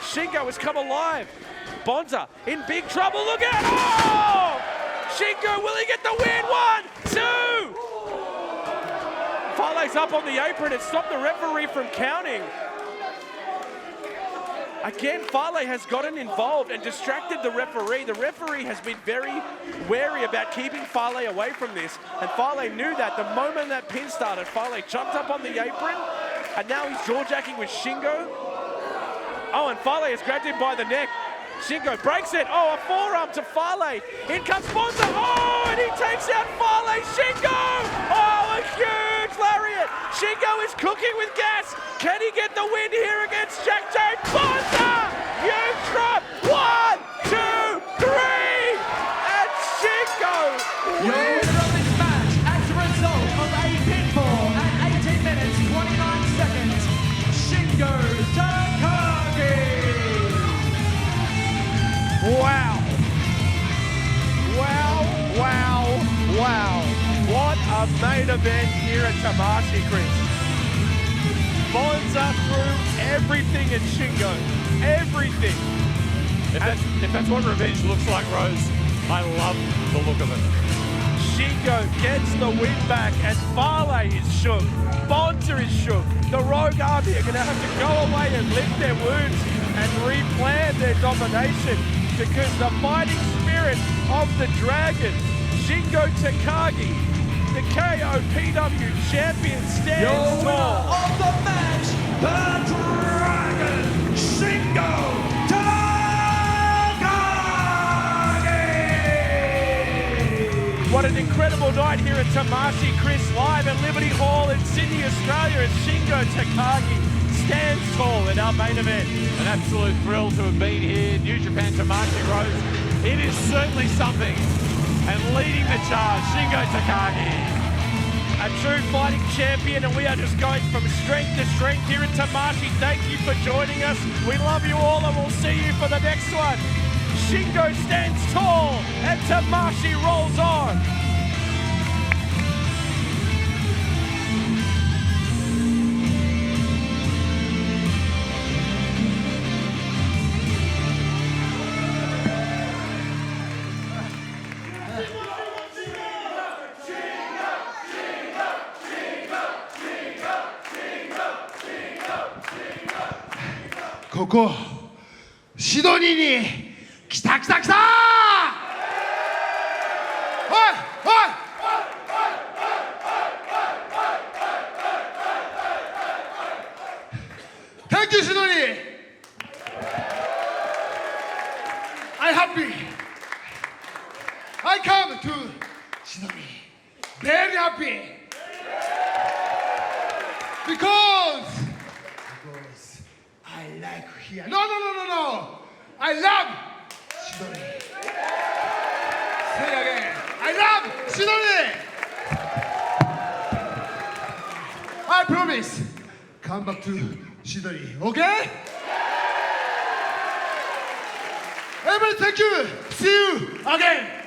B: Shingo has come alive. Bonza in big trouble, look out. Oh! Shingo, will he get the win? 1, 2. Fale's up on the apron and stopped the referee from counting. Again, Fale has gotten involved and distracted the referee. The referee has been very wary about keeping Fale away from this. And Fale knew that the moment that pin started, Fale jumped up on the apron and now he's jaw-jacking with Shingo. Oh, and Fale has grabbed him by the neck. Shingo breaks it. Oh, a forearm to Fale. In comes Bonza. Oh, and he takes out Fale. Shingo. Oh, a huge lariat. Shingo is cooking with gas. Can he get the win here against Jack J? Bonza, huge drop. 1, 2, 3. And Shingo
D: Your
B: wins.
D: winner of this match as a result of a pinfall at 18 minutes, 29 seconds, Shingo Takagi.
B: Wow. Wow, wow, wow. What a main event here at Tamashii, Chris. Bonza threw everything at Shingo. Everything.
C: If that's what revenge looks like, Rose, I love the look of it.
B: Shingo gets the win back and Fale is shook. Bonza is shook. The Rogue Army are going to have to go away and lick their wounds and replan their domination because the fighting spirit of the Dragon, Shingo Takagi, the KOPW champion, stands
D: Your winner
B: tall.
D: of the match, the Dragon, Shingo Takagi.
B: What an incredible night here at Tamashii, Chris, live at Liberty Hall in Sydney, Australia, as Shingo Takagi stands tall in our main event.
C: An absolute thrill to have been here. New Japan Tamashii, Rose. It is certainly something. And leading the charge, Shingo Takagi.
B: A true fighting champion, and we are just going from strength to strength here at Tamashii. Thank you for joining us. We love you all, and we'll see you for the next one. Shingo stands tall, and Tamashii rolls on.
F: ここシドニーに来た来た来たおいおい Thank you, Sydney. I'm happy. I come to Sydney. Very happy. Because I like here. No. I love Sydney. Say again. I love Sydney. I promise. Come back to Sydney. Okay? Everybody, thank you. See you again.